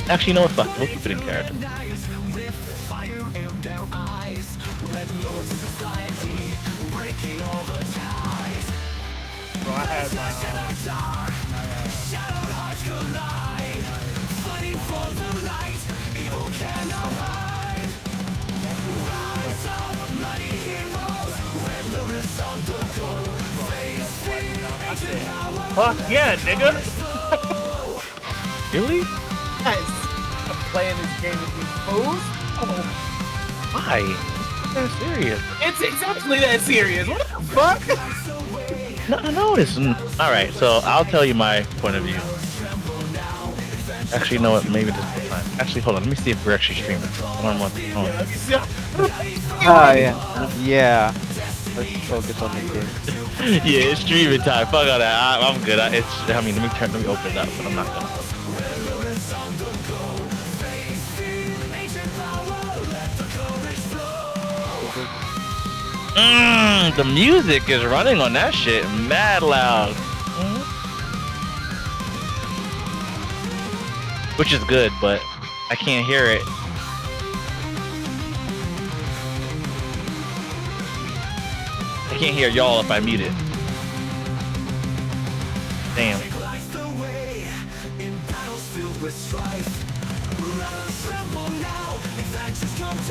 Actually, you know what? Fuck, we'll keep it in character. Bro, I had fuck yeah, nigga. Really? Yes. I'm playing this game with these fools. Oh, Why? That's serious. it's exactly that serious. What the fuck? No, it's all right. So I'll tell you my point of view. Actually, you know what? Maybe this is time. Actually, hold on. Let me see if we're actually streaming. One more. Hold on. Oh yeah, yeah. Let's focus on the game. Yeah, it's streaming time. Fuck all that. I'm good. I mean, let me open it up, but I'm not gonna. The music is running on that shit mad loud. Which is good, but I can't hear it. I can't hear y'all if I mute it. Damn.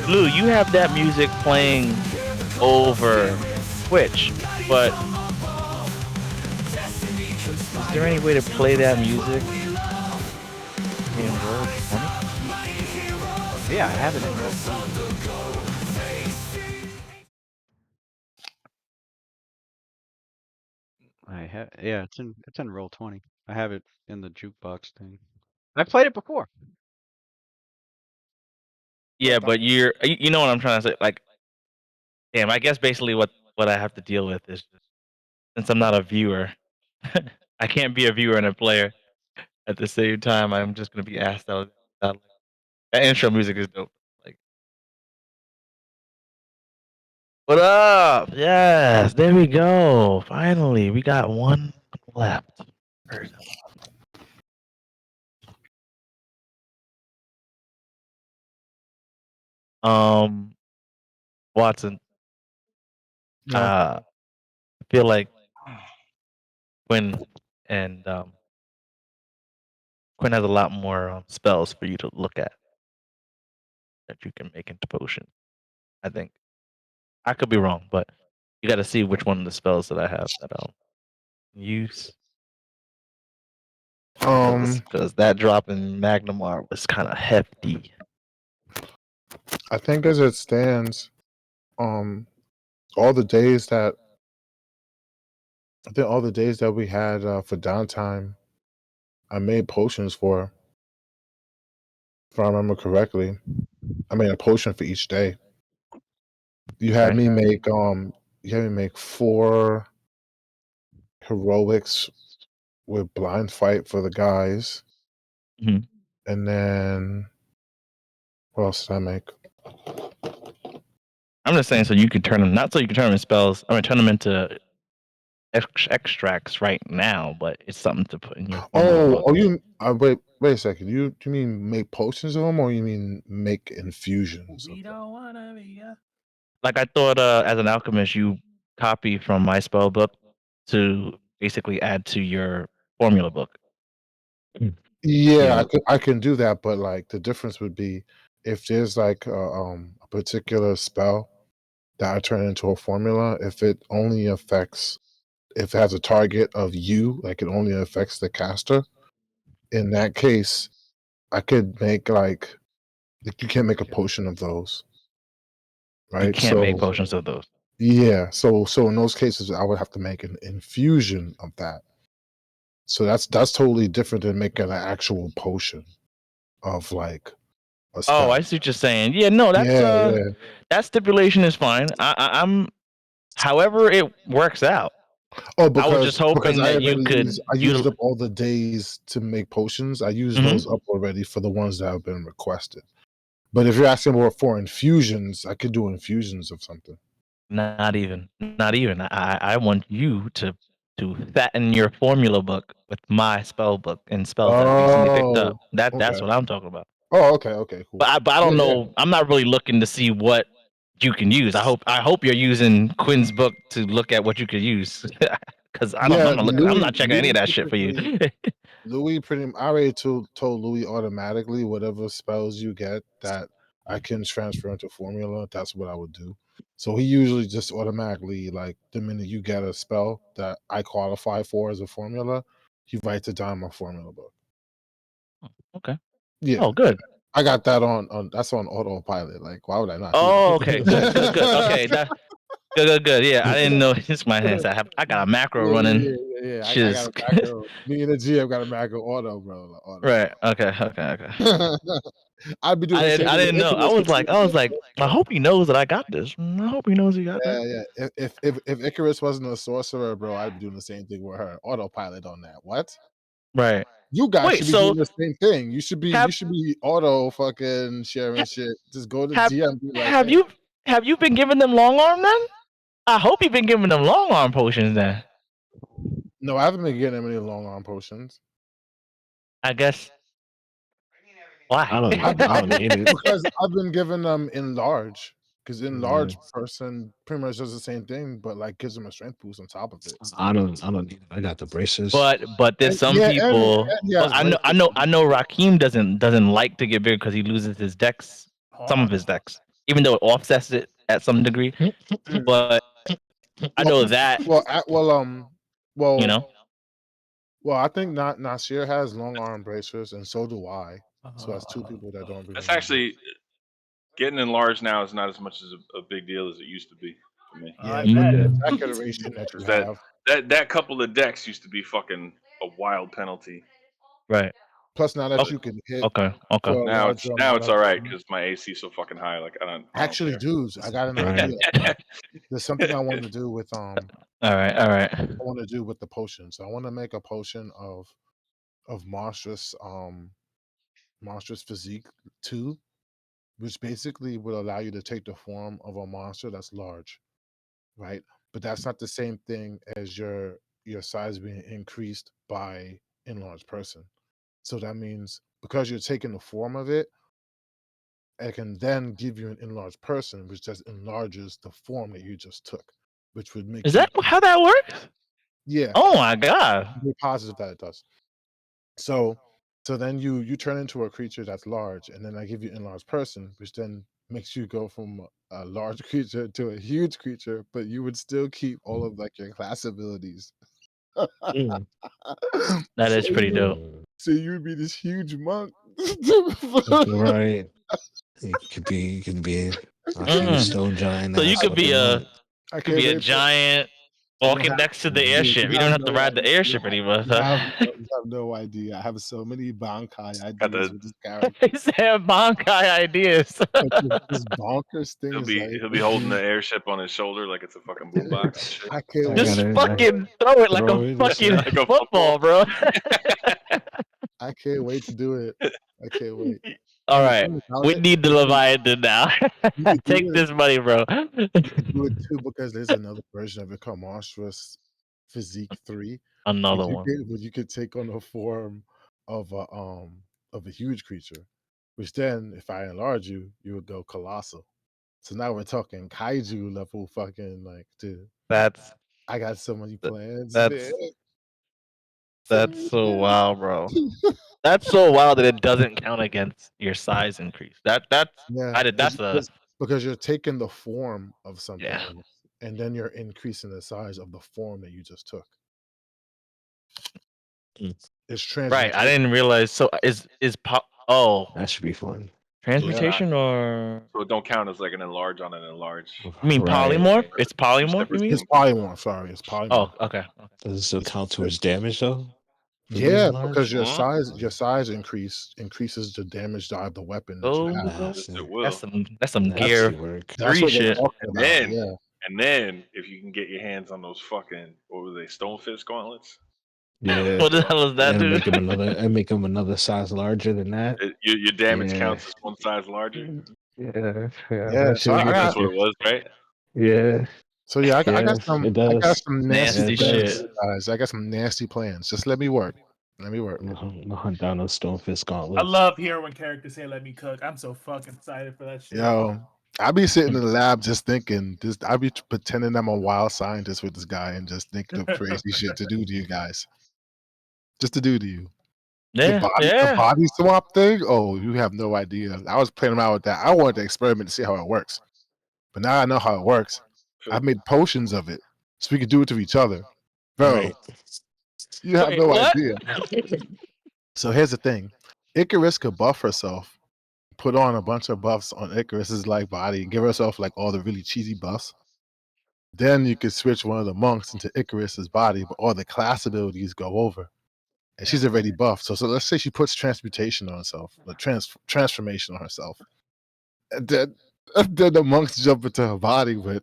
Blue, you have that music playing over Twitch, but is there any way to play that music in Roll 20? Yeah, I have it in Roll 20. I have, yeah, it's in Roll 20. I have it in the jukebox thing. I've played it before. Yeah, but you know what I'm trying to say. Like, damn, I guess basically what I have to deal with is since I'm not a viewer, I can't be a viewer and a player at the same time. I'm just gonna be asked out. That intro music is dope. Like, what up? Yes, there we go. Finally, we got one left. Watson. I feel like Quinn and Quinn has a lot more spells for you to look at that you can make into potion. I think I could be wrong, but you got to see which one of the spells that I have that I'll use. Because that drop in Magnamar was kind of hefty. I think as it stands, all the days that we had for downtime, I made potions for. If I remember correctly, I made a potion for each day. You had me make 4 heroics with blind fight for the guys, Mhm. and then what else did I make? I'm just saying, so you can turn them, not so you can turn them into spells. I'm gonna turn them into extracts right now, but it's something to put in your. You wait a second. You mean make potions of them, or you mean make infusions? We don't wanna be. Like I thought, as an alchemist, you copy from my spell book to basically add to your formula book. Yeah, I can do that, but like the difference would be if there's like a particular spell that I turn into a formula, if it has a target of you, like it only affects the caster. In that case, I could make like you can't make a potion of those, right? You can't make potions of those. Yeah, so in those cases, I would have to make an infusion of that. So that's totally different than making an actual potion of like a spell. Oh, I see what you're saying. Yeah, no, that's that stipulation is fine. I'm, however it works out. Oh, I was just hoping that you could. I used up all the days to make potions. I used those up already for the ones that have been requested. But if you're asking more for infusions, I could do infusions of something. Not even. I want you to to fatten your formula book with my spell book and spells that I recently picked up. Oh, That's okay. what I'm talking about. Oh, okay, cool. But I don't know. I'm not really looking to see what you can use. I hope you're using Quinn's book to look at what you could use. Because I'm not looking. I'm not checking any of that shit for you. Louis I already told Louis automatically whatever spells you get that I can transfer into formula, that's what I would do. So he usually just automatically, like, the minute you get a spell that I qualify for as a formula, he writes it down in my formula book. Okay. Yeah. Oh, good. I got that on that's on autopilot. Like, why would I not? Oh, okay. Good. Okay. Good. Yeah, I didn't know. It's my hands. I got a macro running. Yeah. I got a macro. Me and the GM got a macro auto, bro. Like, auto. Right. Okay. I'd be doing the same I thing with didn't know. I was like, I hope he knows that I got this. I hope he knows he got that. Yeah. If Icarus wasn't a sorcerer, bro, I'd be doing the same thing with her. Autopilot on that. What? Right. You guys Wait, should be so doing the same thing. You should be auto fucking sharing shit. Just go to GM and be like, have hey. you been giving them long arm then? I hope you've been giving them long arm potions then. No, I haven't been getting any long arm potions. I guess. Why? I don't need it. Because I've been giving them enlarge. Because enlarge Yeah. person pretty much does the same thing, but like gives them a strength boost on top of it. I don't need it. I got the braces. But there's some people. But I know Rakim doesn't like to get bigger because he loses his decks, some of his decks, even though it offsets it at some degree. But I know that. Well, you know. Well, I think Nasir has long arm bracers, and so do I. So that's two people that don't. That's actually getting enlarged now is not as much as a big deal as it used to be for me. Yeah, that iteration that you have. That couple of decks used to be fucking a wild penalty. Right. Plus, now that you can hit. Okay. Now it's all right because my AC is so fucking high. Like I don't dudes, I got an idea. There's something I want to do with All right. I want to do with the potions. I want to make a potion of monstrous physique 2, which basically will allow you to take the form of a monster that's large, right? But that's not the same thing as your size being increased by enlarged person. So that means because you're taking the form of it, it can then give you an enlarged person, which just enlarges the form that you just took, which would make. Is that how that works? Yeah. Oh my god. Be positive that it does. So then you turn into a creature that's large, and then I give you enlarged person, which then makes you go from a large creature to a huge creature, but you would still keep all of like your class abilities. That is pretty dope. So you would be this huge monk. Right. You could be a stone giant. So you could be a giant walking next to the airship. You don't have to ride the airship anymore. I have no idea. I have so many Bankai ideas with this character. He said Bankai ideas. This bonkers thing. He'll be holding the airship on his shoulder like it's a fucking boombox. I can't just fucking throw it like a fucking football, bro. I can't wait to do it. I can't wait. All right, we need the Leviathan now. Take this money, bro. You can do it too because there's another version of it called Monstrous Physique 3. Another one. But you could take on the form of a huge creature, which then if I enlarge you, you would go colossal. So now we're talking kaiju level fucking like dude. I got so many plans. That's so wild, bro. That's so wild that it doesn't count against your size increase. That's because you're taking the form of something else, and then you're increasing the size of the form that you just took. It's transmutation. Right. I didn't realize. So that should be fun. Transmutation or so it don't count as like an enlarge on an enlarge. You mean polymorph? It's polymorph. You mean? It's polymorph. Sorry, it's polymorph. Oh, okay. Does it still count towards damage though? Yeah, because your size increases the damage die of the weapon. That's some gear 3 shit. And then if you can get your hands on those fucking what were they, Stonefist gauntlets? Yeah. What the hell is that, dude? Make him another size larger than that. Your damage counts as one size larger. Yeah. That's what it was, right? Yeah. So yeah, I got Yeah, it does. nasty Nasty It plans does. for shit. you guys. I got some nasty plans. Just let me work. Let me work. I'm gonna hunt down those Stonefist I gauntlets. love hearing when characters say "Let me cook." I'm so fucking excited for that shit. Yo, I be sitting in the lab just thinking. Just I be pretending I'm a wild scientist with this guy and just thinking of crazy shit to do to you guys. Just to do to you. Yeah, The yeah. body swap thing. Oh, you have no idea. I was playing around with that. I wanted to experiment to see how it works, but now I know how it works. I've made potions of it, so we could do it to each other, bro. Right. You have Wait, no what? idea. So here's the thing: Icarus could buff herself, put on a bunch of buffs on Icarus's like body, and give herself like all the really cheesy buffs. Then you could switch one of the monks into Icarus's body, but all the class abilities go over. And she's already buffed. So let's say she puts transmutation on herself, or transformation on herself. And then the monks jump into her body with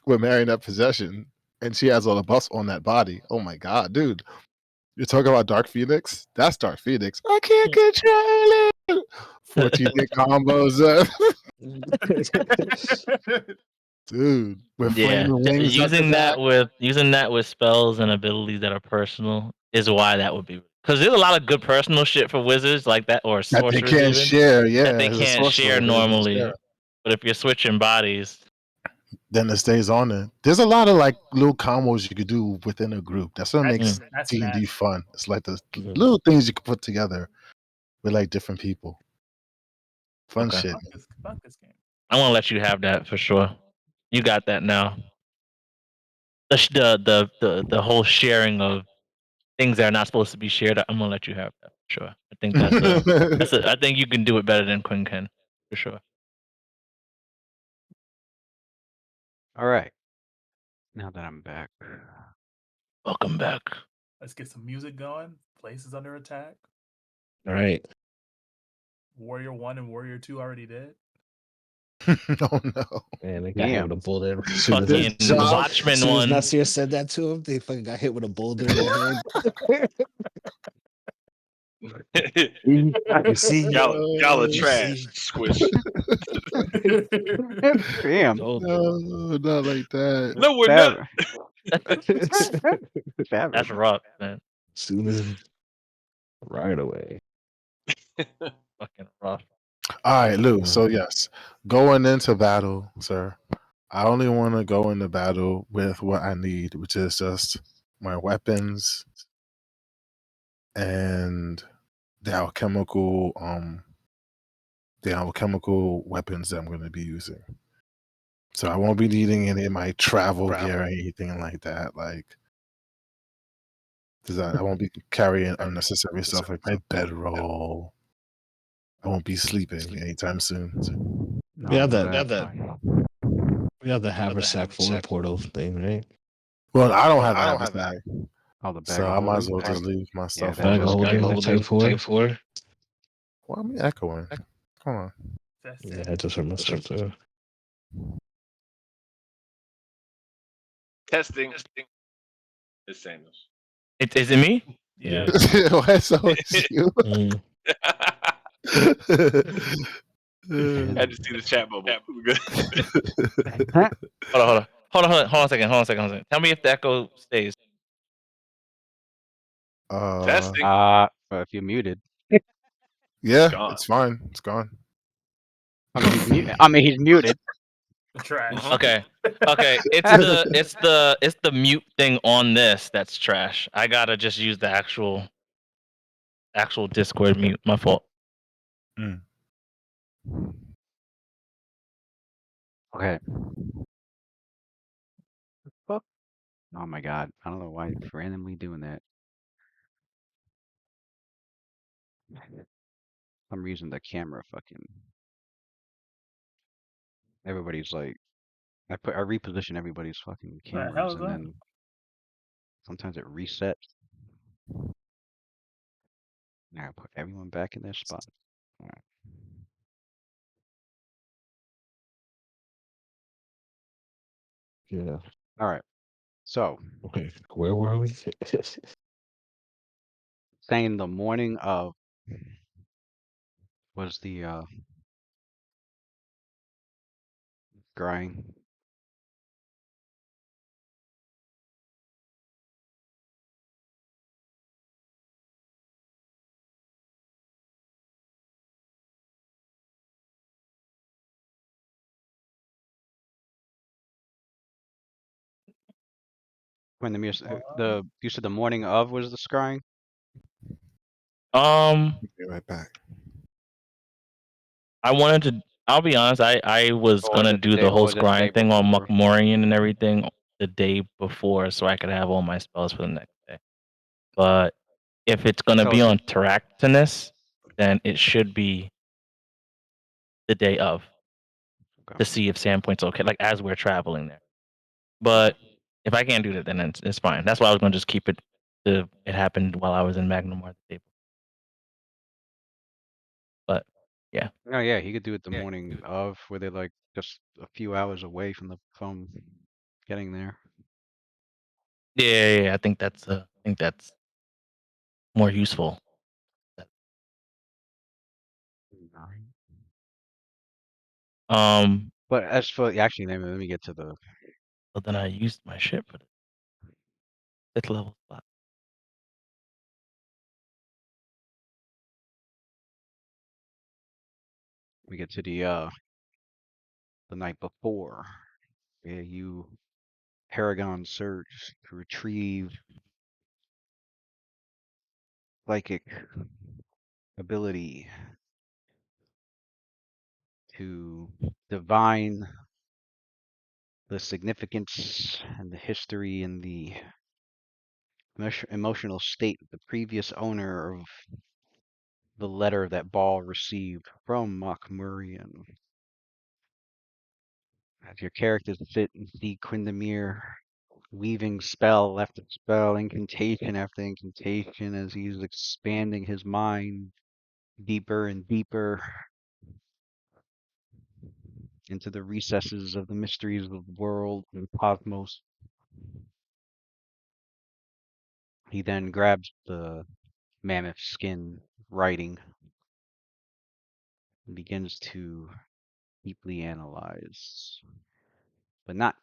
marionette possession, and she has all the buffs on that body. Oh my god, dude. You're talking about Dark Phoenix? That's Dark Phoenix. I can't control it. 14-hit combos. Dude, with Yeah, flaming wings under that. using that with spells and abilities that are personal is why that would be, because there's a lot of good personal shit for wizards like that, or That they sorcerers can't even, share, yeah, that they as a can't share sorcerer, they don't normally. share. But if you're switching bodies, Then it stays on there. There's a lot of like little combos you could do within a group. That's what makes That's D&D nasty. fun. It's like the little things you can put together with like different people. Fun Okay. shit. Fuck this game. I want to let you have that for sure. You got that now. The whole sharing of things that are not supposed to be shared. I'm gonna let you have that for sure. I think I think you can do it better than Quinn can for sure. All right. Now that I'm back. Welcome back. Let's get some music going. Place is under attack. All right. Warrior 1 and Warrior 2 already did. Oh no. Man, they got hit with a boulder. As soon as, Fucking Good job. Watchmen as soon as one. Nasir said that to him, they fucking got hit with a boulder in the head. You see? Y'all are You trash. see? Squish. Damn. Told you. No, not like that. No, we're not. That's rough, man. Soon as right away. Fucking rough. All right, Lou. So yes, going into battle, sir, I only want to go into battle with what I need, which is just my weapons and the alchemical weapons that I'm going to be using. So I won't be needing any of my travel gear or anything like that. Like, I won't be carrying unnecessary stuff like my bedroll. I won't be sleeping anytime soon. No, We have that's that. fine. We have the haversack forward portal thing, right? Well, I don't have a haversack, Oh, the bag so of I might as holding? well just leave my stuff that's on. Bag of just holding type four. Why am I echoing? Come on. That's Yeah, it. I just heard myself too. Testing. It's Samuels. Is it me? Yeah. Why so it's you? Mm. Had to see the chat bubble. Good. Hold on a second. Tell me if the echo stays. Testing. If you're muted. Yeah, Gone. it's fine. It's gone. I mean, he's muted. Trash. Okay. It's the mute thing on this that's trash. I gotta just use the actual Discord mute. My fault. Okay. Fuck. Oh my god. I don't know why it's randomly doing that. For some reason the camera fucking everybody's like I reposition everybody's fucking The hell cameras is and that? then sometimes it resets. Now I put everyone back in their spot. Alright. Yeah. Alright. So Okay. Where were we? saying the morning of was the grind When the you said the morning of was the scrying? Um, Be right back. I wanted to. I'll be honest. I was Or was gonna it the do day? the Or whole was it the day scrying thing on before? Mukmorian and everything the day before, so I could have all my spells for the next day. But if it's gonna So be if on it Terractinus, then it should be the day of okay, to see if Sandpoint's okay. Like as we're traveling there. okay. But if I can't do that, then it's fine. That's why I was gonna just keep it. It happened while I was in Magnumar the day before. But yeah, Oh yeah, he could do it the morning of, where they're like just a few hours away from getting there. yeah. I think that's more useful. Um, But as for actually, let me get to the but then I used my shit for the 5th level spot. we get to the night before, where you Paragon Surge to retrieve psychic ability to divine the significance and the history and the emotional state of the previous owner of the letter that Ball received from Mokmurian. As your characters sit and see Quindamir weaving spell after spell, incantation after incantation, as he's expanding his mind deeper and deeper into the recesses of the mysteries of the world and cosmos. He then grabs the mammoth skin writing and begins to deeply analyze. But not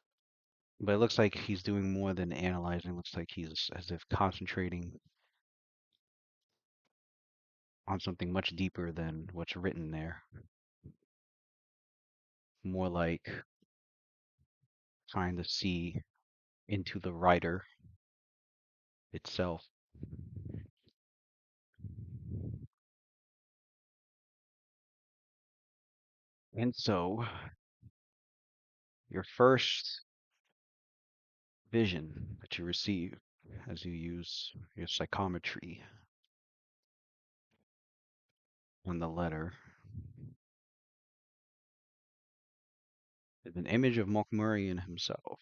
but it looks like he's doing more than analyzing. It looks like he's as if concentrating on something much deeper than what's written there. More like trying to see into the writer itself. And so, your first vision that you receive as you use your psychometry on the letter is an image of Mokmurian himself.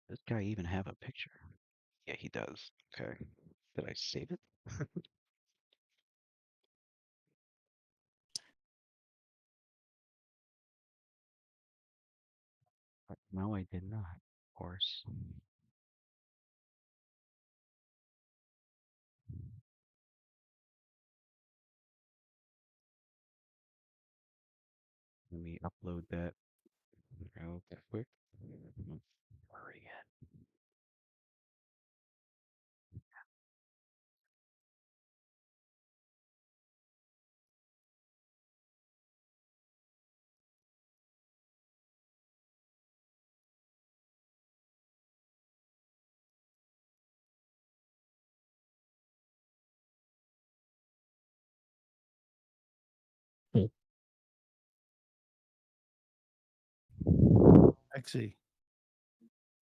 Does this guy even have a picture? Yeah, he does. Okay. Did I save it? No, I did not. Of course. Let me upload that real quick. Mokmurian. Actually,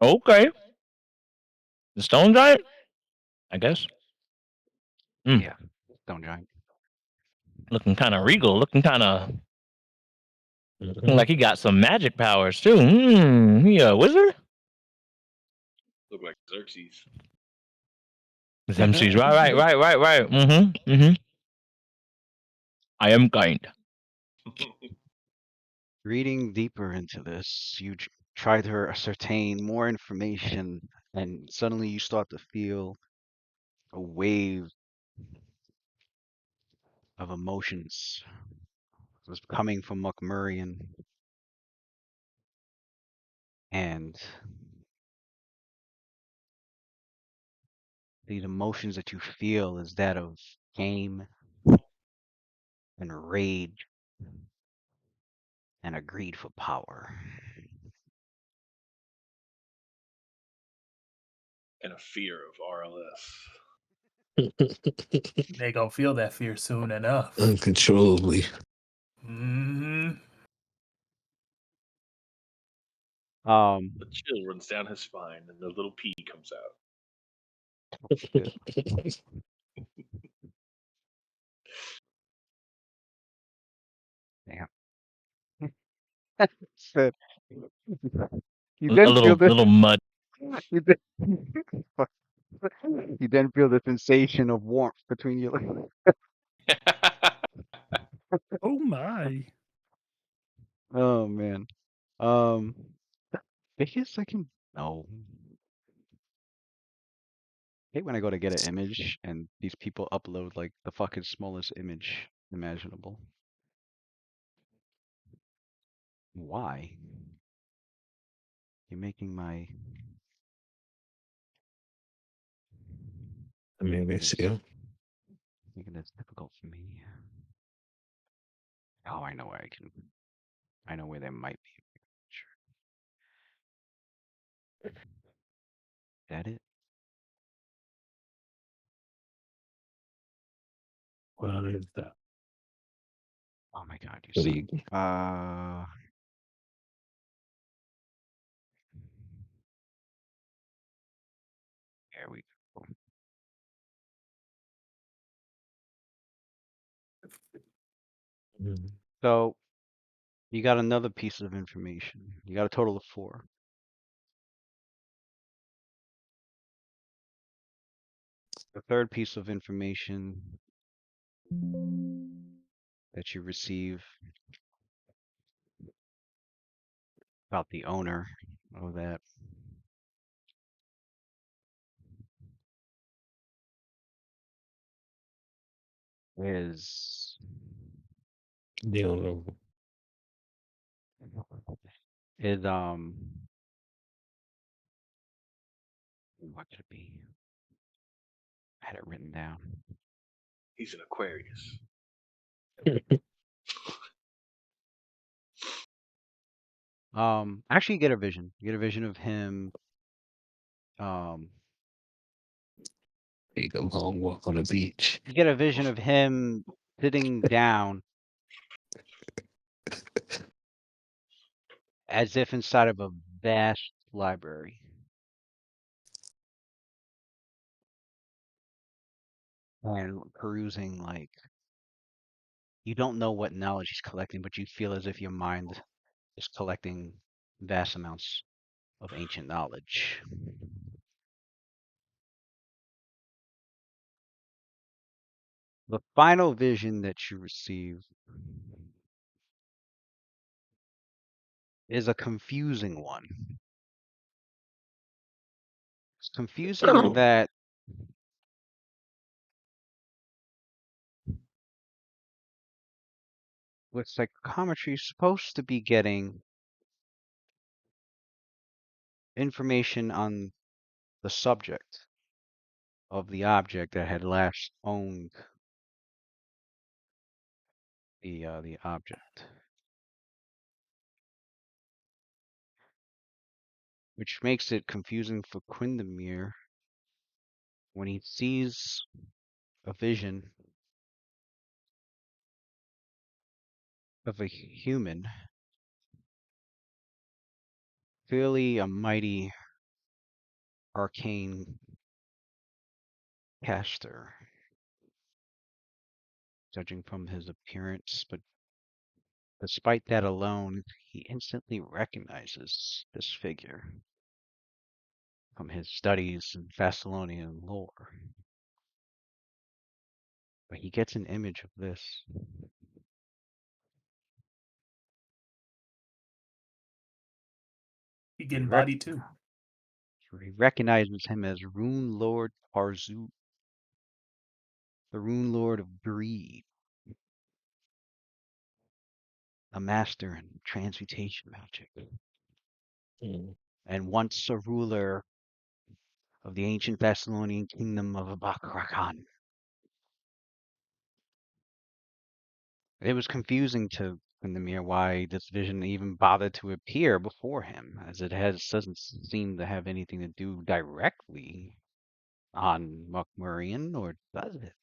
Okay, the Stone Giant, I guess. Yeah, Stone Giant. Looking kind of regal. Looking like he got some magic powers too. He a wizard? Look like Xerxes. Zemsies. Right. Mm-hmm. I am kind. Reading deeper into this, you try to ascertain more information, and suddenly you start to feel a wave of emotions was coming from Mukmurian, and these emotions that you feel is that of shame and rage and a greed for power. And a fear of RLS. They gonna feel that fear soon enough. Uncontrollably. Hmm. The chill runs down his spine, and the little pea comes out. Shit. Damn. Shit. You A then feel little the little mud. you then, you then feel the sensation of warmth between your legs. Oh my. Oh man. Um biggest I can no. I hate when I go to get an image and these people upload like the fucking smallest image imaginable. Why? You're making my I mean, we see him. making this difficult for me. Oh, I know where I can. I know where they might be. Sure. That it? What is that? Oh my God, you What do son. you? There we go. Mm. So you got another piece of information. You got a total of 4. The third piece of information that you receive about the owner of that is The owner. is what could it be? I had it written down. He's an Aquarius. Actually, you get a vision. You get a vision of him. Um, Take a long walk on the beach. you get a vision of him sitting down as if inside of a vast library. And perusing, like, you don't know what knowledge he's collecting, but you feel as if your mind is collecting vast amounts of ancient knowledge. The final vision that you receive is a confusing one. It's confusing in that with psychometry, you're supposed to be getting information on the subject of the object that had last owned the object, which makes it confusing for Quindamir when he sees a vision of a human, clearly a mighty arcane caster, judging from his appearance, but despite that alone, he instantly recognizes this figure from his studies in Thessalonian lore. But he gets an image of this. He He, getting rec- body too. he recognizes him as Runelord Parzu, the Runelord of Greed, a master in transmutation magic, Mm. and once a ruler of the ancient Thessalonian kingdom of Abakrakan. It was confusing to Quindamir why this vision even bothered to appear before him, as it doesn't seem to have anything to do directly on Mukmurian, or does it?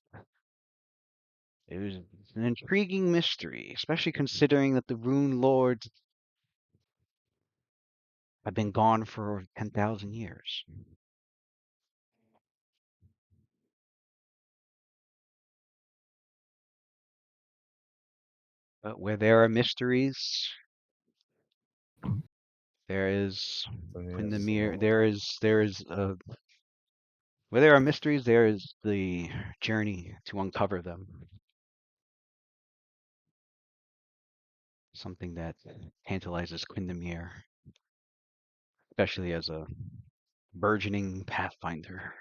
It was an intriguing mystery, especially considering that the Runelords have been gone for 10,000 years. But where there are mysteries, there is Quindamir. Where there are mysteries, there is the journey to uncover them. Something that tantalizes Quindamir, especially as a burgeoning pathfinder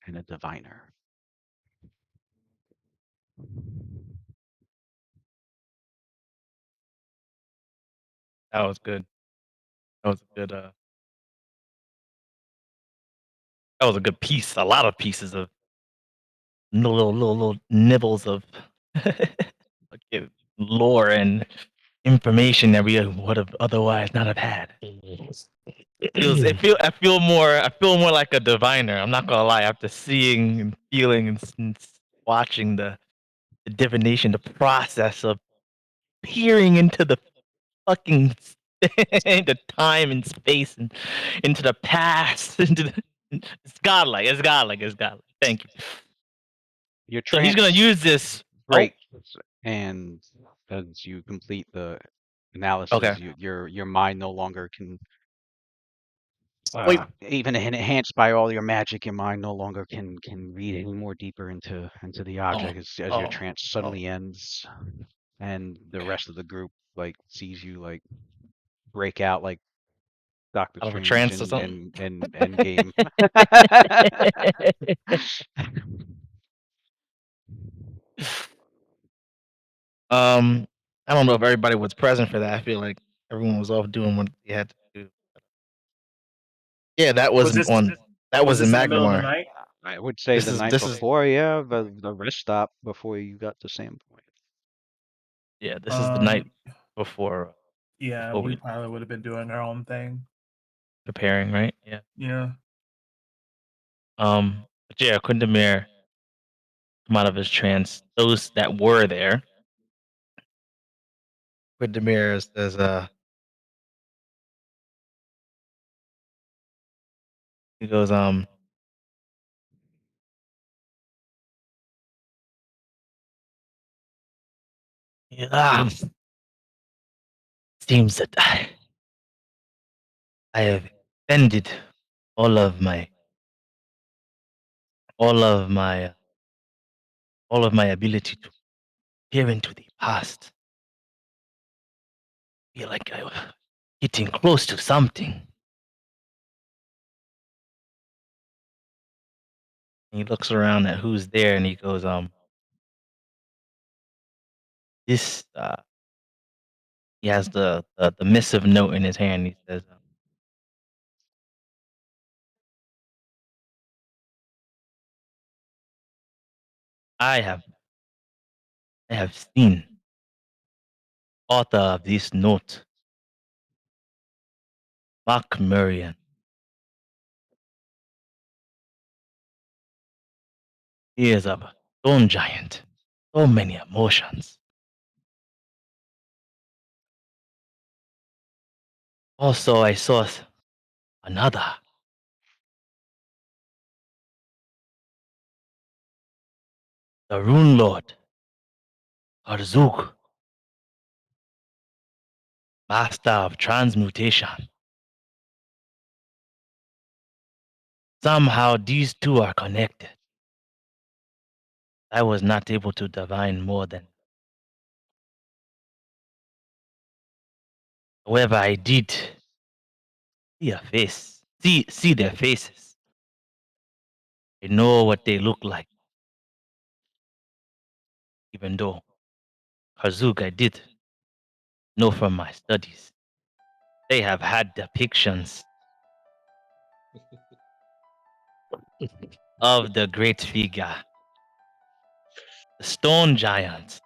and a diviner. That was good. That was a good. That was a good piece. A lot of pieces of little nibbles of okay, lore and information that we would have otherwise not have had. I feel more like a diviner. I'm not gonna lie. After seeing and feeling and watching the divination, the process of peering into the fucking the time and space and into the past. It's godlike. It's godlike. It's godlike. Thank you. Your So he's gonna trance use this. Oh, breaks, and as you complete the okay. analysis, your mind no longer can. Wait. Even enhanced by all your magic, your mind no longer can read any more deeper into the Oh, object as your oh, trance oh. suddenly ends, and the rest of the group like sees you like break out like Doctor Out of a Strange trance or and something. Endgame. I don't know if everybody was present for that. I feel like everyone was off doing what they had to do. Yeah, that Was wasn't this on. That was was in this in the middle of the Magnemar. night? I would say the night This is before, yeah, but the rest stop before you got to Sandpoint. yeah. This is the night Um, before yeah, before we we probably would have been doing our own thing. preparing, right? Yeah. Yeah. But yeah, Quindamir come out of his trance. Those that were there. Quindamir says, he goes, yeah, seems that I have expended all of my all of my all of my ability to peer into the past. Feel like I was getting close to something. He looks around at who's there and he goes, this he has the missive note in his hand. He says, I have seen author of this note, Mark Murrian. He is a stone giant. So many emotions. Also, I saw another. The Rune Lord, Arzuk, Master of Transmutation. Somehow these two are connected. I was not able to divine more than. However, I did see a face. See their faces. I know what they look like. Even though Arzuk I did know from my studies. They have had depictions of the great figure, the stone giant.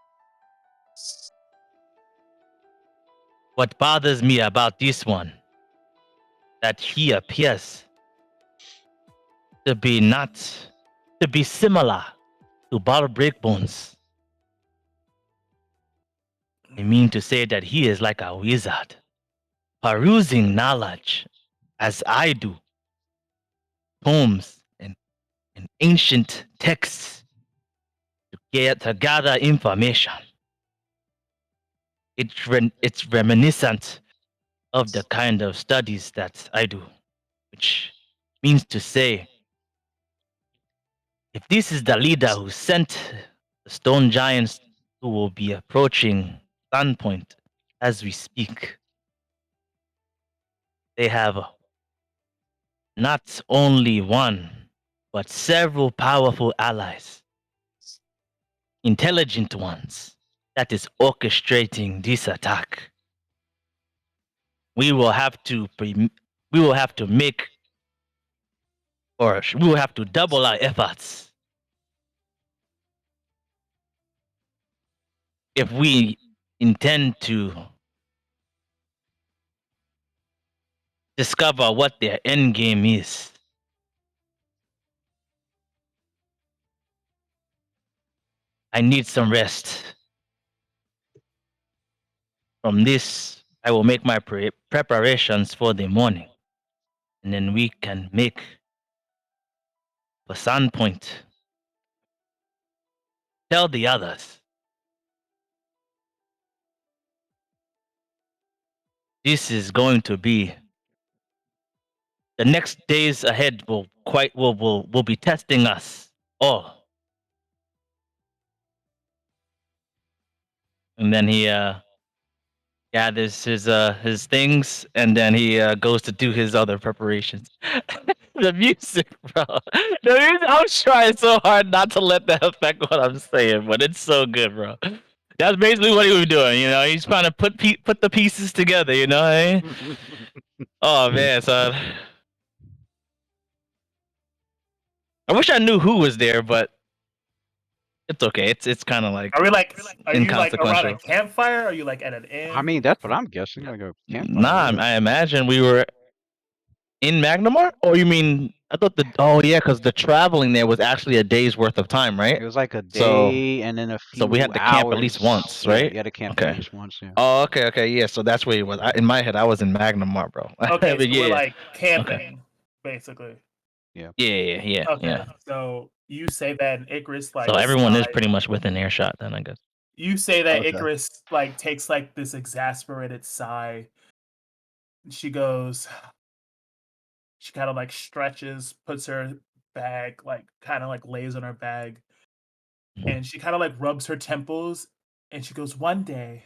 What bothers me about this one, that he appears to be not to be similar to Bottle Breakbones. I mean to say that he is like a wizard, perusing knowledge as I do, poems and ancient texts to gather information. It's reminiscent of the kind of studies that I do, which means to say, if this is the leader who sent the stone giants who will be approaching Sandpoint as we speak, they have not only one, but several powerful allies, intelligent ones, that is orchestrating this attack. We will have to we will have to make, or we will have to double our efforts if we intend to discover what their end game is. I need some rest. From this, I will make my preparations for the morning, and then we can make for Sandpoint. Tell the others. This is going to be the next days ahead will be testing us all. And then he gathers his things, and then he goes to do his other preparations. The music, bro. The music. I'm trying so hard not to let that affect what I'm saying, but it's so good, bro. That's basically what he was doing. You know, he's trying to put the pieces together. You know what I mean? Oh man, son. I wish I knew who was there, but it's okay. It's kind of like Are we like? Are you like around a inconsequential. campfire? Are you like at an I inn? mean, that's what I'm guessing, like a Nah, campfire. I imagine we were in Magnamar? Or you mean I thought oh yeah, because the traveling there was actually a day's worth of time, right? It was like a So day and then a we few had to camp at least hours. once, Yeah, right? you had to camp at Okay. least once. Yeah. Oh, okay, yeah. So that's where it was. In my head, I was in Magnamar, bro. Okay, But so we're yeah, like okay. camping, basically. Yeah. Okay, so you say that Icarus So like everyone is sly. pretty much within earshot then, I guess. You say that Okay. Icarus like takes like this exasperated sigh. And she goes. She kind of like stretches, puts her bag like kind of like lays on her bag, and she kind of like rubs her temples, and she goes, one day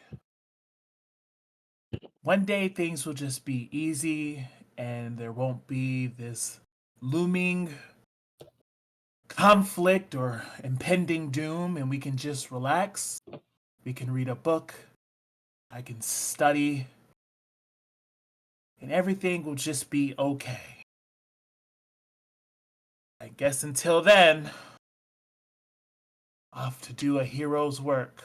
things will just be easy, and there won't be this looming conflict or impending doom, and we can just relax. We can read a book. I can study, and everything will just be okay. I guess until then, off to do a hero's work.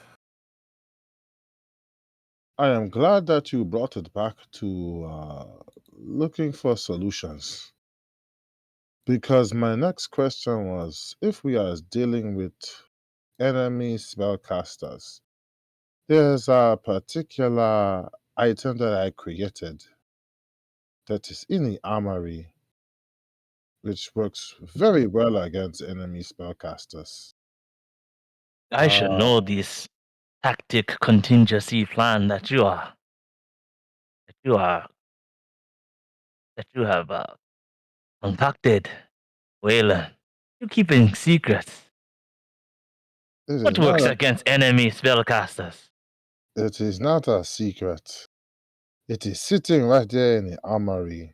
I am glad that you brought it back to looking for solutions. Because my next question was, if we are dealing with enemy spellcasters, there's a particular item that I created that is in the armory, which works very well against enemy spellcasters. I should know this tactic contingency plan that you are that you have concocted, Waylon. You keeping secrets. It is What not works a, against enemy spellcasters? it is not a secret. It is sitting right there in the armory.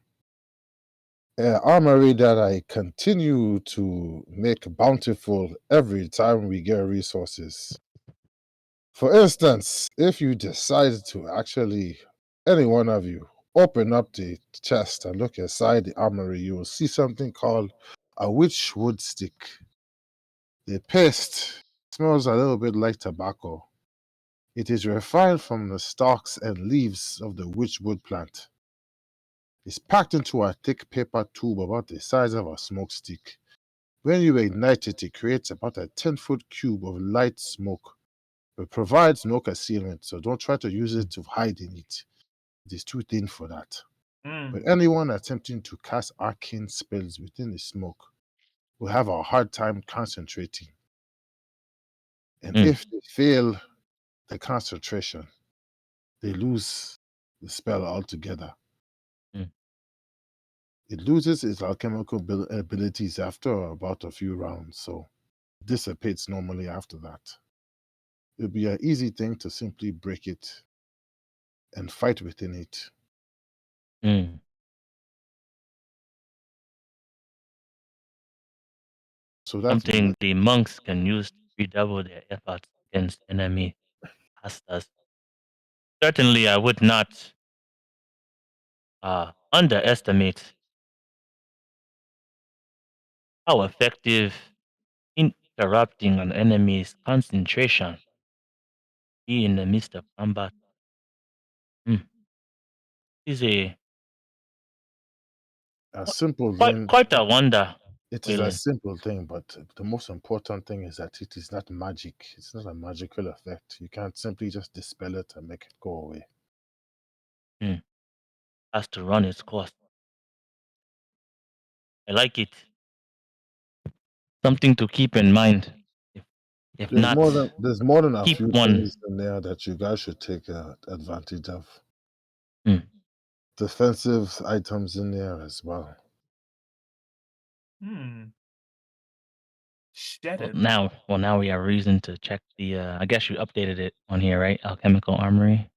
An armory that I continue to make bountiful every time we get resources. For instance, if you decide to actually, any one of you, open up the chest and look inside the armory, you will see something called a witch wood stick. The paste smells a little bit like tobacco. It is refined from the stalks and leaves of the witchwood plant. It's packed into a thick paper tube about the size of a smoke stick. When you ignite it, it creates about a 10-foot cube of light smoke. It provides no concealment, so don't try to use it to hide in it. It is too thin for that. Mm. But anyone attempting to cast arcane spells within the smoke will have a hard time concentrating. And Mm. if they fail the concentration, they lose the spell altogether. Mm. It loses its alchemical abilities after about a few rounds, so it dissipates normally after that. It'll be an easy thing to simply break it and fight within it. Mm. So that's Something the monks can use to redouble their efforts against enemy casters. Certainly, I would not underestimate how effective interrupting an enemy's concentration be in the midst of combat. Mm. Is a a simple quite thing. quite a wonder, It is a really. simple thing, but the most important thing is that it is not magic. It's not a magical effect. You can't simply just dispel it and make it go away. Mm. Has to run its course. I like it. Something to keep in mind. If not, There's more than a keep few one. things in there that you guys should take advantage of. Mm. Defensive items in there as well. Hmm. Well, Shedded. now we have reason to check the. I guess you updated it on here, right? Alchemical Armory.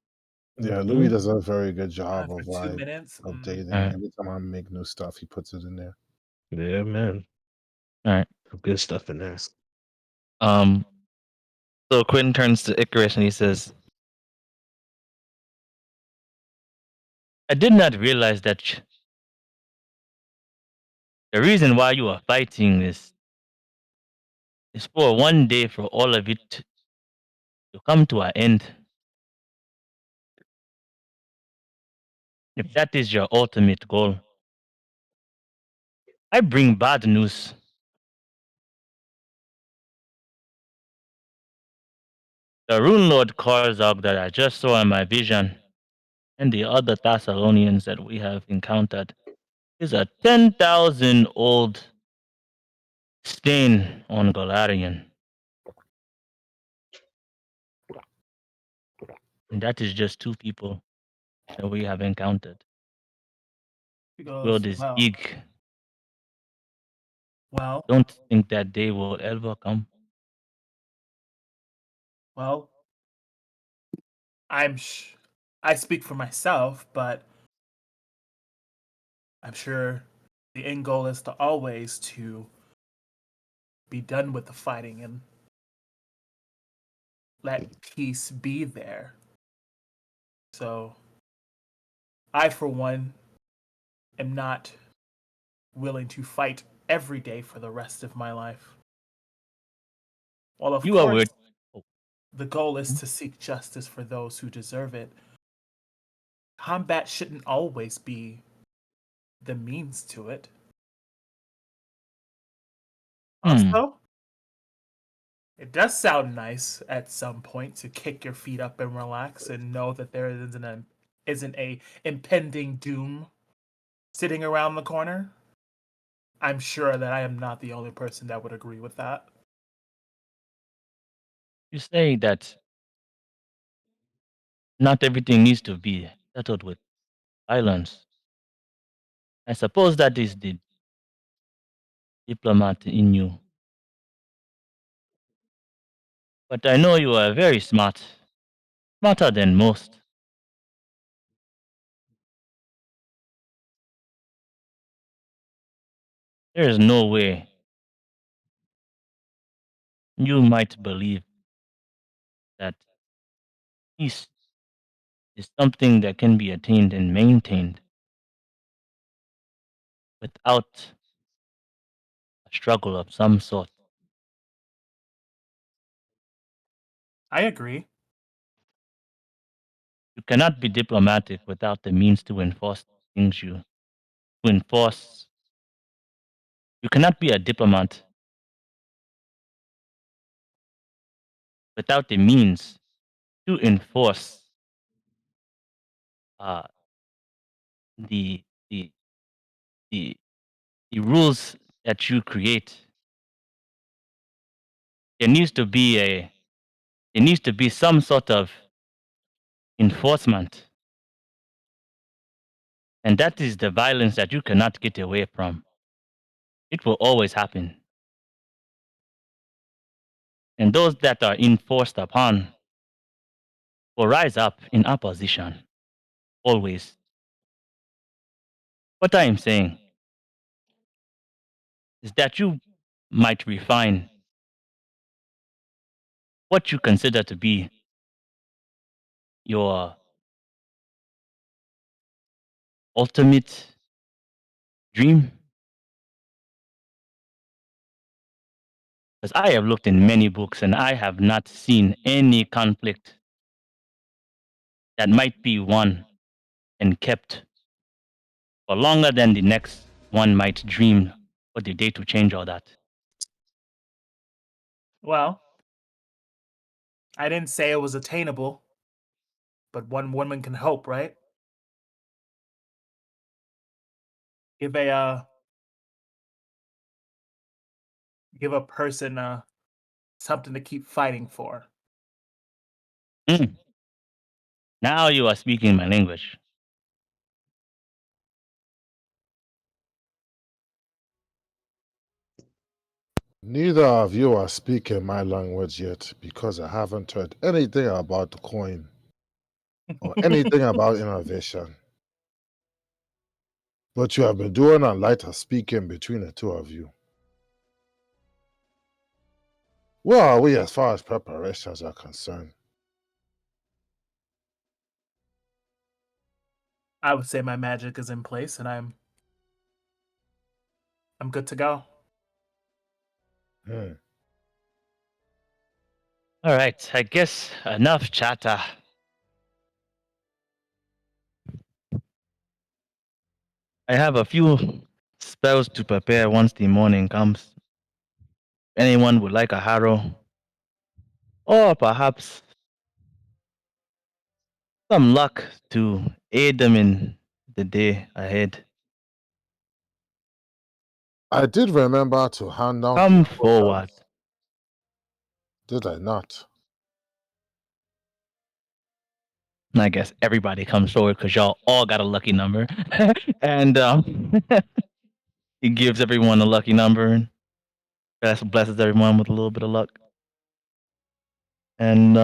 Yeah, Louis does a very good job For of 2 minutes. All updating. right. Every time I make new stuff, he puts it in there. Yeah, man. All right. Some good stuff in there. Um. So Quentin turns to Icarus and he says, "I did not realize that the reason why you are fighting is for one day for all of it to come to an end. If that is your ultimate goal, I bring bad news. The Runelord Karzog that I just saw in my vision, and the other Thessalonians that we have encountered, is a 10,000 old stain on Galarian. And that is just two people that we have encountered. He World goes, is well, big. well, Don't think that day will ever come. well. I speak for myself, but I'm sure the end goal is to always to be done with the fighting and let peace be there. So I, for one, am not willing to fight every day for the rest of my life. Well, of You are course, with. the goal is to seek justice for those who deserve it. Combat shouldn't always be the means to it. Hmm. Also, it does sound nice at some point to kick your feet up and relax and know that there isn't a impending doom sitting around the corner. I'm sure that I am not the only person that would agree with that. You say that not everything needs to be settled with violence. I suppose that is the diplomat in you. But I know you are very smart, smarter than most. There is no way you might believe that peace is something that can be attained and maintained without a struggle of some sort. I agree. cannot be diplomatic without the means to enforce things to enforce. You cannot be a diplomat without the means to enforce uh, the the the the rules that you create. There needs to be a there needs to be some sort of enforcement, and that is the violence that you cannot get away from. It will always happen, and those that are enforced upon will rise up in opposition. Always. What I am saying is that you might refine what you consider to be your ultimate dream. Because I have looked in many books and I have not seen any conflict that might be won and kept for longer than the next one might dream for the day to change all that. Well, I didn't say it was attainable, but one woman can hope, right? Give a give a person something to keep fighting for. Mm. Now you are speaking my language. Neither of you are speaking my language yet because I haven't heard anything about the coin or anything about innovation. But you have been doing a lot of speaking between the two of you. Where are we as far as preparations are concerned? I would say my magic is in place and I'm good to go. Hmm. All right, I guess enough chatter. I have a few spells to prepare once the morning comes. Anyone would like a harrow, or perhaps some luck to aid them in the day ahead. I did remember to hand out the Come quotas, forward. did I not? I guess everybody comes forward because y'all all got a lucky number, and he gives everyone a lucky number and blesses everyone with a little bit of luck. And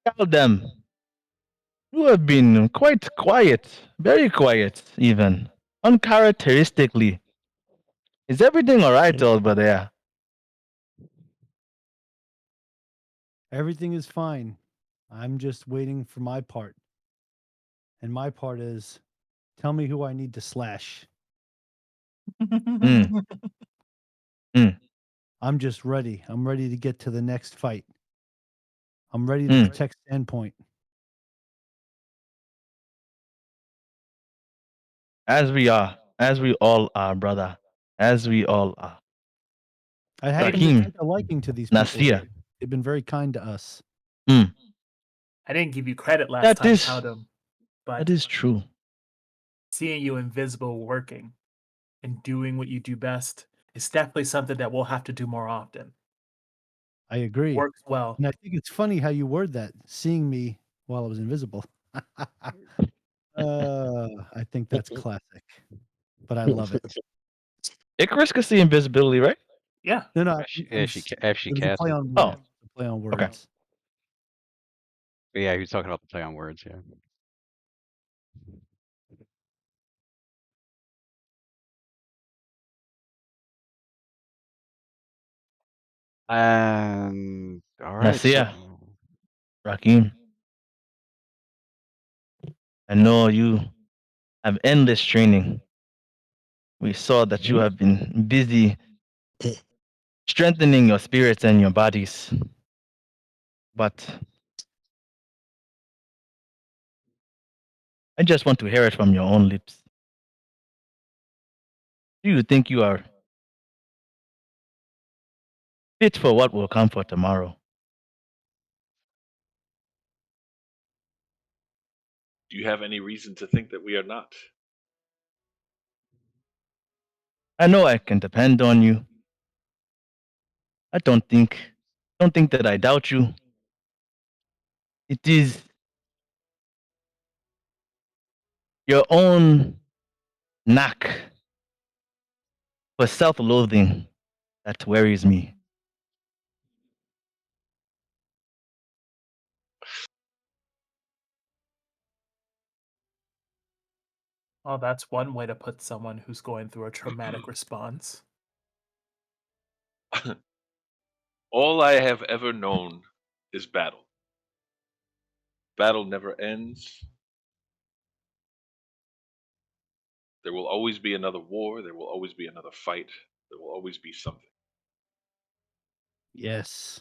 tell them you have been quite quiet, very quiet, even uncharacteristically. Is everything all right over there? Everything is fine. I'm just waiting for my part. And my part is tell me who I need to slash. Mm, mm, I'm just ready. I'm ready to get to the next fight. I'm ready to mm. protect Sandpoint. As we all are, brother, as we all are. I happen to Raheem, take a liking to these people Nasir, here. They've been very kind to us. mm. I didn't give you credit last that time, is Powdum, that but is true. seeing you invisible working and doing what you do best is definitely something that we'll have to do more often. I agree. Works well. And I think it's funny how you word that, seeing me while I was invisible. I think that's classic, but I love it. Icarus can see invisibility, right? Yeah. No, no, If she it was a casts play it. on Oh, words. A play on okay. words. But yeah, he was talking about the play on words, yeah. All right, Nasir, so Raheem, I know you have endless training. We saw that you have been busy strengthening your spirits and your bodies. but I just want to hear it from your own lips. Do you think you are fit for what will come for tomorrow? Do you have any reason to think that we are not? I know I can depend on you. I don't think that I doubt you. It is your own knack for self-loathing that worries me. Oh, that's one way to put someone who's going through a traumatic response. All I have ever known is battle. Battle never ends. There will always be another war. There will always be another fight. There will always be something. Yes.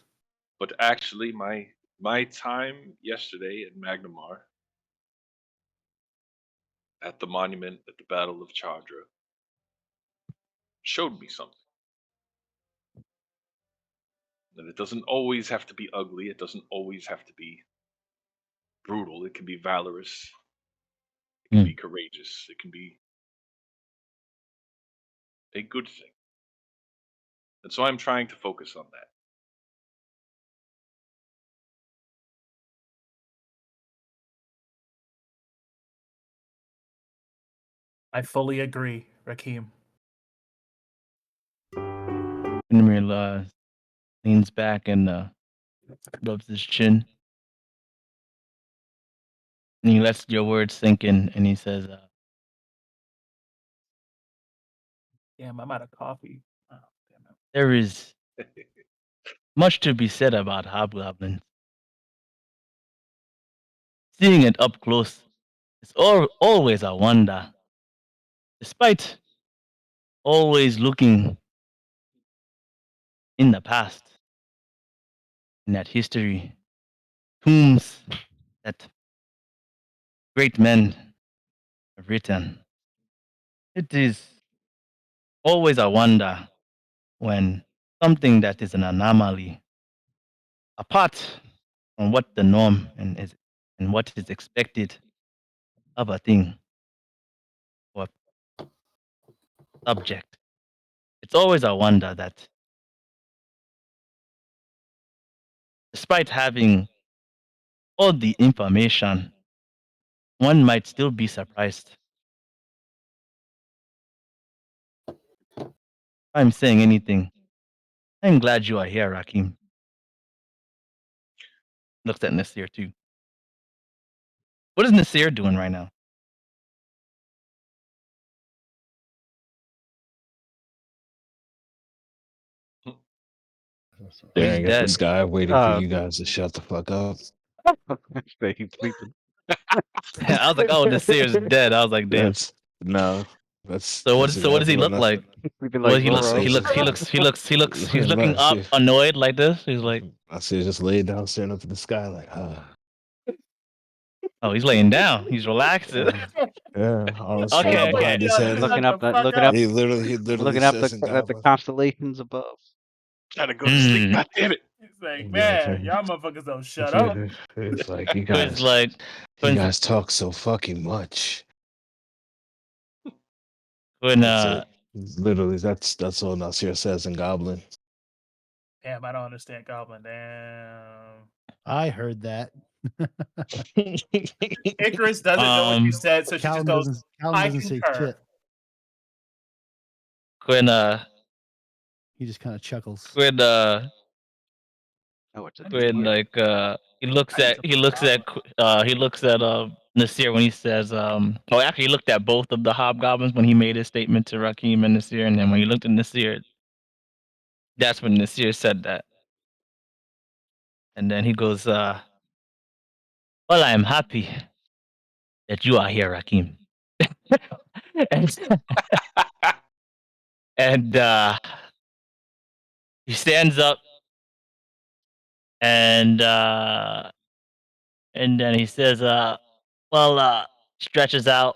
But actually, my time yesterday at Magnamar, at the monument at the Battle of Chandra, showed me something. That it doesn't always have to be ugly. It doesn't always have to be brutal. It can be valorous. It can Hmm. be courageous. It can be a good thing. And so I'm trying to focus on that. I fully agree, Rakim. Finmir leans back and rubs his chin. And he lets your words sink in and he says, Damn, I'm out of coffee. Oh, damn it. there is much to be said about hobgoblins. Seeing it up close is always a wonder. Despite always looking in the past, in that history, tombs that great men have written. It is always a wonder when something that is an anomaly, apart from what the norm and what is expected of a thing or subject. It's always a wonder that despite having all the information, one might still be surprised. If I'm saying anything, I'm glad you are here, Rakim. Looks at Nasir too. What is Nasir doing right now? Staring at the dead. sky, waiting for you guys to shut the fuck up. Stay sleeping. I was like, oh, Nasir's dead. I was like, damn. That's no. That's So that's what does he exactly what look like? Sleeping Well, like Zoro. he's looking Not up shit. annoyed like this. He's like, I see just laid down staring up at the sky like oh, he's laying down. He's relaxing. yeah, arms Okay, folded okay. behind his head. Looking Shut up, the fuck looking up. up, He literally looking up says in at the Goblin. constellations above. Trying to go to sleep. Mm. God damn it. He's like, Yeah, man, y'all motherfuckers don't shut up. it's like So it's like, you when guys talk so fucking much. when That's it. Literally, that's all Nasir says in Goblin. Damn, I don't understand Goblin. Damn. I heard that. Icarus doesn't know what you said, so she just goes, Calvin I doesn't say concur. shit. when He just kind of chuckles. when Oh, it's a when deer. like he looks I need at to he put looks at Goblin. he looks at Nasir when he says oh, actually he looked at both of the hobgoblins when he made his statement to Rakim and Nasir, and then when he looked at Nasir, that's when Nasir said that. And then he goes, well, I am happy that you are here, Rakim. and and he stands up and then he says, stretches out.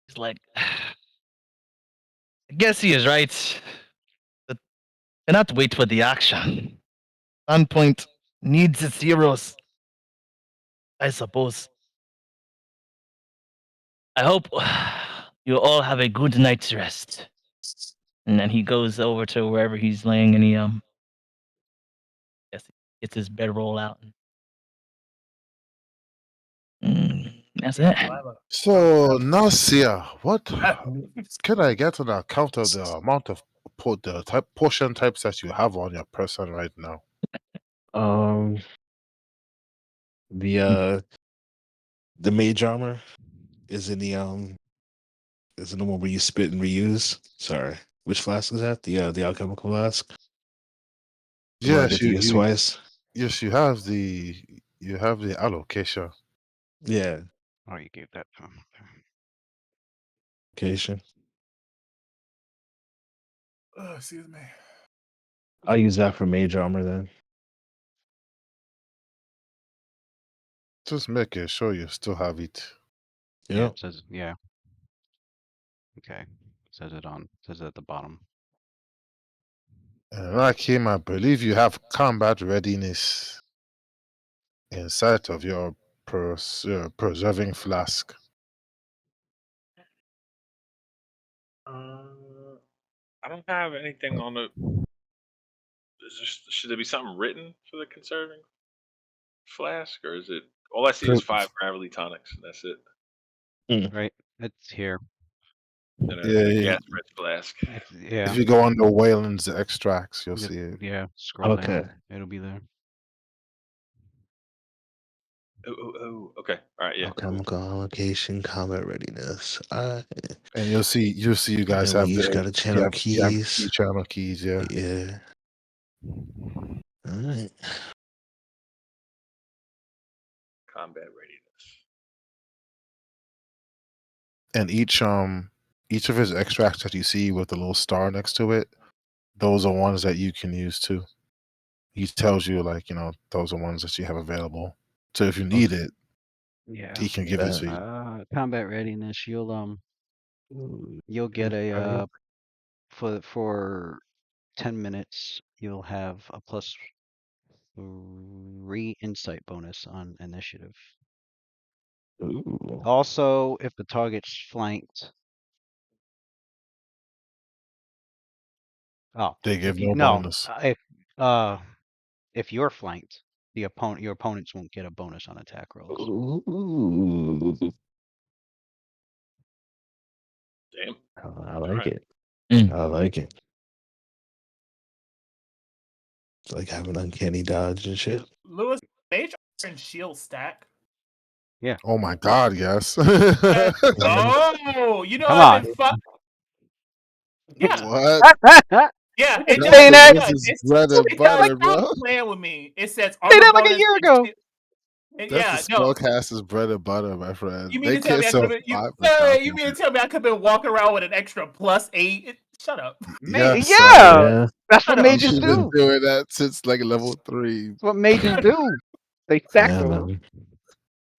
He's like, I guess he is right. But cannot wait for the action. Sandpoint needs its heroes, I suppose. I hope you all have a good night's rest. And then he goes over to wherever he's laying, and he guess he gets his bedroll out. That's it. So Nasia, what can I get on account of the amount of portion types that you have on your person right now? The mage armor is in the one where you spit and reuse. Sorry, which flask is that? The alchemical flask. The one I Yes, get to use twice. yes, you have the allocation. Yeah, Oh, you gave that to him. location. Excuse me. I'll use that for mage armor then. Just making sure you still have it. Yeah, Yep. it says yeah. Okay, says it at the bottom. And Rakim, I believe you have combat readiness inside of your preserving flask. I don't have anything on the. Should there be something written for the conserving flask, or is it all I see is 5 gravity tonics and that's it? Right, it's here. And Yeah, a yeah. gas red flask. Yeah. If you go on the Wayland's extracts, you'll see it. Yeah, scroll Okay. down. It'll be there. Oh, okay. All right, yeah. Cool. Alchemical allocation, combat readiness. And you'll see you guys And we have each got a channel you have keys. key channel keys, yeah. Yeah. All right. Combat readiness. And each of his extracts that you see with the little star next to it, those are ones that you can use too. He tells you those are ones that you have available. So if you need it, Yeah. he can give it to you. Combat readiness. You'll get a for 10 minutes. You'll have a +3 insight bonus on initiative. Ooh. Also, if the target's flanked. Oh, They give no bonus. If you're flanked, your opponents won't get a bonus on attack rolls. Ooh. Damn. I like it. Mm. I like it. It's like having uncanny dodge and shit. Lewis, mage armor and shield stack. Yeah. Oh my god, yes. Oh, you know Come I've on. been Yeah. What? Yeah, it You're does. saying that? This is bread and butter, bro. Playing with me. It says Say armor that like a bonus. year and ago. shield- and That's the no. spellcaster's bread and butter, my friend. You mean They to tell can't me I could survive have without you mean to that. tell me I could have been walking around with an extra +8? Shut up. Yes, Yeah, Yeah. that's what Shut up. mages You've been do. doing that since like level 3. That's what mages do. They stack Yeah, those man.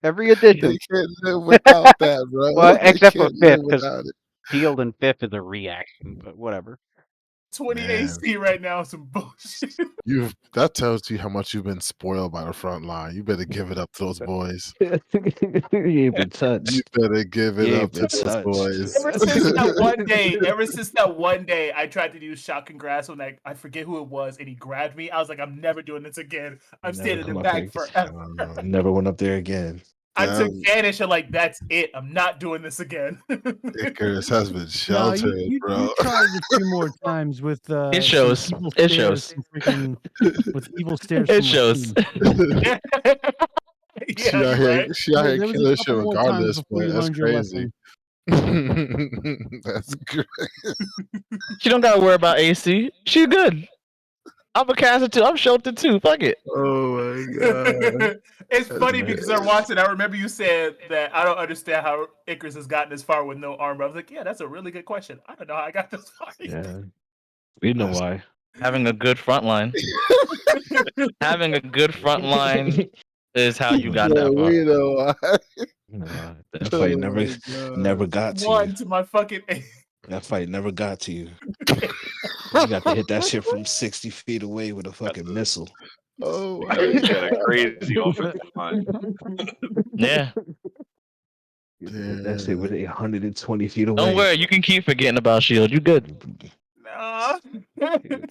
every They edition. can't live without that, bro. Well, They except for can't live 5th, because without it. shield in 5th is a reaction, but whatever. 20 Man. AC right now, some bullshit. That tells you how much you've been spoiled by the front line. You better give it up to those boys. You ain't been touched. You better give it You up ain't to been those touched. boys. Ever since that one day, I tried to do shotgun grasp when I forget who it was, and he grabbed me. I was like, I'm never doing this again. I'm Never standing come in up back there. forever. Never went up there again. I took Damn, Vanish and like, that's it. I'm not doing this again. Icarus has been No, sheltered, you bro. tried it a few more times with It some shows. evil It stares shows. from freaking with evil stares It from shows. Yeah, She you're out here, right. she out here There was killing a shit couple more times regardless, before you man. That's learned your crazy. lesson. That's great. She don't gotta worry about AC. She good. I'm a caster too. I'm sheltered too. Fuck it. Oh my god. It's That's funny great. because I'm watching. I remember you said that I don't understand how Icarus has gotten this far with no armor. I was like, yeah, that's a really good question. I don't know how I got this far. Yeah. We know That's- why. Having a good front line. Having a good front line is how you got Yeah, that far. we know. That fight never Oh my never God. got to you. One to my fucking. That fight never got to you. You got to hit that shit from 60 feet away with a Got fucking the missile. Oh he my got a God. crazy offensive line. Yeah. You can hit that shit with Damn. 120 feet Don't away. worry, you can keep forgetting about Shield. You good. Nah.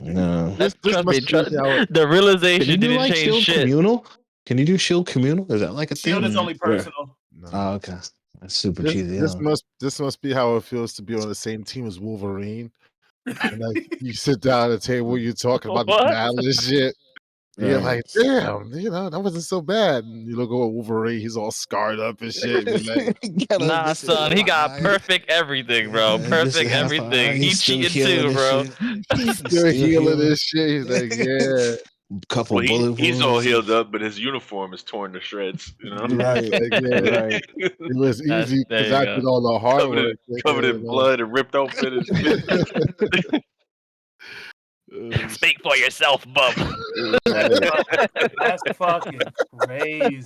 No. This Trust me. must be how The Can you realization do didn't like change Shield shit. communal? Can you do Shield communal? Is that like a Shield thing? is only Where? personal. no. Oh, okay. That's super This cheesy, this huh? must be how it feels to be on the same team as Wolverine. And like you sit down at the table, you're talking about the What? battle and shit. And you're like, Right. damn, that wasn't so bad. And you look at Wolverine, he's all scarred up and shit. And you're like, Got a Nah, missing son. half He an got eye. perfect everything, bro. Missing Perfect half an eye. everything. He He's still cheating healing too, and bro. shit. he's He's still still healing healing. this shit. He's like, yeah. Couple Well, bullet he's all wounds. healed up, but his uniform is torn to shreds. You know, Right. Like, yeah. Right. It was That's easy there because you I go. did all the hard covered in work. covered in blood and ripped open and shit. Speak for yourself, bub. That's fucking crazy.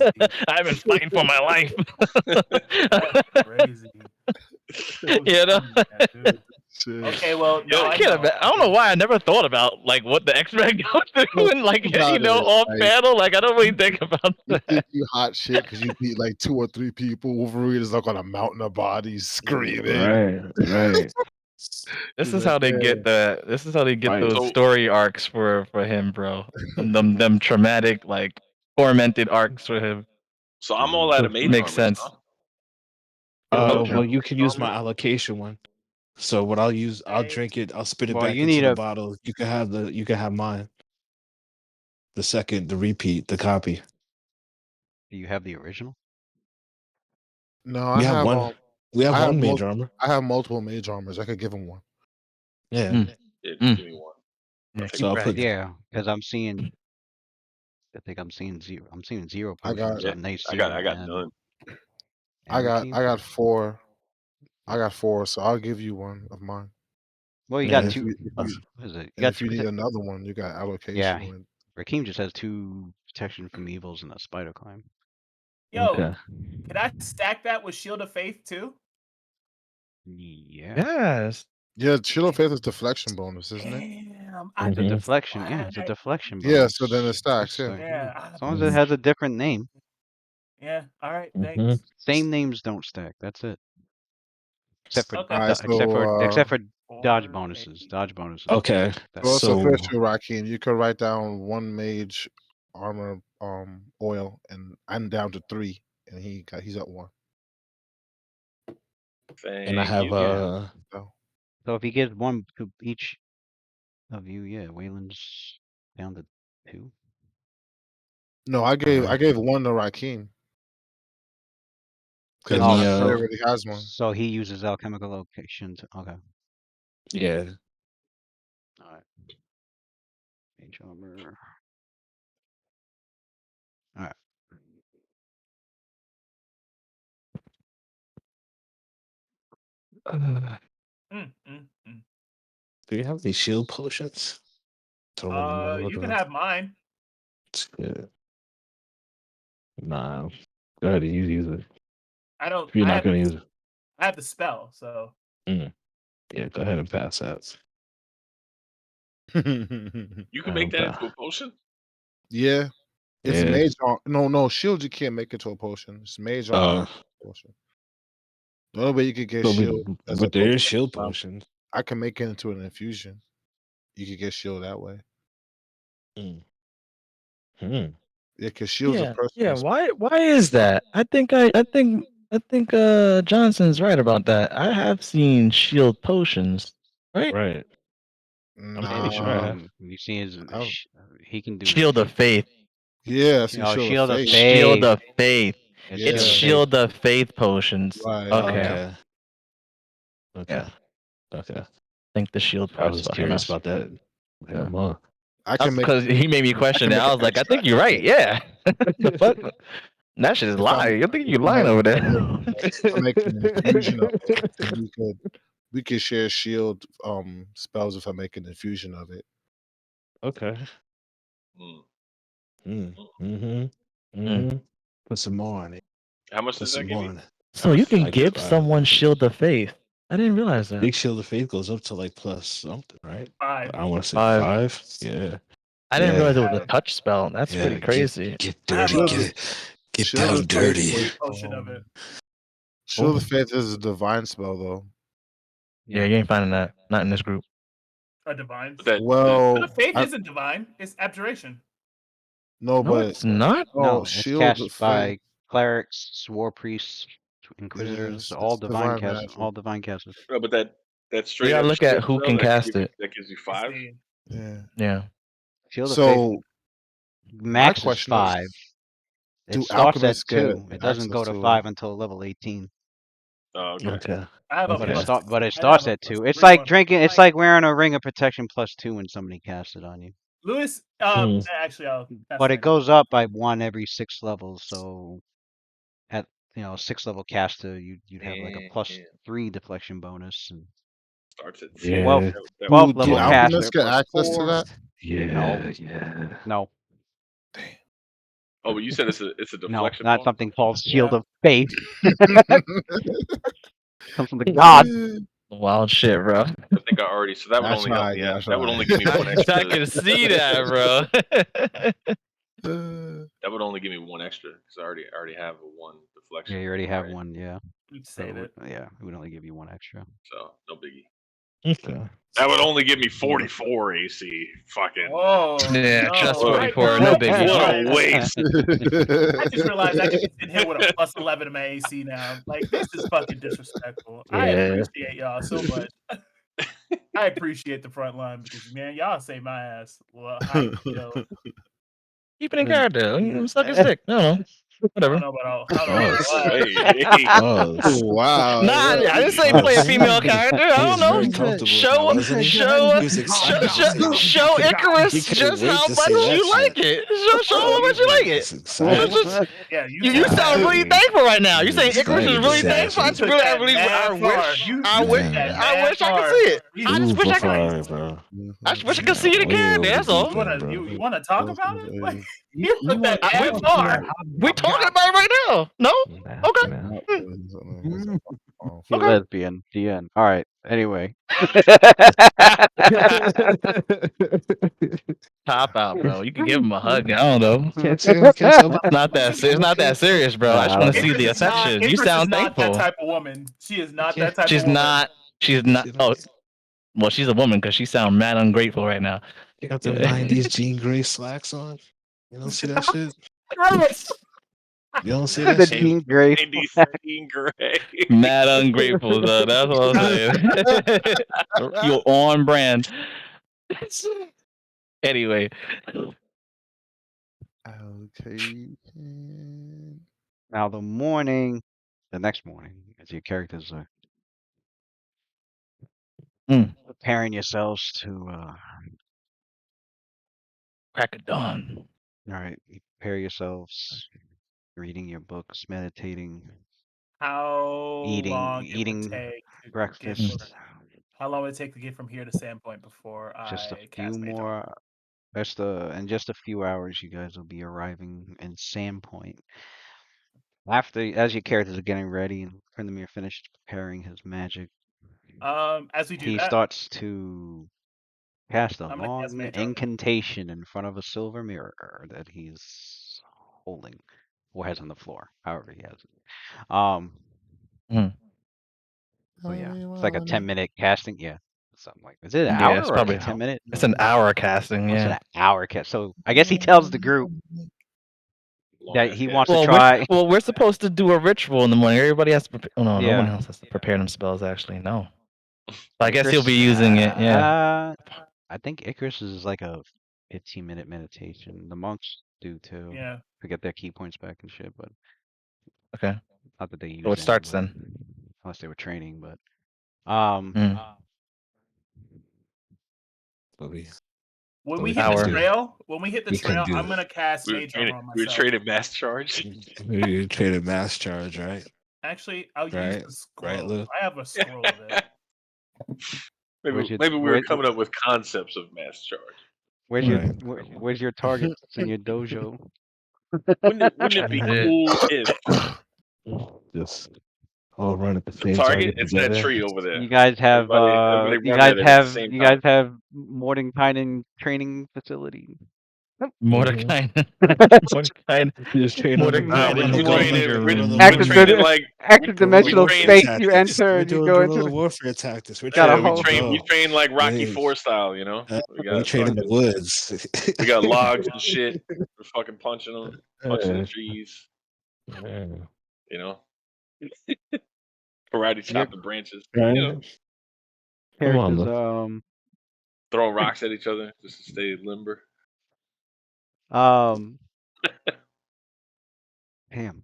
I've been fighting for my life. That's crazy. You know? Shit. Okay, well, Yo, now I I can't know. I don't know why I never thought about like what the X-Men go through and like About it, off like, panel. Like I don't really think about you that. think you hot shit because you beat like 2 or 3 people. Wolverine is like on a mountain of bodies screaming. Right. This He's is like, how they "Yeah." get Right. those So- story arcs for him, bro. Them traumatic, like tormented arcs for him. So I'm all out of mage Makes armors, sense. huh? Okay. Well, you can use my Armor? allocation one. So what I'll use, I'll Okay. drink it, I'll spit it Well, back you into need the a- bottle. You can have mine. The repeat, the copy. Do you have the original? No, I We have have one. We have I have one mage armor. I have multiple mage armors. I could give him one. Yeah. Mm. Yeah, just Mm. give me one. Yeah, So I'll put. Yeah, because I'm seeing. I think I'm seeing zero. I'm seeing zero I got- potions Yeah, on Nate I got none. I got Rakeem. 4. I got 4, so I'll give you one of mine. Well, you Yeah. got And two. if What is it? You and got if you two. need another one, you got allocation. Yeah. One. Rakeem just has 2 protection from evils and a spider climb. Yo, Okay. can I stack that with Shield of Faith too? Yeah. Yes. Yeah, Shield of Faith is deflection bonus, isn't it? Damn. It's a Mhm. deflection. Yeah, it's a What? deflection bonus. Yeah, so then it stacks, It's yeah. like, Yeah. As long as it has a different name. Yeah. All right. Mhm. Thanks. Same names don't stack. That's it. Except for Okay. Alright, except for dodge 4, bonuses. 8. Dodge bonuses. Okay. That's well, it's So official, Rakim. You could write down 1 mage armor oil, and I'm down to 3, and he's at 1. and I Thank have you. Yeah. So So if he gives 1 to each of you, yeah, Waylon's down to 2. no, I gave 1 to Rakim. Give Because me he already has 1. So he uses alchemical locations. Okay. yeah. All right. Mage armor. All right. Uh, Mm, mm, mm. do you have any shield potions? Throw them in my You can look. have mine. Yeah. Nah. Go ahead and use it. I don't. If you're I not have. gonna use it. I have the spell. So. Yeah, go ahead and pass that. You can make that into a potion. Yeah. It's Yeah. mage no, shield you can't make it to a potion. It's mage armor potion. The only way you could get So shield as but there opposed is to shield potions. I can make it into an infusion. You could get shield that way. Hmm. Yeah, because shield's a personal. Why is that? I think Johnson's right about that. I have seen shield potions, right? Right. I'm pretty sure I have. You see his he can do Shield of Faith. Yeah, see, Oh, Shield of Faith. Shield of Faith. It's It's Yeah. Shield of Faith potions. Right. Okay. Okay. Yeah. Okay. I think the shield I part's was behind curious us. about that. Like, Yeah. huh. I can make Because he made me question it. make I an was like, I think extract. you're right. Yeah. The fuck? That shit is If I'm- lying. I think you're if lying I- over there. I make an infusion of it. And we could share shield spells if I make an infusion of it. Okay. Mm. Put some more on it. How much Put does that some give more you? on it. So you can Like give 5. someone Shield of Faith. I didn't realize that. Big Shield of Faith goes up to like plus something, right? 5. I want to say 5. 5. Yeah. I didn't realize it was a Yeah. touch spell. That's pretty crazy. Get I have dirty. a Get Shield down of dirty. Faith is, potion of it. Shield of Faith is a divine spell, though. Yeah, you ain't finding that. Not in this group. A divine. But that Well, The faith I- isn't divine. It's abjuration. no, No, but it's not. No, it's Shield of cast Faith. by clerics, war priests, inquisitors, Yes, all it's divine divine cast, magic. all divine casters. no, but that straight gotta up look at shield who spell can that cast it. that gives you It's 5. the- Yeah. Yeah. Shield of Faith So max is question 5. is, It do starts at alchemists get 2. It doesn't go access to to 5 until level 18. Oh, okay. Okay. I have a But it plus. start. But it I starts have a at plus 2. It's 3 like one. drinking. It's like wearing a ring of protection plus 2 when somebody casts it on you. Lewis. Actually, that's But it not goes up by 1 every 6 levels. So at 6th level caster, you'd have like a plus 3 deflection bonus, and Starts at 2. Yeah. 12th That 12th do level alchemists caster get plus access to 4. that? Yeah. Yeah. No, Oh, but you said it's a no, deflection not bonus? something called Yeah. Shield of Faith. Comes from the gods. Wild shit, bro. I think I already. So that would That's only help right, me out. that's That would right. only give me one I extra. can see that, bro. That would only give me 1 extra because I already have a 1 deflection. Yeah, you already have right? 1. Yeah, You so save it. yeah, it would only give you 1 extra. So no biggie. Okay. That would only give me 44 AC. Fucking. Oh, Yeah, no. just Right 44, now, no I biggie. What realize- a waste. I just realized I could be sitting here with a plus 11 in my AC now. Like, this is fucking disrespectful. I Yeah. appreciate y'all so much. I appreciate the front line because, man, y'all save my ass. Well, Keep it in character. Suck his dick. No, I whatever. don't know about all. I don't know about all that. Hey. Wow. Nah, I didn't say play a female character. I He don't was know. very comfortable with Show, that, wasn't he? show, He was excited to say that. show Icarus He couldn't just wait how to say much that you like shit. it. Show how much you like He it. was excited. Just- Yeah, You sound really thankful right now. You saying Icarus is really thankful? I took really, that mad far. I wish I could see it. I just wish I could. bro. I just wish I could see the character. That's all. You wanna talk about it? Like, You you put that mad far. We talking about it right now. No? Okay. You lesbian. The end. All right. Anyway. Top out, bro. You can give him a hug. I don't know. Can't tell. It's not that serious, bro. I just want to see the Icarus is not- affection. You Icarus sound is not thankful. that type of woman. She is not that type She's of woman. not. She's not. Oh, well, she's a woman because she sounds mad ungrateful right now. You got them 90s Jean Grey slacks on. You don't see that shit? You don't see that The shit? Jean Grey. 90s Jean Grey. Mad ungrateful, though. That's what I'm saying. You're on brand. Anyway, Okay. Now the next morning, as your characters are preparing yourselves to crack of dawn. all right, you prepare yourselves, reading your books, meditating, How long it would eating take to breakfast. get how long would it take to get from here to Sandpoint before Just a I few cast Mage Armor? more. In just a few hours, you guys will be arriving in Sandpoint. As your characters are getting ready and Krindamir finished preparing his magic, As we do he that, starts to cast a I'm gonna cast long Mage Armor. incantation in front of a silver mirror that he's holding or has on the floor, however he has it. So yeah, it's like a 10-minute casting. Yeah, something like. Is it an hour it's or probably 10 minutes? It's an hour casting. It's Yeah. an hour cast. So I guess he tells the group that he wants to Well, try. we're supposed to do a ritual in the morning. Everybody has to prepare. Oh, no, no Yeah. one else has to prepare themselves. Actually, no. But I guess he'll be Icarus, using it. Yeah. I think Icarus is like a 15-minute meditation. The monks do too. Yeah. To get their key points back and shit, but Okay. not that they use So it starts any, then. unless they were training. But when So we we hit can the do- trail, I'm do gonna cast Mage Armor on We myself. traded mass charge. You traded mass charge, right? Actually, I'll use Right. the scroll. Right, Lou? I have a scroll of it. Maybe Where's your- maybe we were where- coming up with concepts of mass charge. Right. where's your targets in your dojo? Wouldn't it be Yeah. cool if Just all run at the the same target? target It's that together. tree over there. You guys have Everybody run at it at the same you time. guys have Mordenkainen training facility. Mordecai. Mordecai. Just train on the Mordecai Nah, on in the we the guerrilla, training. danger We're, guerrilla room. we're training warfare, like Extra we dimensional train. warfare space you tactics. enter We're and you doing go guerrilla into warfare tactics. We're got a Yeah, training we on the whole train. go. We train like Rocky Hey, Four style. You know, we we got train in the fucking. woods. We got logs and shit. We're fucking punching them, punching the Yeah, trees. yeah. You know, karate your chopping branches. You know, Right. Come on, characters look. throwing rocks at each other just to stay limber. um damn.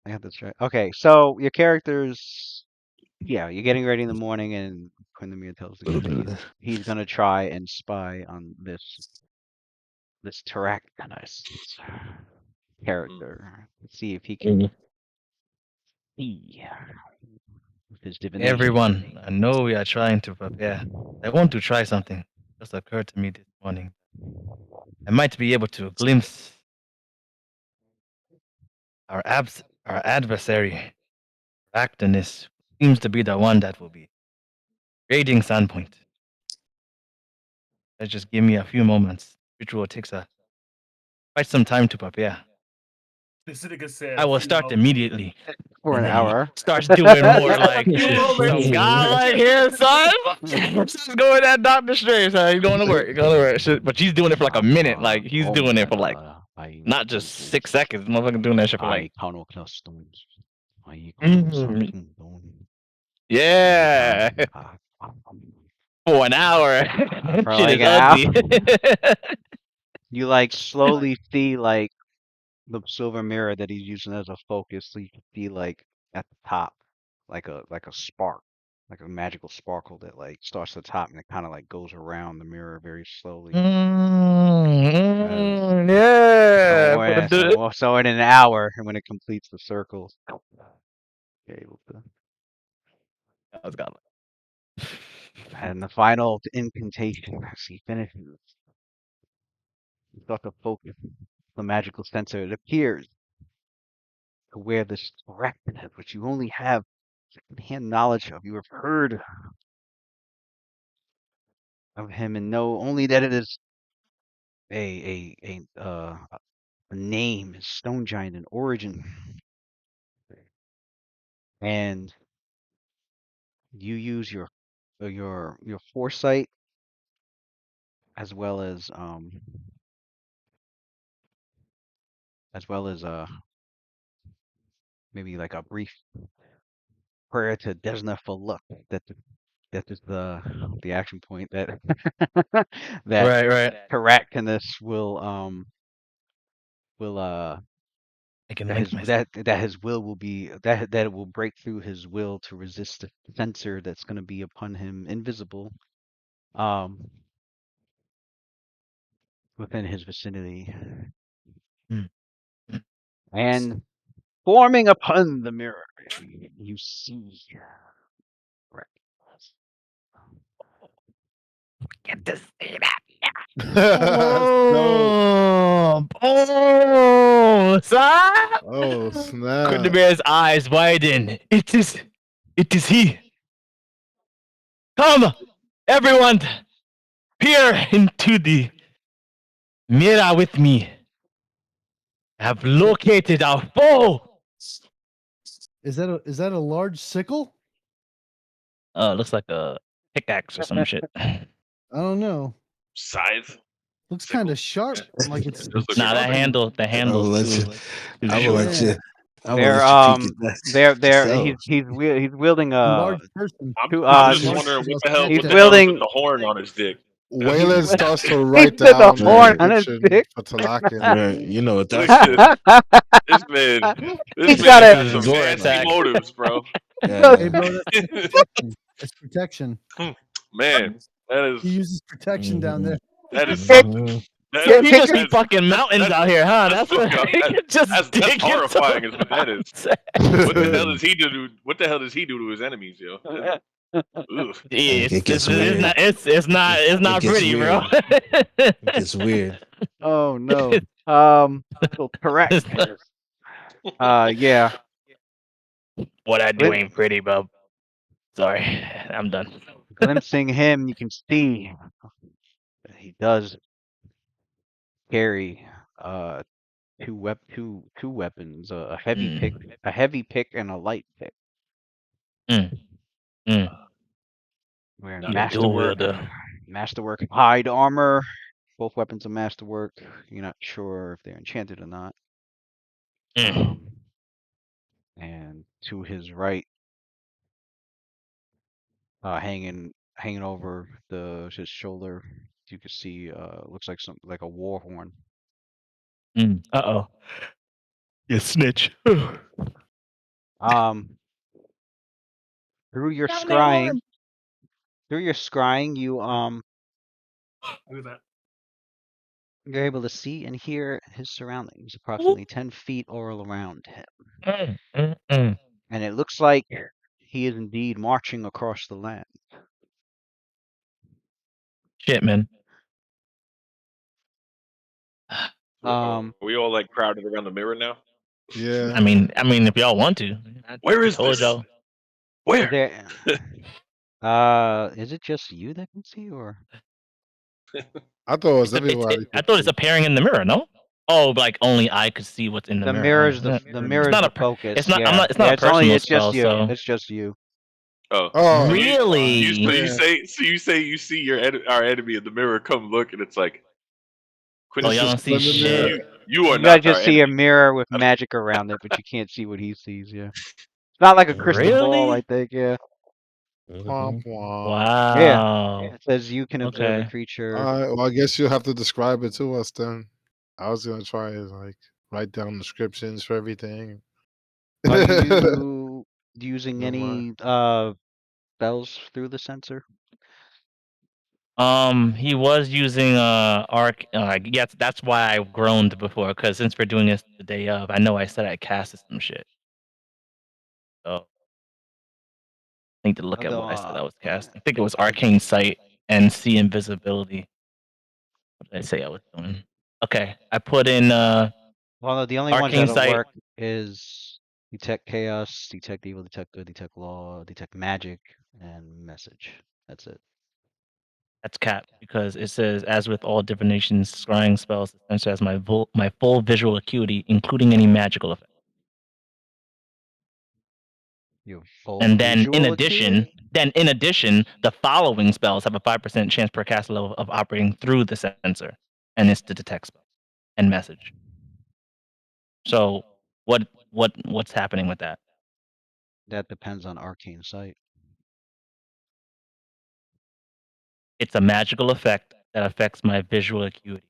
I have this right. Okay, so your characters, yeah, you're getting ready in the morning and Quindamir tells A you little that bit of he's gonna try and spy on this Taraktanis Mm. character. See if he can that. see with his divination. Everyone, I know we are trying to prepare. I want to try something. Just occurred to me this morning. I might be able to glimpse our adversary. Actonist seems to be the one that will be raiding Sandpoint. Just give me a few moments. Ritual takes quite some time to prepare. This nigga said I a will few start moments. immediately. For And an then he hour. starts doing more like Few moments. some guy right here, son. Just going at Dr. Strange. Son. He's going to work. He's going to work. Shit, but he's doing it for like a minute. Like he's doing it for like not just 6 seconds. Motherfucker doing that shit for like. Yeah, for an hour. For Shit like is an hour. ugly. You like slowly see like the silver mirror that he's using as a focus, so you can see like at the top, like a spark, like a magical sparkle that like starts at the top and it kind of like goes around the mirror very slowly. Yeah. So in an hour, and when it completes the circle, you're able to. I was gone. And the final incantation, as he finishes, you start to focus the magical sensor. It appears to where this arachnid, which you only have secondhand knowledge of. You have heard of him and know only that it is a name, is stone giant in origin, and you use your foresight as well as maybe like a brief prayer to Desna for luck. That is the action point that that Right. Caractanus will I can that link his myself. that his will be that it will break through his will to resist the sensor that's going to be upon him invisible um within his vicinity, Hmm. and forming upon the mirror you see Reckless. Get to see that. So, Oh, son. oh Could the snap! bear's eyes widen? It is he. Come, everyone, peer into the mirror with me. I have located our foe. Is that a large sickle? Looks like a pickaxe or some shit. I don't know. Scythe. Looks Sickle? kind of sharp. Yeah. Like it's It does look Nah, sharp. the I will handle's let too you. too I will short. let you. I will they're let you peek at that they're yourself. he's wielding a large person. I'm two just large wondering person. what the hell. he's What the hell is with wielding the horn on his dick? Waylon he's starts to he write put the down the horn Right. on his description dick. for Talakin. Right. You know what Look that's at for. this man. This He's man got got This is some a gore nasty attack. motives, bro. Hey, Yeah. bro, that's protection. It's protection. Man, that He is uses protection down there. something. Mhm. That So is he Take just your be fucking mountains out here, huh? that's That's what fucking he could just dig that's into. horrifying. Is what that is. What the hell Yeah. does he do? What the hell does he do to his enemies, yo? Ugh. It gets It's weird. not it's It not gets pretty, bro. weird. It gets weird. Oh no. So correct. Yeah. What I do Glim- ain't pretty, bro. Sorry, I'm done. glimpsing him, you can see that he does carry two weapons, Mm, a heavy pick and a light pick. mm, mm. Wearing Not He a dual interested. wielder. masterwork hide armor. Both weapons are masterwork. You're not sure if they're enchanted or not. Mm, And to his right, hanging over his shoulder, you can see looks like something like a war horn. Uh-oh. You snitch. Um, through your Down the alarm. scrying, Look at that. you're able to see and hear his surroundings, Whoop. approximately 10 feet all around him. Mm, mm, mm. And it looks like he is indeed marching across the land. Shit, man. Um, Are we all like crowded around the mirror now? Yeah. If y'all want to. Where I is told this? y'all. Where? there, is it just you that can see, or I thought it was It's everybody I could thought it's see. appearing in the mirror, no? Oh, like only I could see what's in the the mirror. mirror's Yeah. the It's mirror's not the a it's focus? not I'm Yeah, not it's not yeah. a personal It's just spell, you. so It's just you. Oh, Oh, so that's fine. so really. you Yeah. say you see your our enemy in the mirror. Come look, and it's like Oh, It's y'all Quincy. a don't see splendid You mirror. shit. you you are You gotta not our just see a enemy. mirror with magic around it, but you can't see what he sees. Yeah, it's not like a crystal ball. I Really? think. Yeah, Womp Mhm. womp. yeah. Wow. It says you can observe a Okay. creature. All right. Well, I guess you'll have to describe it to us then. I was gonna try and like write down descriptions for everything. Are Never you using mind. any spells through the sensor? He was using arc. Yes, that's why I groaned before. Because since we're doing this the day of, I know I said I casted some shit. So I need to look at Although, what I said I was casting. I think it was arcane sight and see invisibility. What did I say I was doing? Okay, I put in well, no, the only ones arcane that'll sight. work is detect chaos, detect evil, detect good, detect law, detect magic, and message. That's it. That's cap because it says, as with all divinations, scrying spells, the sensor has my full visual acuity, including any magical effect. You have full And visual acuity. in addition, the following spells have a 5% chance per cast level of operating through the sensor, and it's to detect spell and message. So what's happening with that? That depends on arcane sight. It's a magical effect that affects my visual acuity.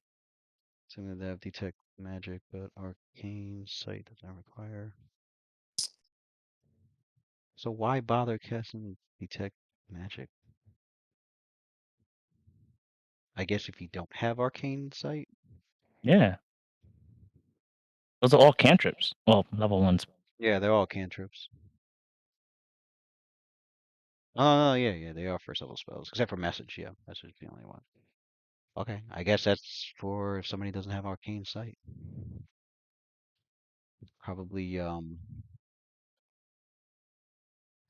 Something that have detect magic, but arcane sight doesn't require. So why bother casting detect magic? I guess if you don't have arcane sight. Yeah, those are all cantrips. Well, level ones. Yeah, they're all cantrips. Oh, yeah, yeah, they are first level spells, except for message. Yeah, message is the only one. Okay, I guess that's for if somebody doesn't have arcane sight. Probably,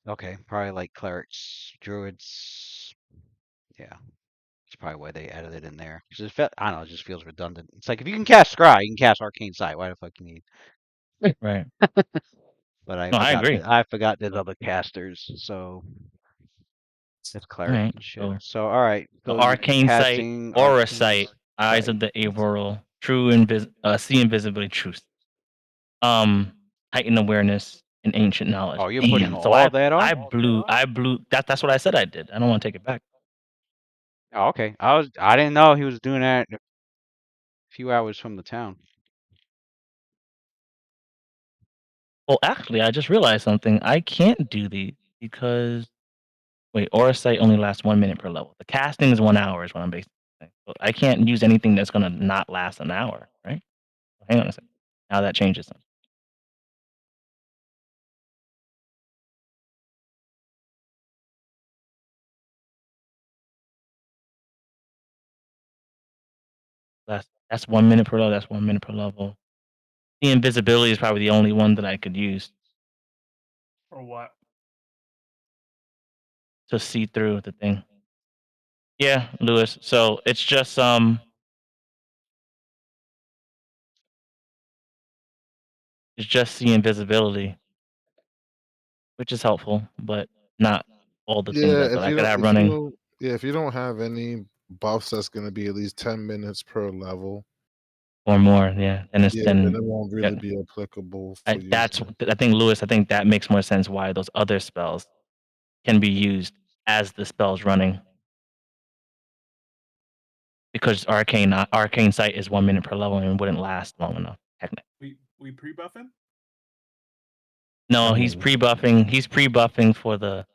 okay, probably like clerics, druids. Yeah, that's probably why they added it in there. Because I don't know, it just feels redundant. It's like if you can cast scry, you can cast arcane sight. Why the fuck you need? Right. But I No, I forgot agree. that I forgot there's other casters, so it's All clerics right. and shit. So So all right, the so you're arcane sight, casting aura arcane sight, eyes sight. of the aurora, see invisibly, truth. Heightened awareness and ancient knowledge. Oh, you're putting Damn. So all that on? I blew that's what I said I did. I don't want to take it back. Oh, okay. I didn't know he was doing that a few hours from the town. Well, actually, I just realized something. I can't do these because wait, aura sight only lasts 1 minute per level. The casting is 1 hour is what I'm basically saying. So I can't use anything that's gonna not last an hour, right? Hang on a second. Now that changes something. That's 1 minute per level. That's 1 minute per level. The invisibility is probably the only one that I could use Or what? to see through the thing. Yeah, Lewis. So it's just the invisibility, which is helpful, but not all the things Yeah, that I could have running if you don't have any buffs that's gonna be at least 10 minutes per level, or more. Yeah, and it's yeah, then then it won't yeah, really be applicable for using. I think Lewis. I think that makes more sense why those other spells can be used as the spell's running because arcane sight is 1 minute per level and wouldn't last long enough. Technically. We pre-buffing? No, I he's mean, pre-buffing. He's pre-buffing for the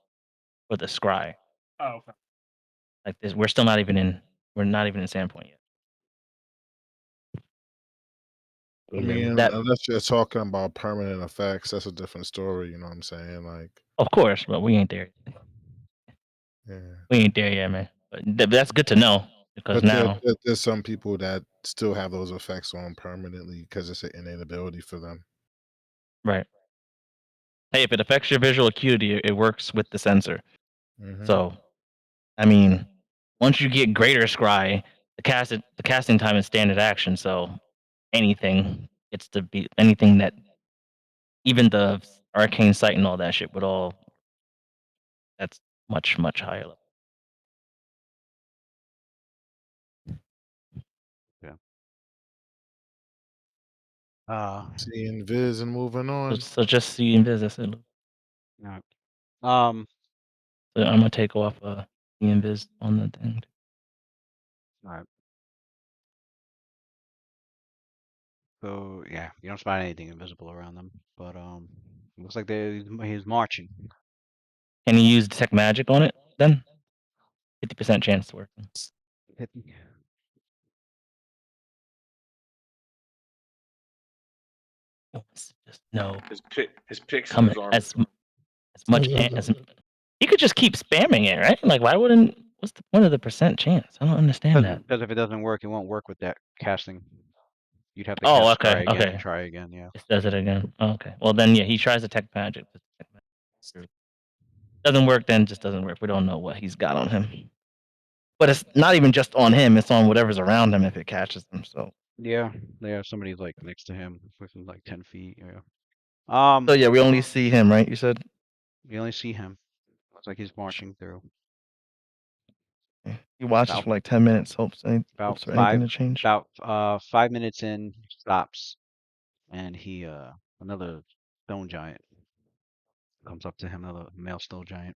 scry. Oh, okay. Like this, we're still not even in. We're not even in Sandpoint yet. I yeah, mean, That unless you're talking about permanent effects, that's a different story, you know what I'm saying? Like, of course, but we ain't there. yeah. We ain't there yet, man. But that's good to know because But now, there's some people that still have those effects on permanently because it's an innate ability for them. right? Hey, if it affects your visual acuity, it works with the sensor. Mhm. So, I mean, once you get greater scry, the casting time is standard action. So, anything gets to be anything that even the arcane sight and all that shit would all that's much higher level. Yeah. Uh, Seeing Viz and moving on. So just see invis. That's it. alright. Um, So I'm gonna take off the invis on the thing. alright. So yeah, you don't spot anything invisible around them, but looks like he's marching. Can you use detect magic on it then? 50% chance to work. Just no. His Come Pixlers aren't. as much as he could just keep spamming it, right? Like why wouldn't? What's the point of the percent chance? I don't understand that. Because if it doesn't work, it won't work with that casting. You'd have to Oh, cast okay, Scry again and okay. try again. Yeah. It does it again. Oh, okay. Well then, yeah, he tries detect magic. Doesn't work, then just doesn't work. We don't know what he's got on him. But it's not even just on him; it's on whatever's around him if it catches him. So, Yeah. Yeah. Somebody's like next to him, within like 10 feet. Yeah. so yeah, we only see him, right? You said You only see him. Looks like he's marching through. he watches About for like 10 minutes, hopes about for anything five to change. about 5 minutes in, he stops, and he another stone giant comes up to him. Another male stone giant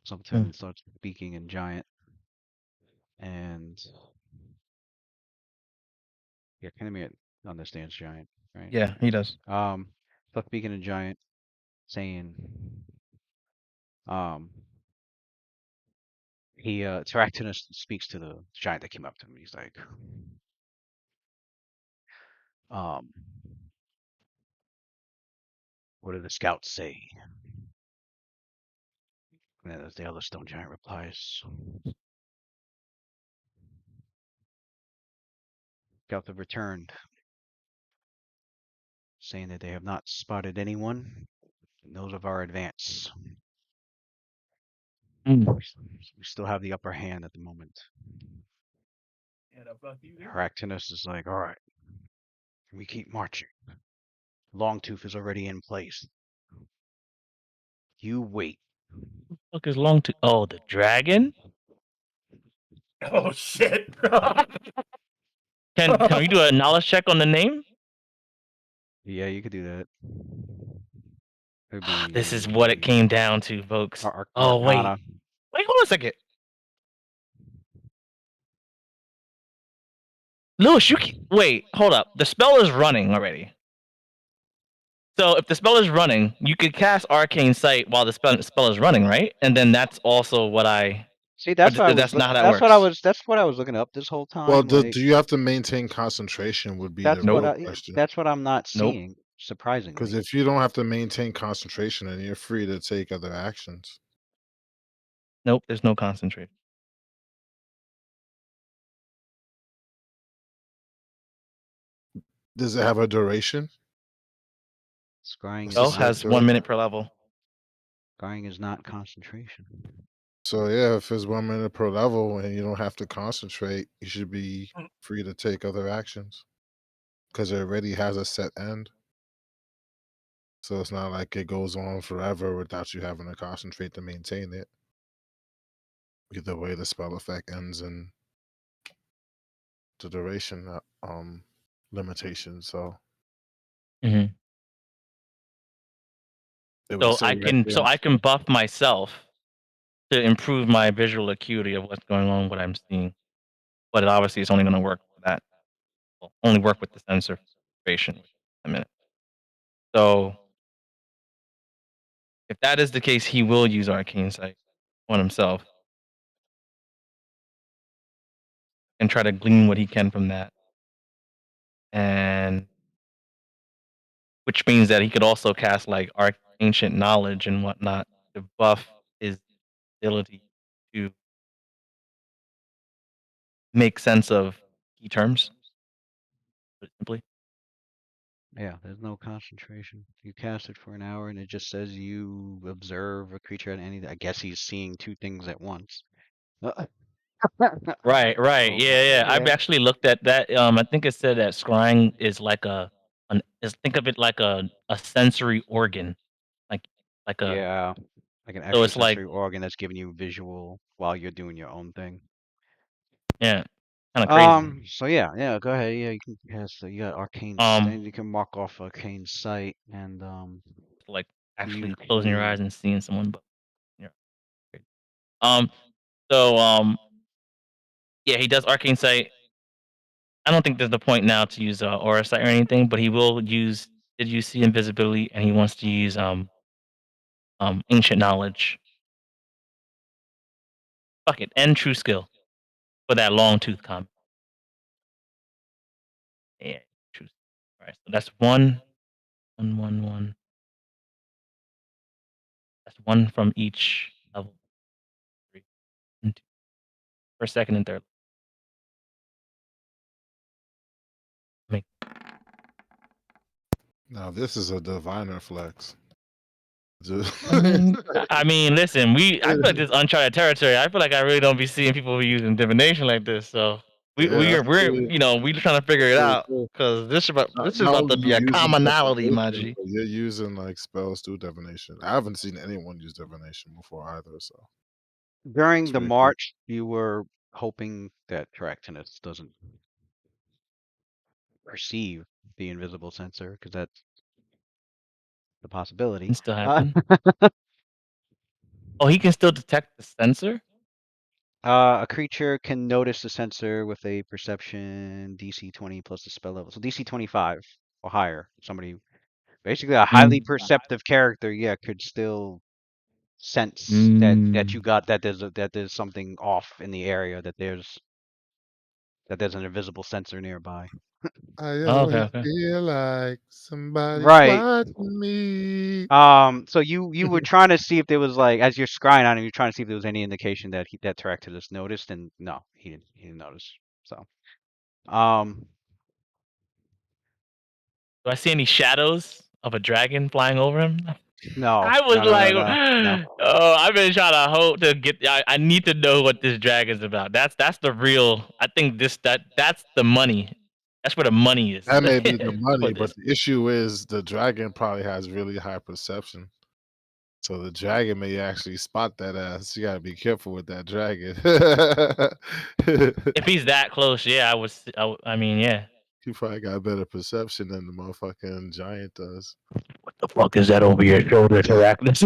comes up to him and starts speaking in giant. And yeah, Kanemi understands giant, right? Yeah, he does. Starts speaking in giant, saying, um, Terractinus speaks to the giant that came up to him. He's like, um, what did the scouts say? And then as the other stone giant replies, scouts have returned, saying that they have not spotted anyone that knows of our advance. Mm. We still have the upper hand at the moment. Yeah, the fuck you do? Heractinus is like, all right, we keep marching. Longtooth is already in place. You wait. Fuck is long to? Oh, the dragon. Oh shit. Can we do a knowledge check on the name? Yeah, you could do that. It'd This is what it be came down to, folks. Oh wait, Arcana. hold on a second. Lewis, wait, hold up. The spell is running already. So if the spell is running, you could cast Arcane Sight while the spell is running, right? And then that's also what I. See, that's what I was. That's not how that That's what works. I was. That's what I was looking up this whole Well, time. do Like, you have to maintain concentration would be the that's what real I. question. That's what I'm not Nope. seeing. Because Surprisingly. if you don't have to maintain concentration, then you're free to take other actions. Nope. There's no concentration. Does it have a duration? Scrying What's the is Spell not set has 1 duration? minute per level. scrying is not concentration. So yeah, if it's 1 minute per level and you don't have to concentrate, you should be free to take other actions because it already has a set end. So it's not like it goes on forever without you having to concentrate to maintain it. Either way, the spell effect ends in the duration limitation. So Mhm. it would So say I right can there. so I can buff myself to improve my visual acuity of what's going on, what I'm seeing. But obviously, it's only going to work for that. Will only work with the sensor duration a minute. So if that is the case, he will use Arcane Sight on himself and try to glean what he can from that. And which means that he could also cast like ancient knowledge and whatnot to buff his ability to make sense of key terms. Put it simply. Yeah, there's no concentration. You cast it for an hour and it just says you observe a creature at any. I guess he's seeing two things at once. Right, right. Oh, Yeah, yeah. I've yeah. actually looked at that. I think it said that scrying is like think of it like a sensory organ. Like like a Yeah, like an so it's like extrasensory organ that's giving you visual while you're doing your own thing. yeah, kind of crazy. So yeah, go ahead. Yeah, you can cast. You got arcane. Um Then you can mark off arcane sight, and like you actually closing your can. eyes and seeing someone, but yeah. Um so yeah, he does arcane sight. I don't think there's the point now to use aura sight or anything, but he will use did you see invisibility and he wants to use ancient knowledge. Fuck it, and true skill for that long tooth comment. Yeah, true. All right, so that's one. That's one from each level. Three, and two. First, second, and third. Make Now this is a diviner flex. I mean, listen, I feel like this uncharted territory. I feel like I really don't be seeing people using divination like this. So Yeah, we're we trying to figure it out so because this is not about to only be you a using commonality, my divination, G. but you're using like spells through divination. I haven't seen anyone use divination before either, so it's During the pretty cool. march, you were hoping that Tractinus doesn't perceive the invisible sensor, because that's the possibility. Can still happen. Oh, he can still detect the sensor. A creature can notice the sensor with a perception DC 20 plus the spell level. So DC 25 or higher. Somebody, basically a highly Mm. perceptive character, yeah, could still sense that Mm. you got that there's something off in the area, that there's an invisible sensor nearby. I Oh, okay, always okay. feel like somebody's Right. watching me. So you were trying to see if there was, like, as you're scrying on him, you're trying to see if there was any indication that that Terractus noticed, and no, he didn't notice. So, um, Do I see any shadows of a dragon flying over him? no, I was no, no, no, like, no, no. oh, I've been trying to hope to get. I need to know what this dragon's about. That's the real. I think that's the money. That's where the money is That may be the for money, but this. the issue is the dragon probably has really high perception. So the dragon may actually spot that ass. You gotta be careful with that dragon. If he's that close, yeah, I was. I mean, yeah. You probably got better perception than the motherfucking giant does. What the fuck is that over your shoulder, Arachnus?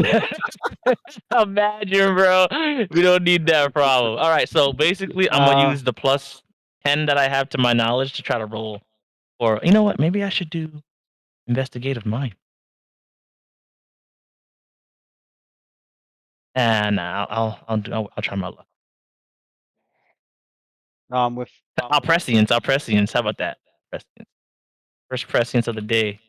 Imagine, bro. We don't need that problem. All right, so basically, I'm gonna Uh, use the +10 that I have to my knowledge to try to roll. Or you know what? Maybe I should do investigative mind. And I'll try my luck. with I'll prescience. How about that? Prescience. First prescience of the day.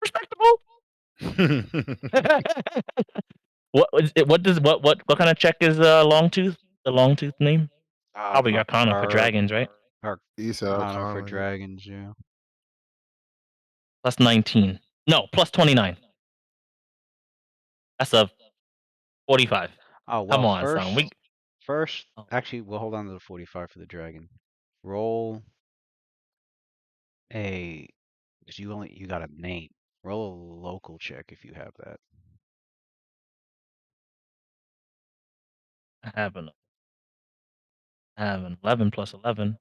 Respectable. What is it? What does what kind of check is long tooth? The long tooth name? Probably Arcana for dragons, right? He said Arcana for Arcana. dragons, yeah. Plus 19. No, plus 29. That's a 45. Oh Come well, on, son. first, Oh, actually, we'll hold on to the 45 for the dragon. Roll a, because you got a name. Roll a local check if you have that. I have an 11 plus 11.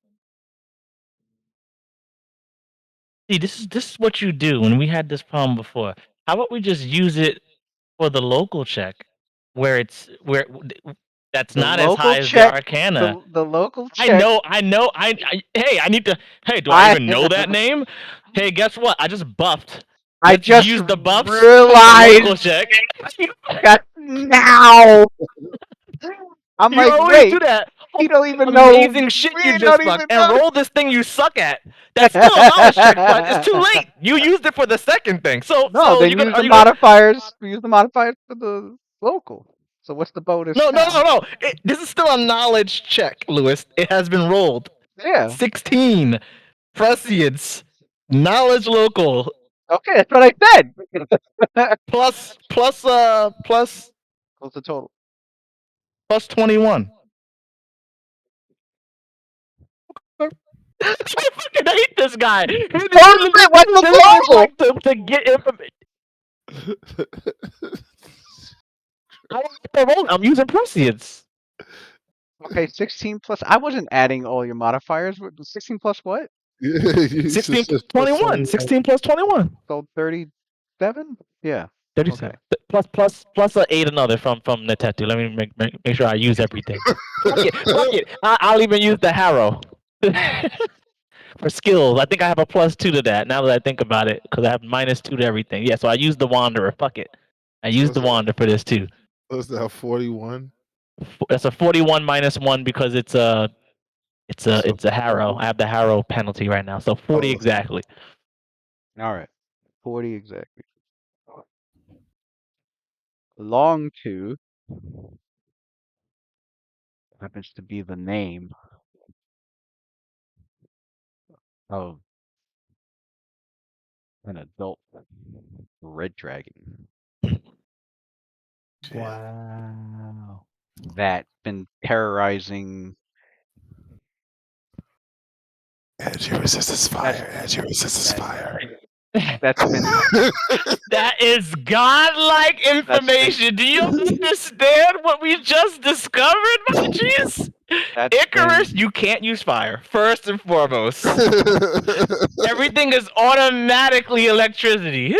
See, this is what you do when we had this problem before. How about we just use it for the local check, where that's The not as local high as the check, Arcana. the local I check. know, I know. Hey, I need to. Hey, do I I even know that name? Hey, guess what? I just buffed. I Let's just use the buffs for the local realized check. that now. I'm You like, always do wait, that. we don't even know. Amazing shit you We just don't fucked. even And know. roll this thing you suck at. That's still a knowledge check, but it's too late. You used it for the second thing. So No, then use are the you gonna modifiers. Use the modifiers for the local. So what's the bonus No, no, now? no, no. This is still a knowledge check, Lewis. It has been rolled. Yeah. 16. Prescience. Knowledge local. Okay, that's what I said. Plus What's the total? plus 21. I fucking hate this guy. This Total it. What's the is total? like to get information. I'm using prescience. Okay, 16 plus. I wasn't adding all your modifiers. 16 plus what? Yeah, you 16 just plus said plus 21. 21. 16 plus 21. So 37? Yeah. 37. Okay. Plus a 8 another from Netetu. Let me make sure I use everything. Fuck it. Fuck it. I'll even use the Harrow. For skills. I think I have a plus 2 to that now that I think about it. Because I have minus 2 to everything. Yeah, so I use the Wanderer. Fuck it. I use What's the that? Wanderer for this too. What's that? 41. That's a 41 minus 1 because it's a So, Harrow. I have the Harrow penalty right now. So 40 oh, exactly. All right. 40 exactly. Long tooth happens to be the name of an adult red dragon Wow. that's been terrorizing. energy resistance That's fire. Energy resistance that fire. that's been That is godlike that's been information. Do you understand what we just discovered, my G's? that's Icarus, been you can't use fire, first and foremost. Everything is automatically electricity.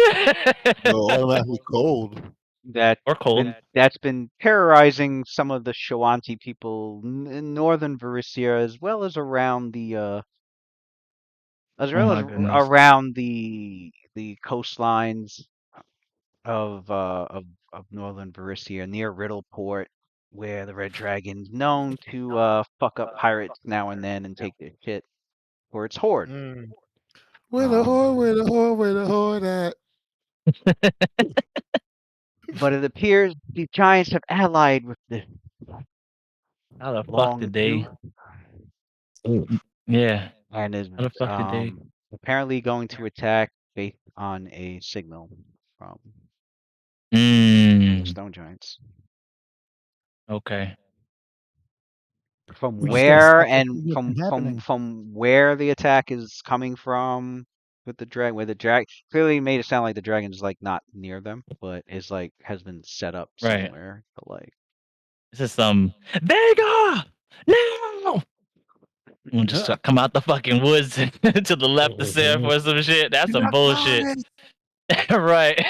No, automatically cold. that's Or cold. that's been terrorizing some of the Shawanti people in northern Varisia as Oh well as my goodness. around the coastlines of northern Varisia near Riddleport, where the Red Dragon's known to fuck up pirates now and then and take their shit for its hoard. Mm. Where the Um, whore, where the whore, where the whore at? but it appears the giants have allied with the How the fuck Long did Tooth they? Yeah. and is How the fuck did they? apparently going to attack based on a signal from the Mmm. Stone Giants. Okay. From We just gotta where stop this and signal from happening. from where the attack is coming from with the drag where the drag clearly made it sound like the dragon's like not near them, but is like has been set up Right. somewhere to like This is some Vega! No! We'll just come out the fucking woods to the left of Sarah for some shit. That's some bullshit. Right.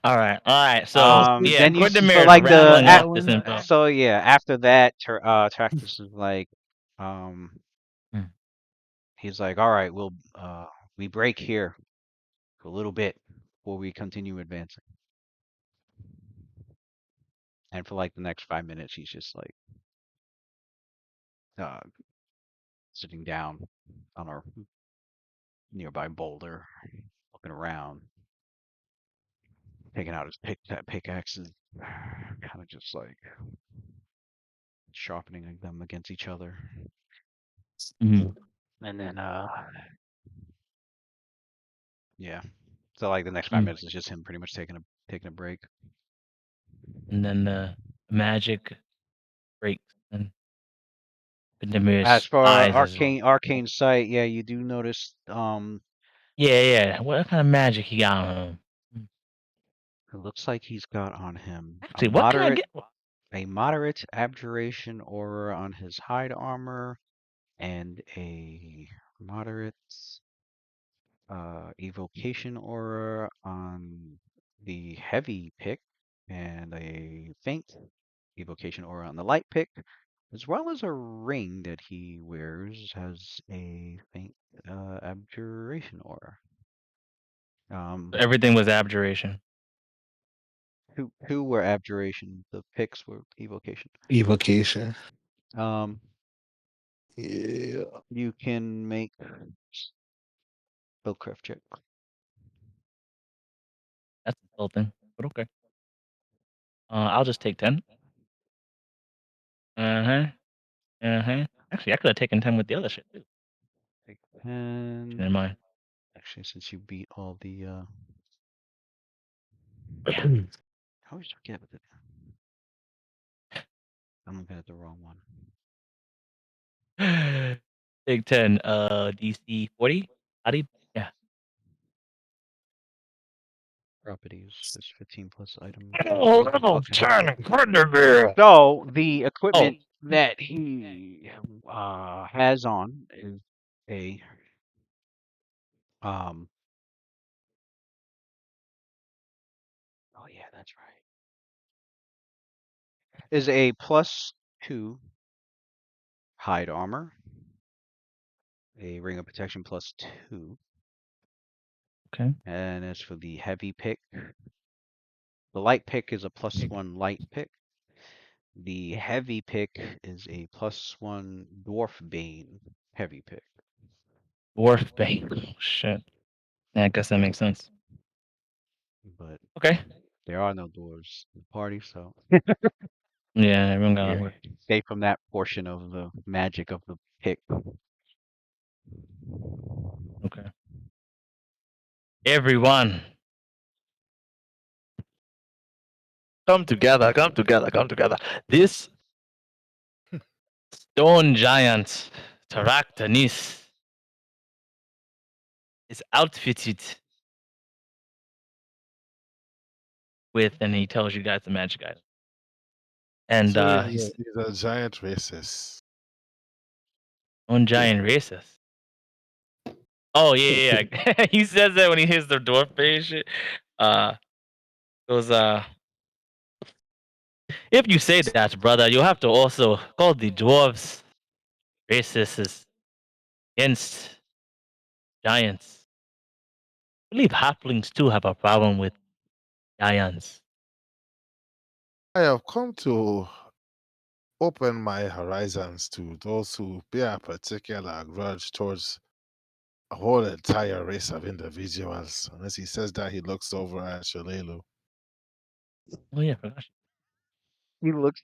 All right. So yeah, then you Quindamir so is like rattling off this info. so yeah, after that Tractus is like um Hmm. he's like, all right, we break here for a little bit before we continue advancing. And for like the next 5 minutes he's just like uh sitting down on a nearby boulder, looking around, taking out his pickaxe and kind of just like sharpening them against each other. Mhm. And then yeah. So like the next 5 minutes is just him pretty much taking a break. And then the magic breaks and As Demir's for eyes as well. arcane sight, yeah, you do notice Yeah, yeah. What kind of magic he got on him? it looks like he's got on him Actually, what can I get? a moderate abjuration aura on his hide armor and a moderate evocation aura on the heavy pick and a faint evocation aura on the light pick, as well as a ring that he wears has a faint abjuration aura. Everything was abjuration. Two were abjuration, the picks were evocation. Evocation. Um, Yeah. you can make spellcraft check. That's insulting, but okay. I'll just take 10. Uh-huh. Uh-huh. Actually, I could have taken 10 with the other shit too. Take 10. Never mind. Actually, since you beat all the Yeah. I always forget with it. I'm looking at the wrong one. Take 10. DC 40? Adi? Yeah. Properties is 15 plus item. Oh, level Okay. 10 Grindelwald. So the Oh. equipment that he has on is a um. Oh yeah, that's right. Is a +2 hide armor, a ring of protection +2, Okay. and as for the heavy pick, the light pick is a +1 light pick. The heavy pick is a +1 dwarf bane heavy pick. Dwarf Bane. Oh, shit. Yeah, I guess that makes sense. But Okay. there are no dwarves in the party, so Yeah, everyone got you're safe from that portion of the magic of the pick. Okay. Everyone. Come together, come together, come together. This stone giant, Taraktanis, is outfitted with, and he tells you guys the magic item. And So he's he's a giant racist. on giant racist. Oh yeah, yeah. Yeah. He says that when he hits the dwarf face shit. Goes if you say that, brother, you'll have to also call the dwarves racists against giants. I believe halflings too have a problem with giants. I have come to open my horizons to those who bear a particular grudge towards a whole entire race of individuals. And as he says that, he looks over at Shalelu. Oh yeah, forgot. He looks.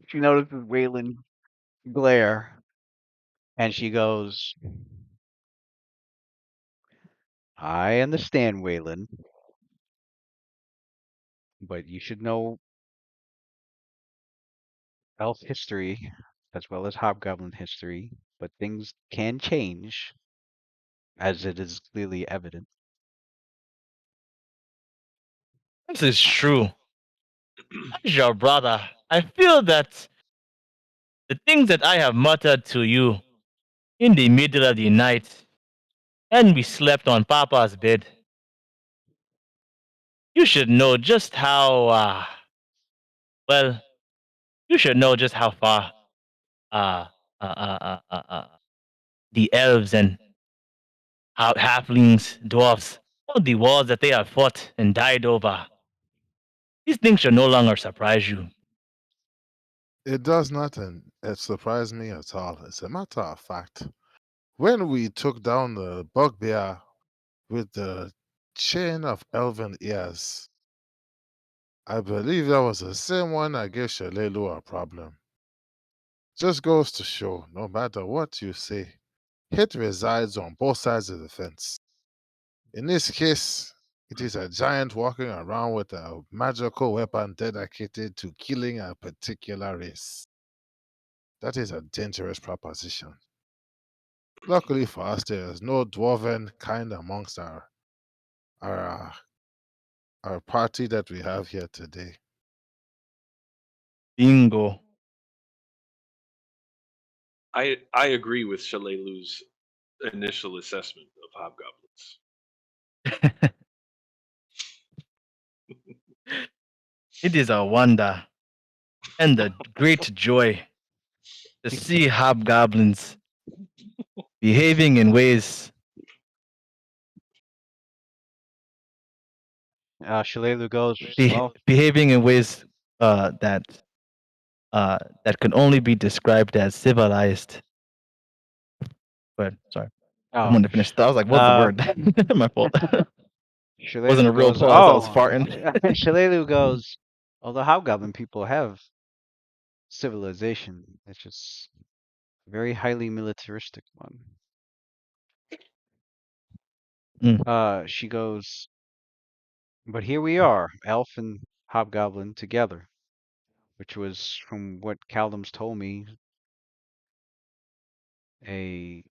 She notices Waylon glare, and she goes, "I understand, Waylon, but you should know elf history as well as hobgoblin history. But things can change, as it is clearly evident." This is true. As your brother, I feel that the things that I have muttered to you in the middle of the night, and we slept on Papa's bed, you should know just how, well, you should know just how far uh, uh, uh, uh, uh, uh, the elves and halflings, dwarfs, all the wars that they have fought and died over. These things should no longer surprise you. It does not surprise me at all. As a matter of fact, when we took down the bugbear with the chain of elven ears, I believe that was the same one that gave Shalelu a problem. Just goes to show, no matter what you say, hate resides on both sides of the fence. In this case, it is a giant walking around with a magical weapon dedicated to killing a particular race. That is a dangerous proposition. Luckily for us, there is no dwarven kind amongst our uh, our party that we have here today. Bingo. I agree with Shalalu's initial assessment of hobgoblins. It is a wonder and a great joy to see hobgoblins behaving in ways Shalelu goes, well, behaving in ways that that can only be described as civilized. But sorry, I oh, wanted to finish. I was like, "What's the word?" My fault. Wasn't a Shalelu real goes, pause. I was oh, farting. Shalelu goes, although hobgoblin people have civilization, it's just a very highly militaristic one. She goes, but here we are, elf and hobgoblin together, which was, from what Caldum's told me, a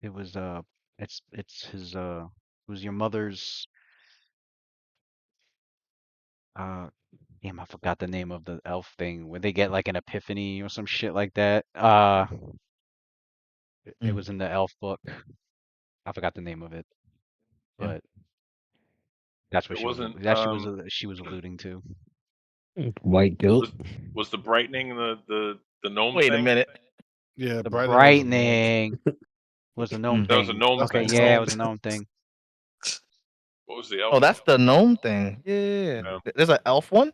it was it's his it was your mother's uh damn, I forgot the name of the elf thing where they get like an epiphany or some shit like that. It was in the elf book. I forgot the name of it, Yeah. but that's what It wasn't. she was alluding to. White guilt. Was the brightening the gnome Wait a thing? minute. Yeah, The brightening was a gnome. brightening was the gnome Mm. That was a thing. gnome That's the Okay, thing. yeah, it gnome. was a gnome thing. What was the Oh, elf that's one? the gnome thing. Yeah. Yeah. There's an elf one.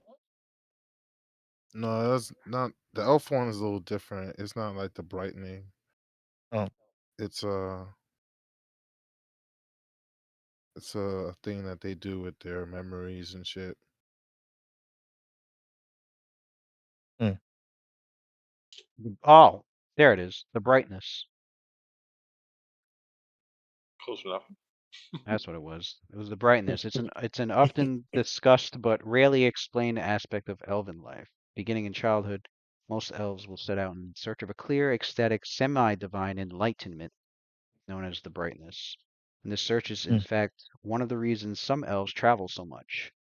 No, that's not the elf one is a little different. It's not like the brightening. Oh. It's it's a thing that they do with their memories and shit. Oh, there it is. The brightness. Close enough. That's what it was. It was the brightness. It's an often discussed but rarely explained aspect of elven life. Beginning in childhood, most elves will set out in search of a clear, ecstatic, semi-divine enlightenment known as the brightness. And this search is, in Mm. fact, one of the reasons some elves travel so much,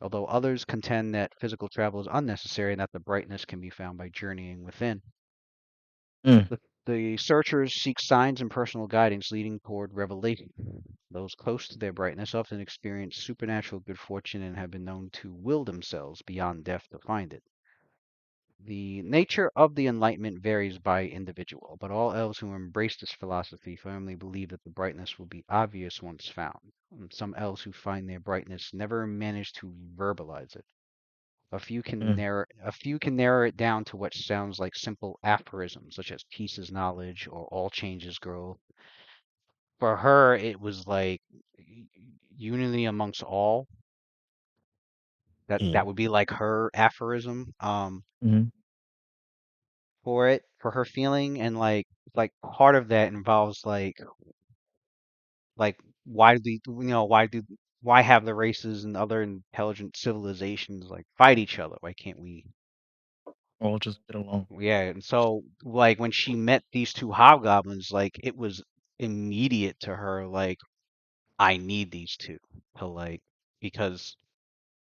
although others contend that physical travel is unnecessary and that the brightness can be found by journeying within. Mm. The searchers seek signs and personal guidance leading toward revelation. Those close to their brightness often experience supernatural good fortune and have been known to will themselves beyond death to find it. The nature of the enlightenment varies by individual, but all elves who embrace this philosophy firmly believe that the brightness will be obvious once found. Some elves who find their brightness never manage to verbalize it. Mm. A few can narrow it down to what sounds like simple aphorisms, such as peace is knowledge or all changes grow. For her, it was like unity amongst all. That Mm. would be like her aphorism. Mm. For it, for her feeling, and like part of that involves like why do why have the races and other intelligent civilizations like fight each other? Why can't we? All just get along. Yeah, and so like when she met these two hobgoblins, like it was immediate to her, like I need these two to like because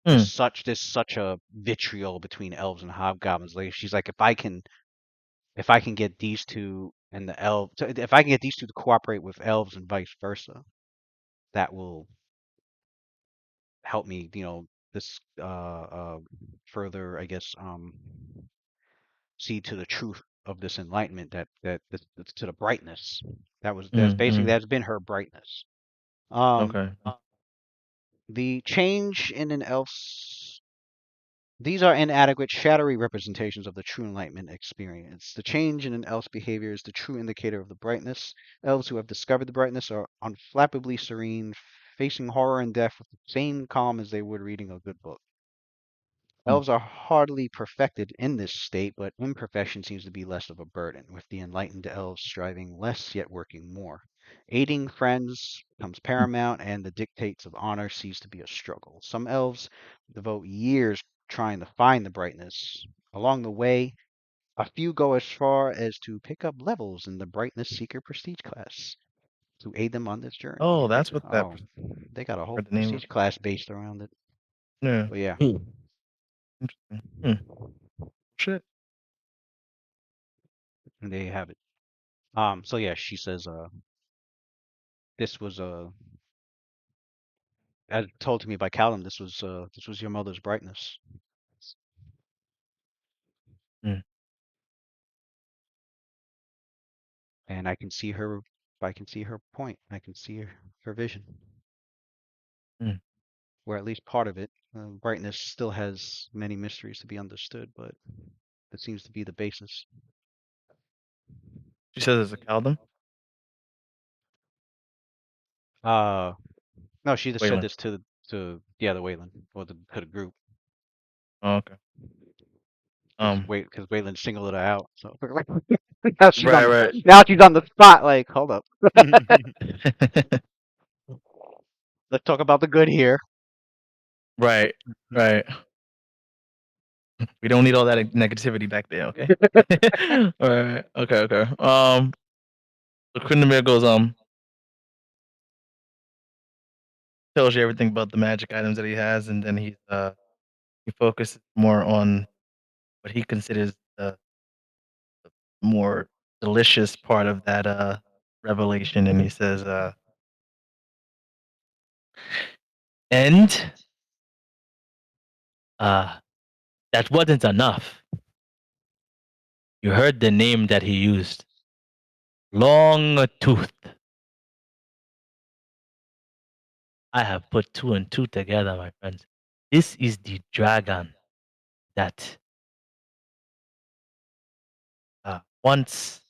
Mm. there's such a vitriol between elves and hobgoblins. Like she's like if I can get these two and the elf if I can get these two to cooperate with elves and vice versa, that will help me, this further, I guess, see to the truth of this enlightenment that's to the brightness. That's Mm. basically Mm. that's been her brightness. Um, Okay. the change in an elf's these are inadequate, shadowy representations of the true enlightenment experience. The change in an elf's behavior is the true indicator of the brightness. Elves who have discovered the brightness are unflappably serene, facing horror and death with the same calm as they would reading a good book. Elves are hardly perfected in this state, but imperfection seems to be less of a burden, with the enlightened elves striving less yet working more. Aiding friends becomes paramount, and the dictates of honor cease to be a struggle. Some elves devote years trying to find the brightness. Along the way, a few go as far as to pick up levels in the Brightness Seeker prestige class to aid them on this journey. Oh, that's what that Oh, they got a whole or the name of. prestige class based around it. Yeah, But yeah, interesting. Shit. and there you have it. So yeah, she says, this was as told to me by Callum, this was your mother's brightness, Mm, and I can see her. I can see her point. I can see her vision, mm. or at least part of it. Brightness still has many mysteries to be understood, but that seems to be the basis. She says it's a Caldum. Uh, no, she just said Wayland. this to yeah, the Wayland or to the group. Oh, okay. Um. Because Wayland singled her out. So now she's on Right. the Right. now she's on the spot. Like, hold up, let's talk about the good here. Right. Right. We don't need all that negativity back there. Okay. All right. Okay. Okay. So Quindamir goes tells you everything about the magic items that he has, and then he focuses more on what he considers the more delicious part of that revelation, and he says and uh that wasn't enough. You heard the name that he used, Long Tooth. I have put two and two together, my friends. This is the dragon that once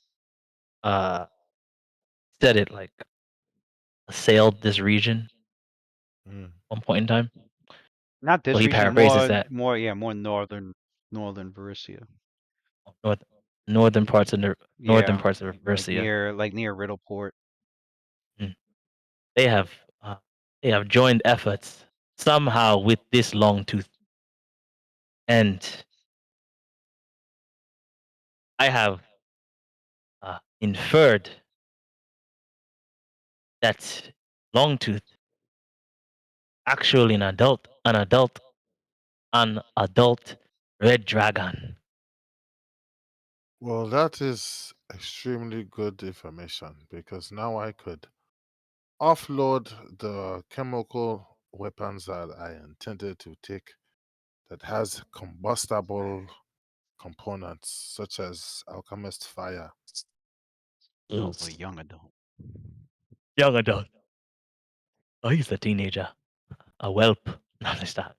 uh said it like assailed this region Mm. one point in time. Not Well, this he region, paraphrases that more northern Varissia. north, northern parts of northern Yeah, parts of Mercia. like near Riddleport. Mm. They have uh, they have joined efforts somehow with this long tooth, and I have inferred that Longtooth actually an adult red dragon. Well, that is extremely good information because now I could offload the chemical weapons that I intended to take that has combustible components such as alchemist fire. Oh, a young adult. Young adult. Oh, he's a teenager. A whelp. No, it's not.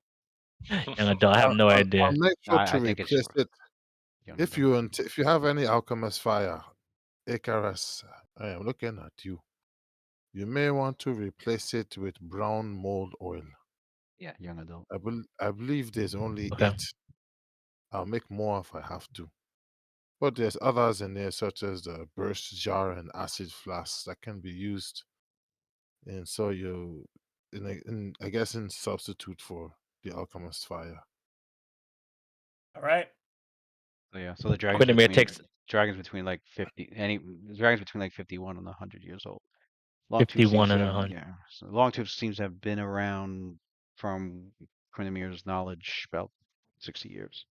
Young adult. I have no I'll idea. make sure to I think it's replace it. young If adult. if you have any alchemist fire, Icarus, I am looking at you. You may want to replace it with brown mold oil. Yeah, young adult. I believe there's only Okay. 8. I'll make more if I have to. But there's others in there, such as the burst jar and acid flasks that can be used. And so I guess in substitute for the alchemist fire. All right. So yeah, so the Quindamir takes dragons between like 50 any the dragons between like 51 and 100 years old. Longtooth 51 seems to and have 100. yeah. So Longtooth seems to have been around from Quinnimir's knowledge about 60 years.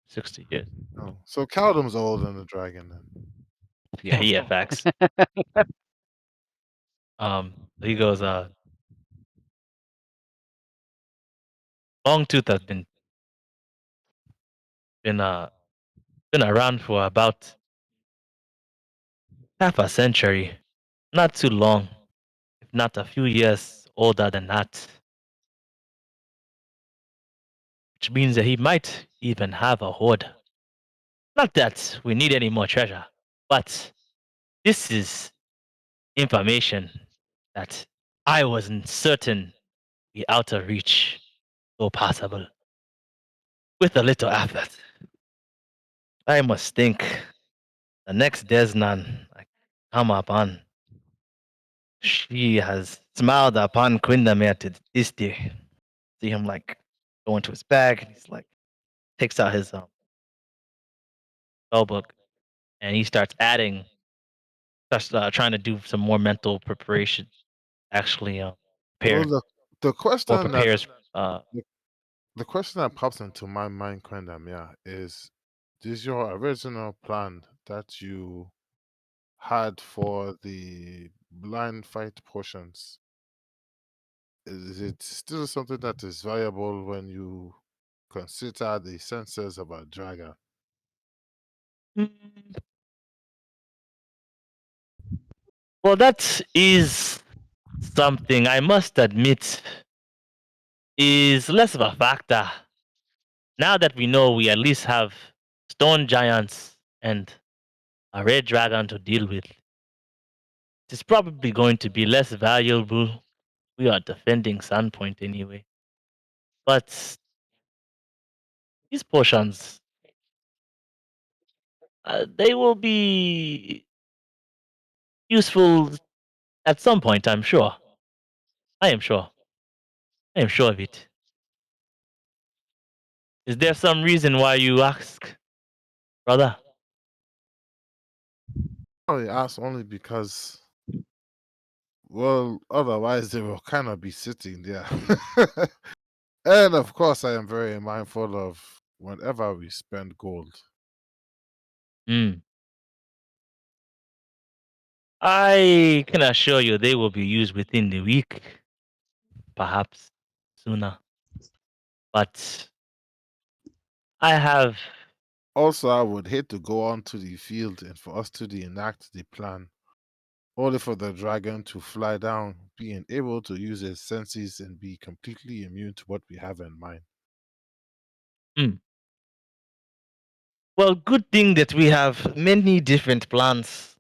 60 years. Oh, so Caldum's older than the dragon then. Yeah. Yeah, facts. He goes, Longtooth has been uh been around for about half a century. Not too long, if not a few years older than that. Which means that he might even have a hoard. Not that we need any more treasure, but this is information that I wasn't certain be out of reach, though possible. With a little effort, I must think the next Desnan I come upon, she has smiled upon Quindamere to this day. See him like go into his bag and he's like takes out his spell book and he starts adding, starts trying to do some more mental preparation. Actually, Well, prepare the or question that prepares. the, the question that pops into my mind, Quendam, yeah, is your original plan that you had for the blind fight portions, is it still something that is viable when you consider the senses of a dragon? Mm, well, that is something I must admit is less of a factor. Now that we know we at least have stone giants and a red dragon to deal with, it's probably going to be less valuable. We are defending Sandpoint anyway. But these potions, they will be useful at some point, I'm sure. I am sure. I am sure of it. Is there some reason why you ask, brother? I ask only because, well, otherwise they will kind of be sitting there. And of course, I am very mindful of whenever we spend gold. Hmm. I can assure you they will be used within the week, perhaps sooner. But I have. Also, I would hate to go onto the field and for us to enact the plan, only for the dragon to fly down, being able to use his senses and be completely immune to what we have in mind. Hmm. Well, good thing that we have many different plans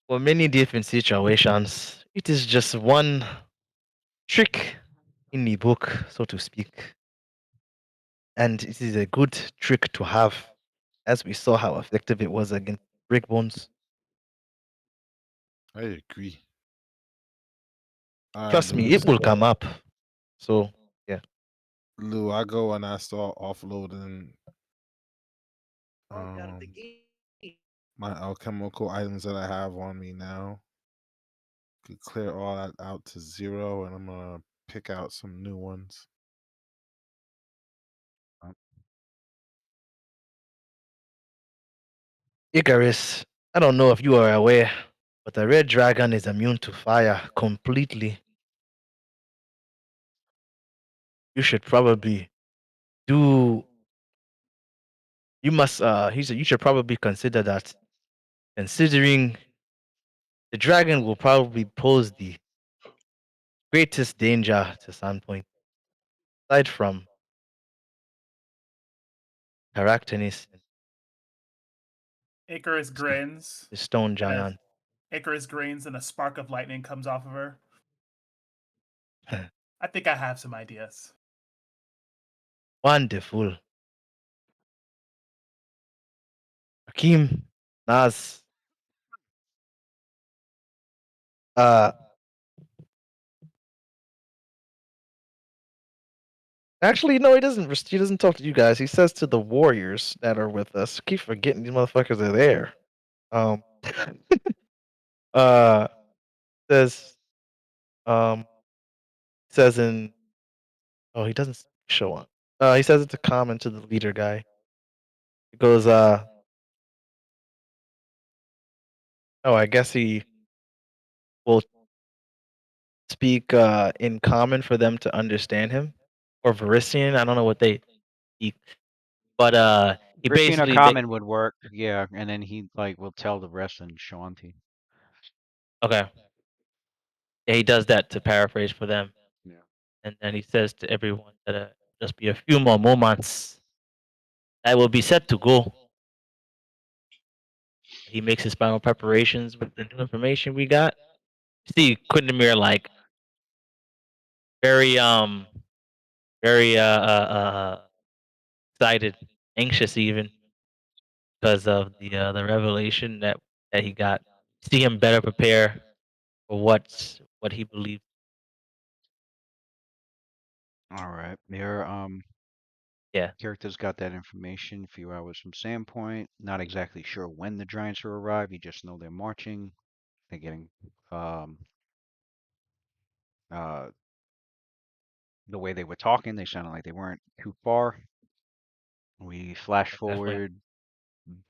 for many different situations. It is just one trick in the book, so to speak. And it is a good trick to have, as we saw how effective it was against Brickbones. I agree. All right, Trust me, it will come up. So, yeah. Lou, I go and I start offloading um my alchemical items that I have on me now. Could clear all that out to 0, and I'm gonna pick out some new ones. Icarus, I don't know if you are aware, but the red dragon is immune to fire completely. You should probably do. You must. He said you should probably consider that, considering the dragon will probably pose the greatest danger to Sandpoint, aside from Caractacus and Icarus grins, the stone and giant. Icarus grins, and a spark of lightning comes off of her. I think I have some ideas. Wonderful. Hakim, Naz, uh, actually, no, he doesn't. He doesn't talk to you guys. He says to the warriors that are with us. Keep forgetting these motherfuckers are there. Um, uh, says, um, says in. Oh, he doesn't show up. He says it's a comment to the leader guy. He goes, oh, I guess he will speak in common for them to understand him, or Varisian. I don't know what they speak, but he Rishina basically they Common would work, yeah, and then he like will tell the rest in Shanti. okay. Yeah, he does that to paraphrase for them, Yeah. and then he says to everyone that just be a few more moments. I will be set to go. He makes his final preparations with the new information we got. See, Quindamir like very very excited, anxious even, because of the revelation that he got. See him better prepare for what he believes. All right. Your Yeah, characters got that information a few hours from Sandpoint. Not exactly sure when the Giants will arrive. You just know they're marching. They're getting uh the way they were talking, they sounded like they weren't too far. We flash definitely. forward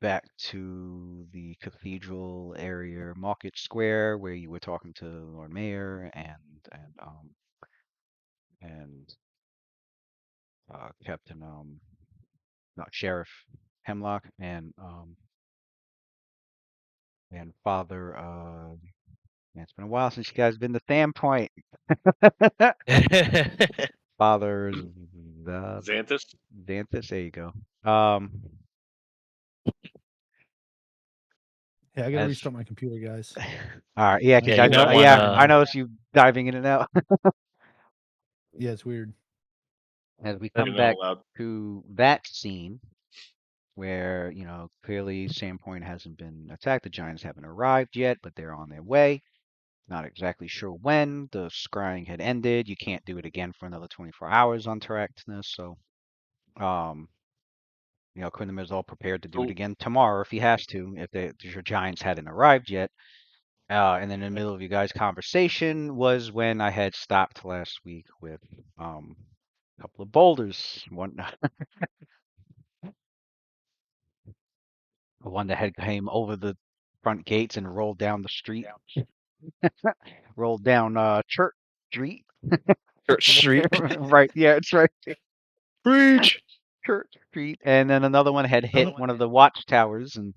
back to the cathedral area, Market Square, where you were talking to Lord Mayor and Captain not Sheriff Hemlock and Father man, it's been a while since you guys been to Sandpoint. Father Xanthus. Xanthus, there you go. Um Yeah, I gotta as restart my computer, guys. all right, yeah, My because Yeah, you I might know, internet want yeah, went I to. down. noticed you diving in and out. Yeah, it's weird. As we You're come not back allowed. to that scene where, clearly Sandpoint hasn't been attacked, the Giants haven't arrived yet, but they're on their way. Not exactly sure when. The scrying had ended. You can't do it again for another 24 hours on Terractinus, so um, Quintum is all prepared to do it So, again tomorrow if he has to, if your Giants hadn't arrived yet. And then in the middle of you guys' conversation was when I had stopped last week with a couple of boulders. One that had came over the front gates and rolled down the street, rolled down Church Street. Church Street. Right, yeah, it's right. Preach. Church Street. And then another one had hit one of the watchtowers and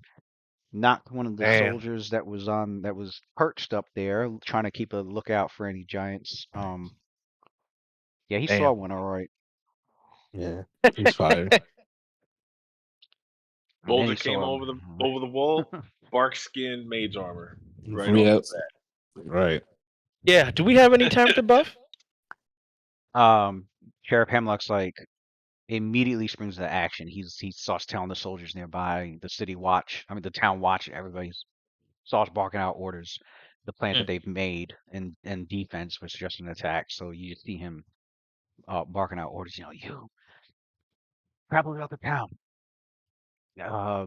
knocked one of the Damn. soldiers that was perched up there, trying to keep a lookout for any giants. Yeah, he saw Damn. one, all right. Yeah, he's fired. And then Boulder he came saw over the wall. Bark skin mage armor right off Yep. the bat. Right. Yeah. Do we have any time to buff? Sheriff Hemlock's like immediately springs into action. He starts telling the soldiers nearby, the city watch, I mean the town watch, everybody starts barking out orders, the plans that Mm. they've made in defense for suggesting an attack. So you see him barking out orders, you travel out the town. Uh,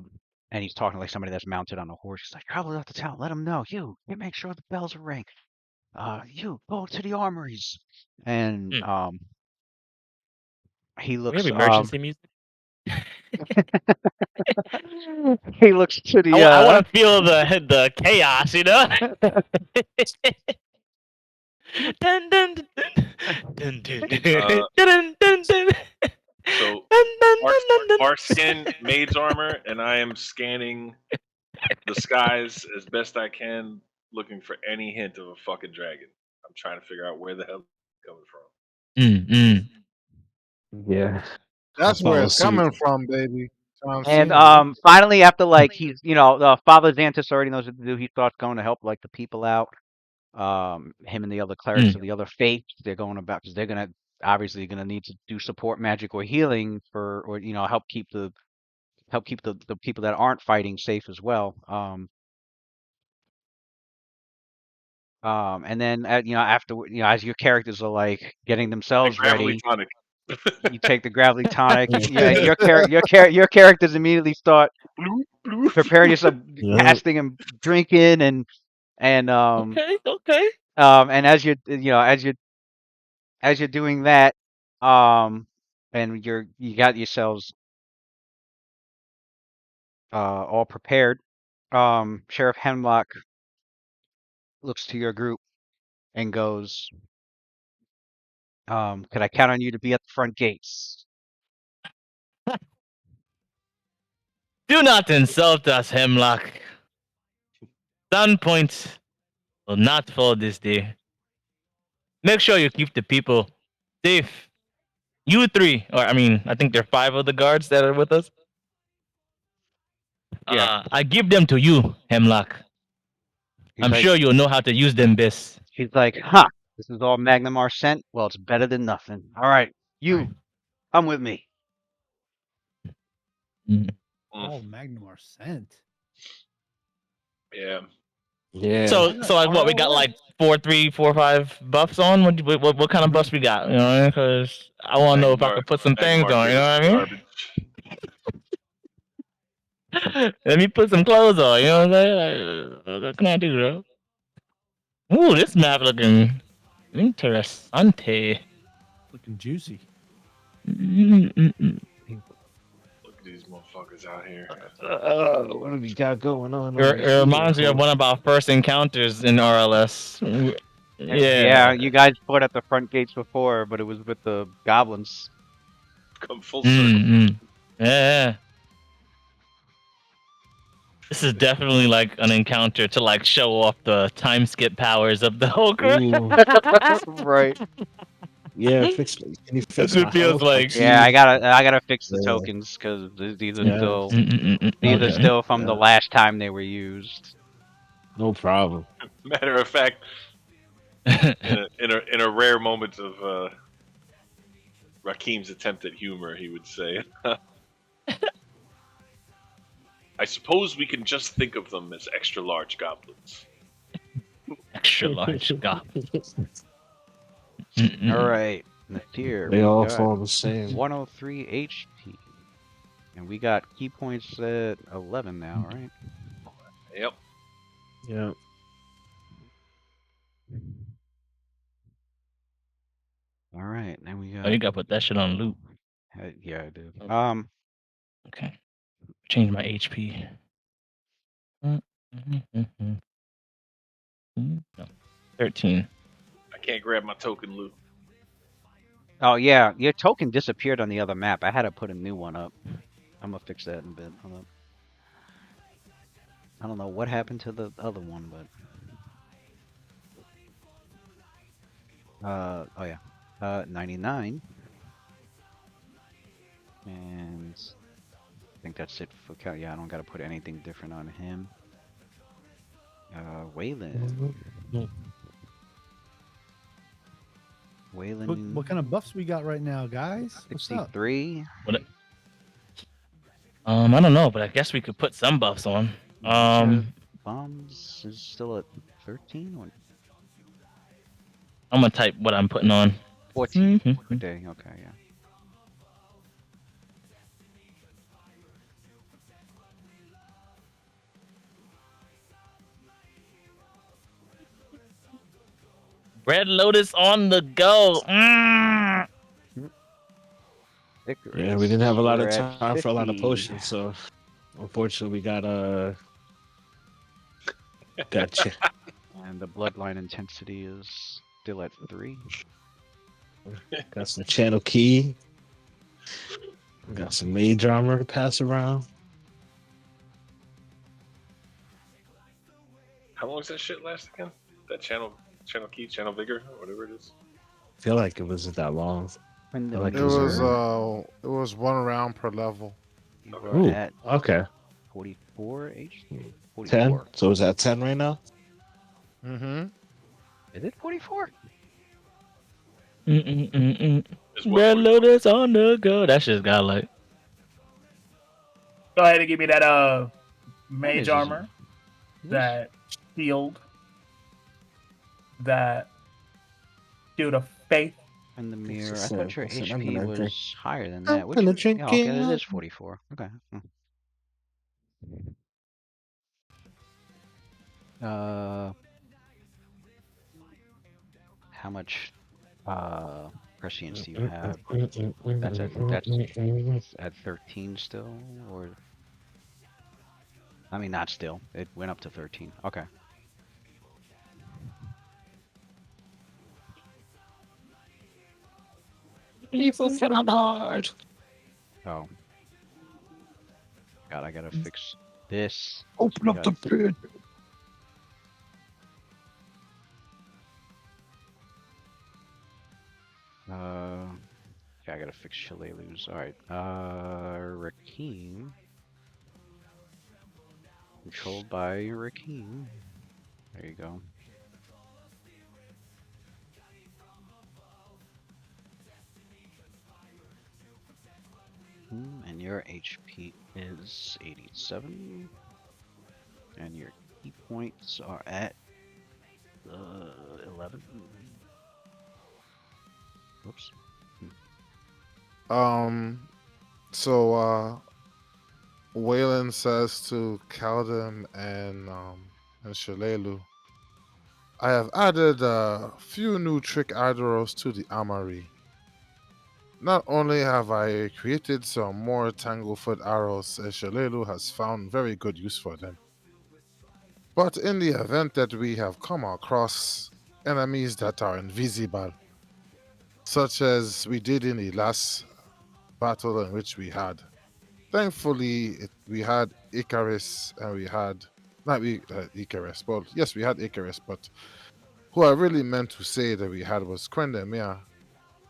and he's talking like somebody that's mounted on a horse. He's like, travel out the town, let them know. You make sure the bells are ring. You go to the armories. And Mm. he We have looks emergency music. he looks to the I want to feel the chaos, you know. Dun, dun, dun, dun, dun, dun, Uh, dun, dun, dun, so dun, dun, bark, dun, dun, dun. bark skin mage armor, and I am scanning the skies as best I can, looking for any hint of a fucking dragon. I'm trying to figure out where the hell it's coming from. Yeah. I'll That's where follow it's suit. coming from, baby. John and Cena. finally after like he's Father Xanthus already knows what to do. He starts going to help like the people out. Him and the other clerics of the other faiths, they're going about because they're gonna obviously gonna need to do support magic or healing for or help keep the people that aren't fighting safe as well. And then after as your characters are like getting The themselves gravelly ready, tonic. you take the gravity tonic. Yeah, your characters immediately start Bloop, bloop. preparing yourself, Yep. casting and drinking and Okay, okay. and as you're doing that, and you got yourselves all prepared. Sheriff Hemlock looks to your group and goes, "Could I count on you to be at the front gates?" Do not insult us, Hemlock. Sandpoint will not fall this day. Make sure you keep the people safe. You three, or I mean, I think there are five of the guards that are with us. Yeah, I give them to you, Hemlock. he's I'm like, sure you'll know how to use them best. she's like, "Huh? This is all Magnamar sent. Well, it's better than nothing. All right, All right. you come with me." Mm. Oh, Magnum Arsent. Yeah. Yeah. So got like what we got ROS. like 4, 3, 4, 5 buffs on. What kind of buffs we got? You know, because I want to know if I Magmar, could put some things Magmar on. You gives know what I garbage. mean? Let me put some clothes on. You know what I'm saying? Like, what can I do, bro? Ooh, this map looking interessante. Looking juicy. Mm-mm-mm. Look at these motherfuckers out here. What do we got going on It, over it here? reminds me of one of our first encounters in RLS. Yeah, Yeah. you guys fought at the front gates before, but it was with the goblins. Come full circle. Mm-mm. Yeah. This is definitely like an encounter to like show off the time skip powers of the whole crew. Ooh, Right. yeah. Can you That's fix what my it feels health, my like. Yeah, I key? gotta fix the Yeah. tokens because these are Yeah. still Okay. from the last time they were used. No problem. Matter of fact, in a rare moment of Rakeem's attempt at humor, he would say, "I suppose we can just think of them as extra large goblins." Extra large goblins. All right, Nathir, They we all got fall the same. 103 HP, and we got key points at 11 now, right? Yep. Yeah. All right, then we Oh, got. you gotta put that shit on loop. Yeah, I do. Okay. Change my HP. No. 13. I can't grab my token loot. Oh yeah, your token disappeared on the other map. I had to put a new one up. I'm gonna fix that in a bit. Hold up. I don't know what happened to the other one, but oh yeah, 99, and I think that's it for count. Yeah, I don't gotta put anything different on him. Waylon. Waylon. What kind of buffs we got right now, guys? What's up? 63. What? I don't know, but I guess we could put some buffs on. Bombs is still at 13 or I'm gonna type what I'm putting on. 14 per day. Okay, yeah. Red Lotus on the go. Yeah, we didn't have a lot We're of at time for a lot of 50. potions, so unfortunately we got gotcha. And the bloodline intensity is still at 3. Got some channel key. Got some mage armor to pass around. How long does that shit last again? That channel key, channel vigor, whatever it is. I feel like it wasn't that long. And I like It those was 1 round per level. we're Ooh, at okay. 44 HP. 10. 44. So is that 10 right now? Mm-hmm. Is it 44? Is what Red 44? Lotus on the go. That shit's got like. Go ahead and give me that What mage is armor, this? that shield, that shield of faith. And the It's mirror. I just, thought your listen, I'm HP gonna drink. was higher than I'm that. Which gonna was, drink yeah, okay, it it. is 44. Okay. How much prescience do you have? That's at 13 still, or I mean not still. It went up to 13. Okay. Evil hard. Oh. God, I gotta fix this. Open up the pit. Okay, I gotta fix Shalalu's. Alright. Rakeem. Controlled by Rakeem. There you go. And Your HP is 87. And your key points are at 11. Whoops. So Waylon says to Kaldem and Shalelu, I have added a few new trick arrows to the armory. Not only have I created some more Tanglefoot arrows, as Shalelu has found very good use for them, but in the event that we have come across enemies that are invisible, such as we did in the last battle in which we had. Thankfully, we had Icarus and we had not Icarus. Well, yes, we had Icarus, but who I really meant to say that we had was Quendemir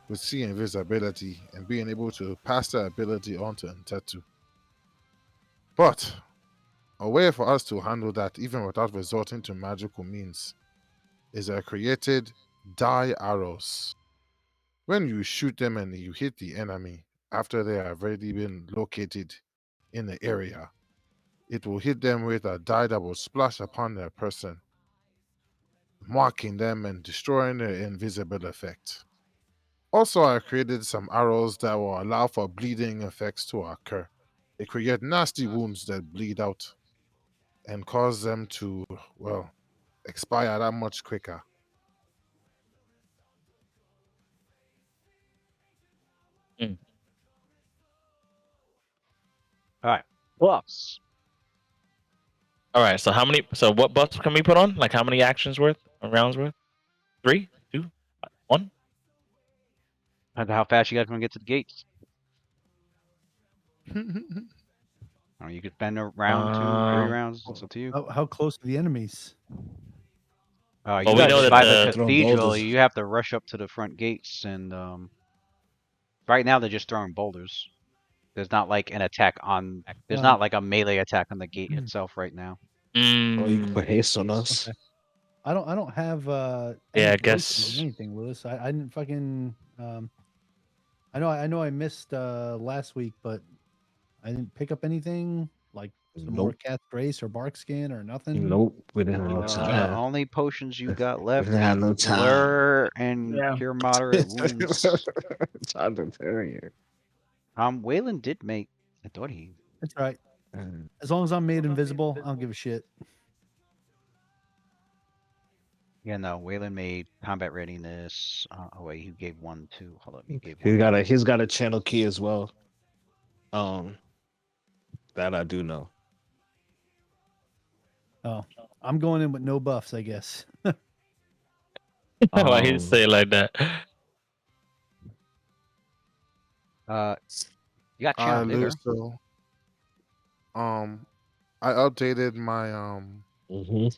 with see invisibility and being able to pass that ability on to Ntetu. But a way for us to handle that, even without resorting to magical means, is I created die arrows. When you shoot them and you hit the enemy after they have already been located in the area, it will hit them with a die that will splash upon their person, marking them and destroying their invisible effect. Also, I created some arrows that will allow for bleeding effects to occur. They create nasty wounds that bleed out and cause them to, well, expire that much quicker. Mm. All right. Buffs. All right. So how many? So what buffs can we put on? Like how many actions worth? Or rounds worth? 3, 2, 1. And how fast you guys want to get to the gates? Or you could spend a round, 2, 3 Um. rounds. It's up to you. How close are the enemies? You Well, we guys know are that by the the Throwing cathedral. boulders. You have to rush up to the front gates, and right now they're just throwing boulders. There's not like an attack on. There's not like a melee attack on the gate itself right now. Or you can put Mm, haste on us. Okay. I don't have yeah, any I potions or guess. anything, Lewis. I didn't fucking I know I missed last week, but I didn't pick up anything like some more Nope. cat grace or bark skin or nothing. Nope. We didn't have no time. Only potions you got We left didn't is have no time. blur and Yeah. cure moderate wounds. Time to bury it. Waylon did make. I thought he. That's right. As long as I'm made invisible, I don't give a shit. Yeah, no. Waylon made combat readiness. Oh wait, he gave one too. Hold up, he gave He's one. got a channel key as well. That I do know. Oh, I'm going in with no buffs, I guess. Why you say it like that? You got I channel lose, digger. so I updated my Mm-hmm.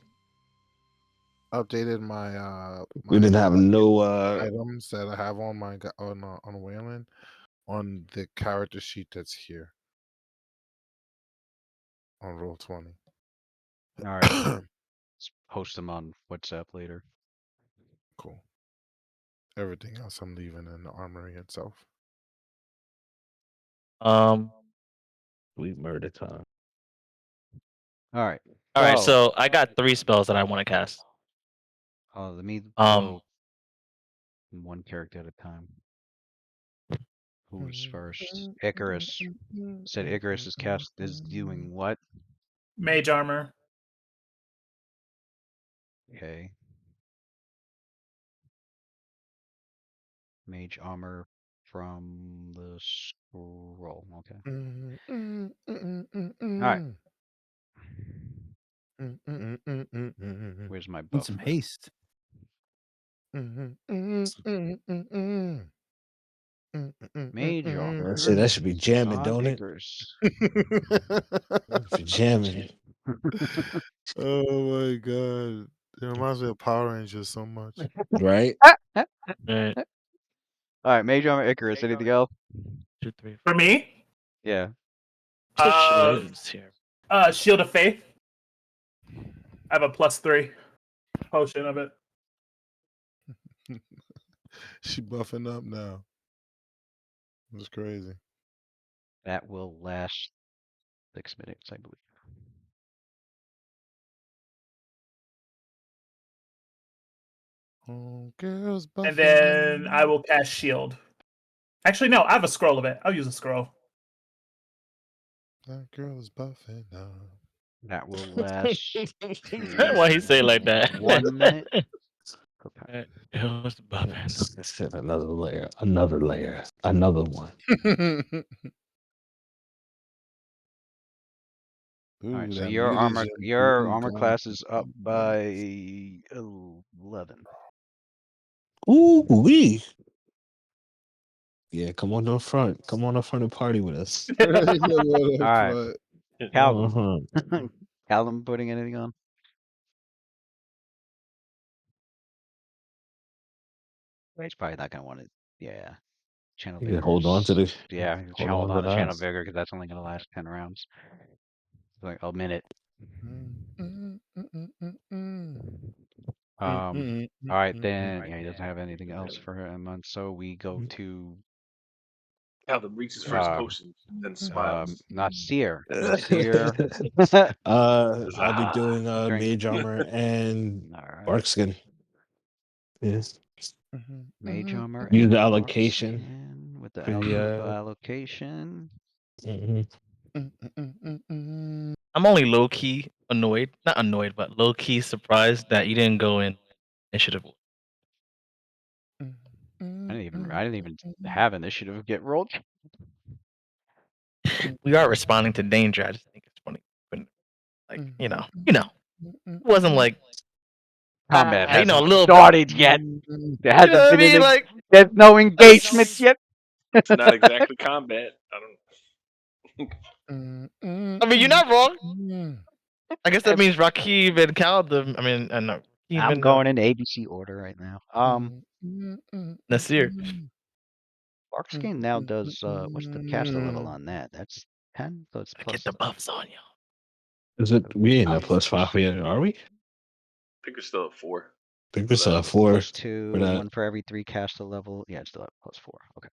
my We didn't have no items that I have on my on Wayland on the character sheet that's here on Roll20. All right, let's post them on WhatsApp later. Cool. Everything else I'm leaving in the armory itself. sweet murder time. All right. All right. So I got 3 spells that I want to cast. Let me Um. go one character at a time. Who's first? Icarus. Said Icarus is doing what? Mage armor. Okay. Mage armor from the scroll. Okay. All right. Where's my Need buff? some haste. Mage armor. I say that should be jamming, On don't it? Icarus. For jamming. Oh my god. It reminds me of Power Rangers so much. Right? Right. All right, Mage armor Icarus. Anything else? 2, 3, For 4. me, Yeah. Shillelagh's here. Shield of Faith. I have a +3 potion of it. She buffing up now. It's crazy. That will last 6 minutes, I believe. Oh, girls And buffing. then I will cast shield. Actually, no, I have a scroll of it. I'll use a scroll. That girl is buffing now. That will last Why he say it like that? 1 minute. Okay. It was bumping. I said another layer, another layer, another one. All right, Ooh, so that your mutagen armor class is up by 11. Ooh wee. Yeah, come on to the front. Come on up front and party with us. All right, Callum. Uh-huh. Callum putting anything on? He's probably not gonna want it. Yeah, channel You can hold on to vigors. the Yeah, hold hold on to on to channel that. vigor because that's only gonna last 10 rounds. Like a minute. All right, then. Yeah, he doesn't have anything else for him, and so we go to Calvin reaches for his potion and smiles. Nasir. Nasir. I'll be doing Drink. mage armor and All right. bark skin. Yes. Mage armor Use and the bark allocation skin with the for the allocation. mhm. I'm only low key annoyed, not annoyed, but low key surprised that you didn't go in initiative. I didn't even have initiative get rolled. We are responding to danger. I just think it's funny. Like, it wasn't like Combat a hasn't little bit. started yet. There You know hasn't what I been mean? Like, there's no engagements yet. It's not exactly combat. I don't. I mean, you're not wrong. I guess that means Rakib and Kaldum. I mean, no, Rakib I'm and going in ABC order right now. Nasir. Barkskin now does what's the caster level on that? That's 10, so it's I plus get the buffs on you. Is it we ain't at +5 yet, are we? I think we're still at 4. I think we're still at that. 4 plus 2, for that. 1 for every 3 caster level. Yeah, it's still at +4. Okay.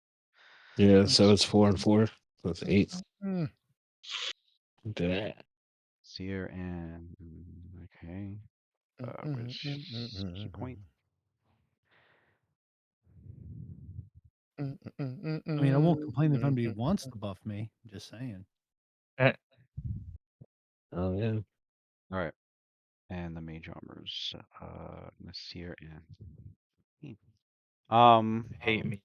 Yeah, so it's 4 and 4. So it's 8. Do that. Seer and okay. Where's key point? I mean, I won't complain if somebody wants to buff me. Just saying. Oh yeah. All right. And the mage armors, Nasir and Hate me.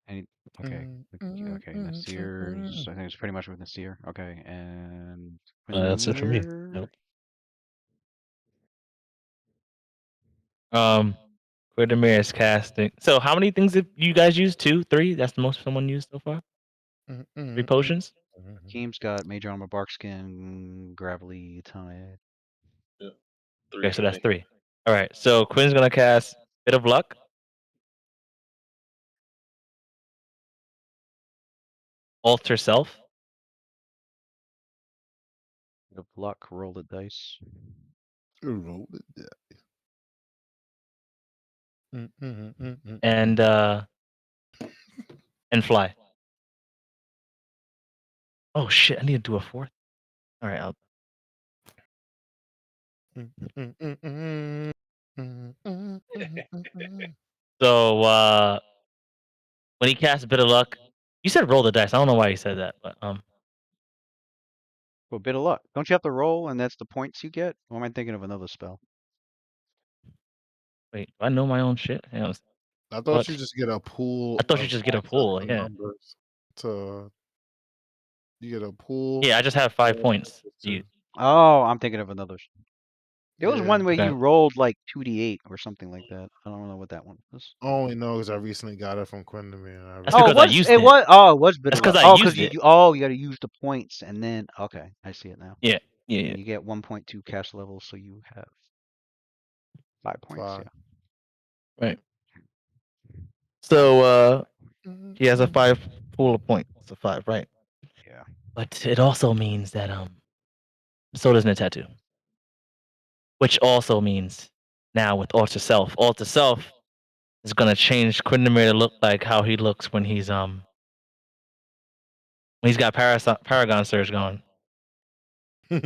any okay, okay, Nasir's. I think it's pretty much with Nasir. Okay, and That's it for me. Quindamir. Yep. Quidamir is casting. So, how many things have you guys used? 2, 3? That's the most someone used so far. 3 potions. Team's got mage armor, barkskin, gravelly tide. Yeah. 3 Okay, so for that's me. 3. All right. So Quinn's gonna cast Bit of Luck. Alter Self. Bit of luck, roll the dice. Roll it down. And fly. Oh shit! I need to do a 4th. All right. So when he casts Bit of Luck, you said roll the dice. I don't know why you said that, but Well, bit of luck. Don't you have to roll, and that's the points you get? Or am I thinking of another spell? wait, do I know my own shit? Hang on a second. I thought What? you just get a pool. I thought you of just get a access pool. to Yeah. numbers to you get a pool. Yeah, I just have 5 points. Oh, I'm thinking of another. There was Yeah. one where Okay. you rolled like 2d8 or something like that. I don't know what that one was. I only know because I recently got it from Quindamir. And I That's Oh, because I it was. used It it. was. Oh, it was bit That's of because luck. I Oh, used because it. you. Oh, you got to use the points, and then okay, I see it now. Yeah. Yeah. And Yeah. you get 1.2 cast level, so you have 5 points. 5. Yeah. Right. So he has a 5 pool of points. It's a 5, right? Yeah. But it also means that so does Tattoo. Which also means now with Alter Self is gonna change Quindamir to look like how he looks when he's when he's got Paragon Surge going. That's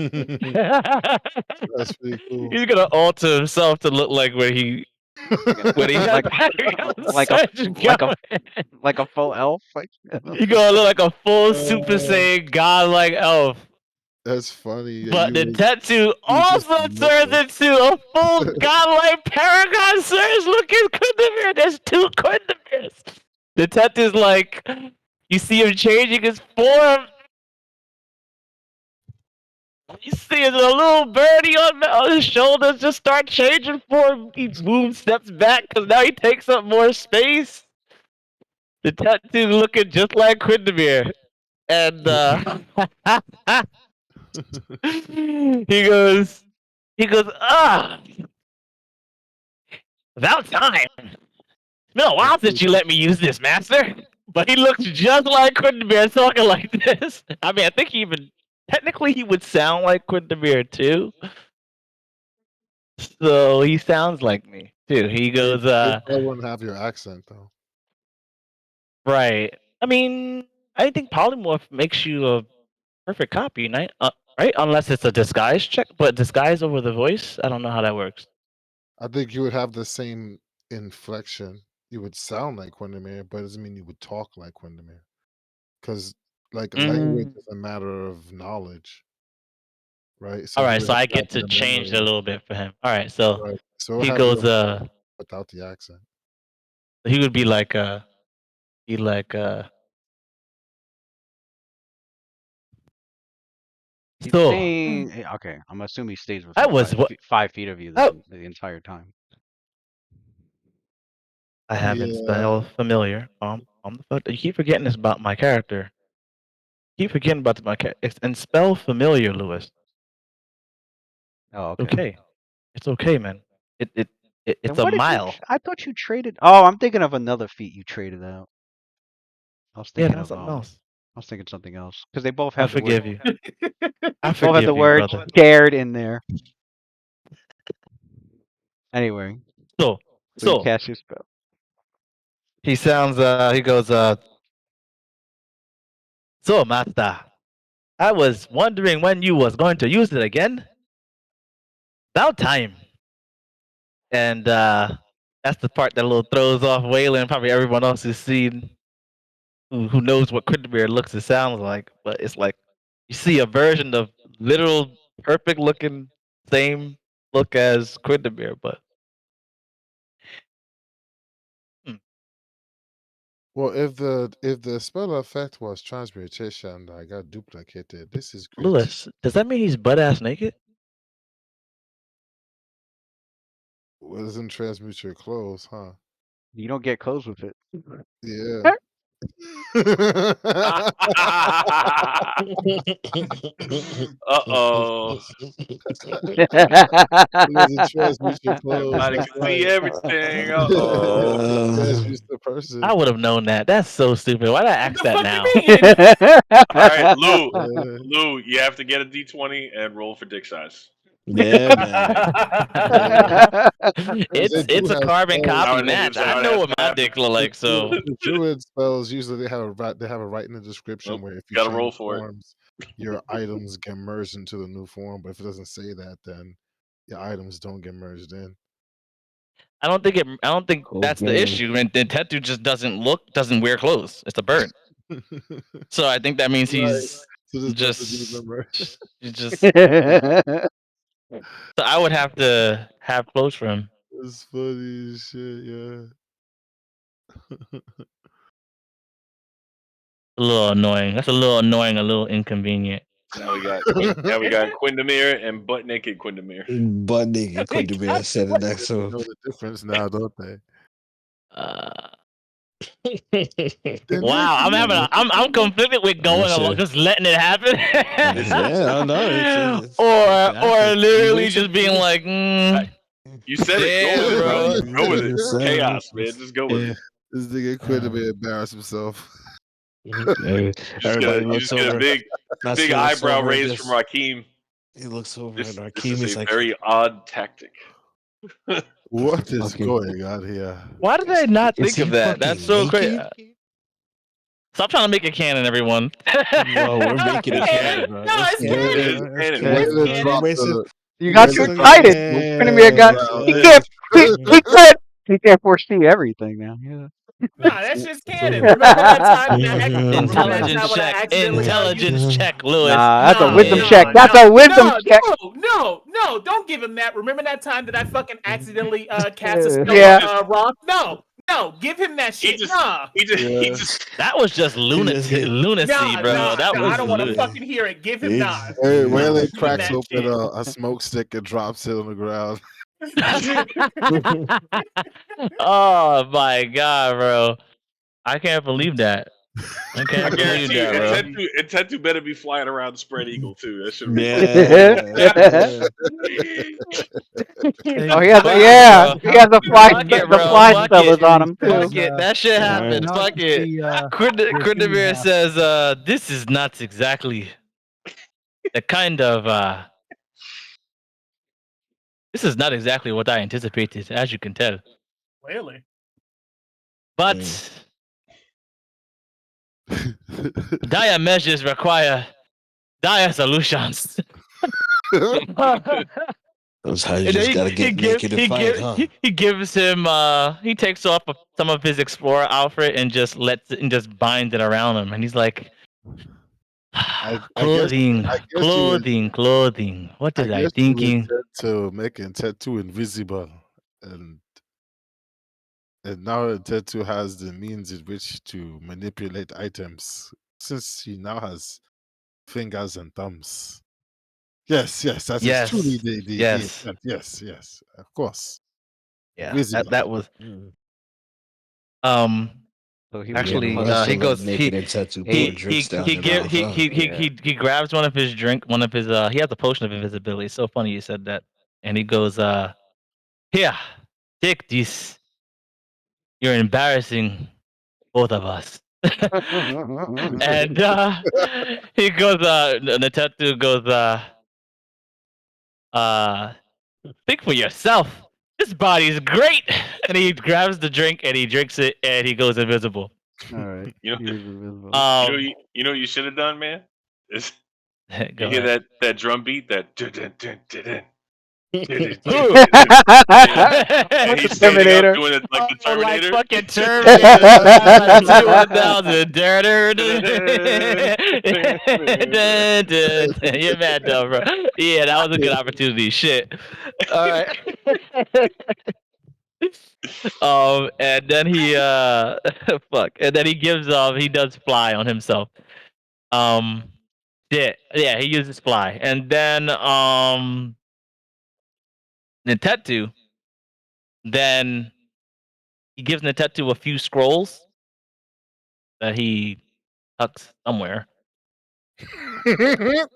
pretty cool. He's gonna alter himself to look like when he has Like Paragon like a Surge like a going. like a full elf. Like He gonna look like a full Super Saiyan godlike elf. That's funny. That But the you tattoo would just also admit turns that. into a full godlike Paragon Surge looking Quindamere. There's two Quindameres. The tattoo's like, you see him changing his form. You see a little birdie on his shoulders just start changing form. He moves, steps back, because now he takes up more space. The tattoo's looking just like Quindamere. And he goes, ah, about time. It's been a while since you let me use this, master. But he looks just like Quindamere talking like this. I mean, I think technically he would sound like Quindamere too. So he sounds like me too. He goes, They probably wouldn't have your accent though. right. I mean, I think polymorph makes you a perfect copy, right? Right? Unless it's a disguise check, but disguise over the voice, I don't know how that works. I think you would have the same inflection. You would sound like Quindamere, but it doesn't mean you would talk like Quindamere. Because like language is a matter of knowledge, right? So All you right, would so have I that get in to the change it a memory, little bit for him. All right, so right? So he have goes, your without the accent. he would be like, he's so staying. Okay, I'm assuming he stays I within was what 5 feet of you I, the entire time. I have in Yeah. spell familiar. You keep forgetting this about my character. Keep forgetting about my character. It's in spell familiar, Lewis. Oh, okay. Okay, it's okay, man. Then It's a what did you? mile. I thought you traded. Oh, I'm thinking of another feat you traded out. I was Yeah, thinking that's of something else. I was thinking something else because they both I have the word. forgive you. I Both have the forgive you, word brother. scared in there. Anyway, So, so you so cast your spell. he sounds. He goes. So, master, I was wondering when you was going to use it again. About time. And that's the part that a little throws off Waylon and probably everyone else who's seen who knows what Quindamere looks and sounds like. But it's like you see a version of literal perfect looking same look as Quindamere, but Well, if the spell effect was transmutation, I got duplicated. This is great. Lewis, does that mean he's butt ass naked? Well, doesn't transmute your clothes, huh? You don't get clothes with it. Yeah. Uh-oh. It doesn't transmute your clothes. Everybody That's can see right. everything. It Uh-oh. transmutes the person. I would have known that. That's so stupid. Why did I What ask the that fuck now? you mean? All right, Lou. Yeah. Lou, you have to get a D20 and roll for dick size. Yeah, man. They do It's a have carbon This is spells. how copy this match. is I how it know has what to my happen. dick look like, so The druid spells usually they have a right in the description Nope. where if you Gotta change roll for it. forms, your items get merged into the new form. But if it doesn't say that, then your items don't get merged in. I don't think that's the Okay. issue. And the tattoo just doesn't wear clothes. It's a bird. So I think that means Right. he's So there's nothing to just remember. just so I would have to have clothes for him. It's funny as shit, yeah. A little annoying. That's a little annoying, a little inconvenient. Now we got Quindamere and butt naked Quindamere. Butt naked Quindamere said it next They to know the difference now, don't they? Then Wow, I'm conflicted with going along, just letting it happen, Yeah, I know. It's or literally wait just being like, You said it. Go with damn, it, bro. bro. Go with it. Yes, It's chaos, man. Just go with it. This nigga quit to be embarrass himself. Everybody You looks just get a over. big Natsuki looks eyebrow over raise this- from Rakim. He looks over This at is Rakim. a He's like, very odd tactic. What is Okay. going on here? Why did I not Is think of he that? That's fucking so crazy. naked? Stop trying to make it canon, everyone. No, we're making it canon, bro. No, it's canon. It is canon. It's canon. canon, Waylon bro. dropped Wasted. the You got too Waylon Fucking dropped the excited. smoke Quinnemere got around. he can't foresee everything now. Yeah. Nah, that's just canon. Remember that time that remember that Intelligence time when I check. accidentally used Intelligence check, Lewis. Nah, that's a Nah, wisdom nah, check. That's nah, a wisdom no, check. no, don't give him that. Remember that time that I fucking accidentally cast a spell Yeah. on Rock? No, give him that He shit. just, Nah. he just, he Yeah. just. That was just lunacy, Nah, bro. That I was don't want to lunacy. fucking hear it. Give him nah. Waylon Give him cracks that open shit. a smoke stick and drops it on the ground. Oh my god, bro! I can't believe that. I I can't believe guarantee you, that, bro. and Tetu better be flying around the spread eagle too. That should be Yeah. Hey, Oh, he has a, Fuck it, yeah, bro. he has a fly. Fuck it, The bro. fly Fuck spell it. is on him Fuck too. it. That shit Alright. happens. not Fuck it. the, Krindamir half. says, this is not exactly the kind of this is not exactly what I anticipated, as you can tell. Really? But dire measures require dire solutions. That's how you And then just gotta get naked and fight, huh? he gives him he takes off some of his explorer outfit and just binds it around him, and he's like, I clothing, guess clothing. What I is I guess you thinking? intend to make a tattoo invisible, and now a tattoo has the means in which to manipulate items, since he now has fingers and thumbs. Yes, that is truly Yes, the yes, intent. Yes, of course. yeah. Visible. That was So he was actually supposed to he take goes naked and tattoo he- pouring drinks down your mouth, huh? he grabs one of his he has a potion of invisibility. It's so funny you said that. And he goes, here, take this. You're embarrassing both of us. And he goes, the tattoo goes, think for yourself. This body's great. And he grabs the drink and he drinks it and he goes invisible. All right. You know, He was invisible. you know what you should have done, man. Is Go you hear ahead. that drum beat, that dun, dun, dun, dun, dun, dun, dun, dun, Ooh. dun, dun, and Like the he's standing up Terminator. doing it like the Oh, like Terminator. fucking Terminator. You're mad dumb, bro. Yeah, that was a good opportunity. Shit. All right. And then he fuck, and then he gives he does fly on himself. Yeah, he uses fly, and then Netetu, then he gives Netetu a few scrolls that he tucks somewhere.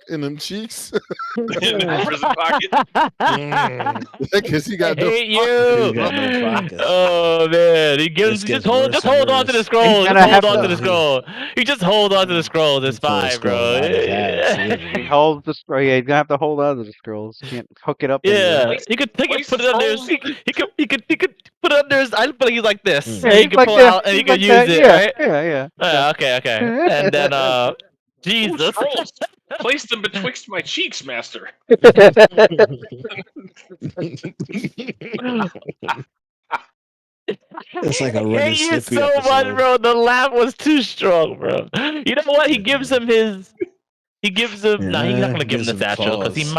In them cheeks. In his prison pocket. Because he I got no hate He you. got no pockets. Oh man, he gives This just gets hold worse and on to the worse. scroll. gonna Just have hold on to to- the scroll. He just hold on to the scrolls. It's Pull the fine, scroll bro. out his ass, He literally. holds the scroll. Yeah, he's gonna have to hold on to the scrolls. Can't hook it up anywhere. Yeah, he could Place put the it under his. scrolls. He could put it under his. I put it like this. Mm. And Yeah, he he's could like pull that. out and he He's could like use that. it. Yeah, Right? yeah. Okay. And then Ooh, Jesus. scrolls. Place them betwixt my cheeks, master. It's like a I Ren and hate you Stimpy so much, episode. bro. The laugh was too strong, bro. You know what? He gives him his. He gives him. Nah, he's not gonna give him Gives the him satchel because he claws.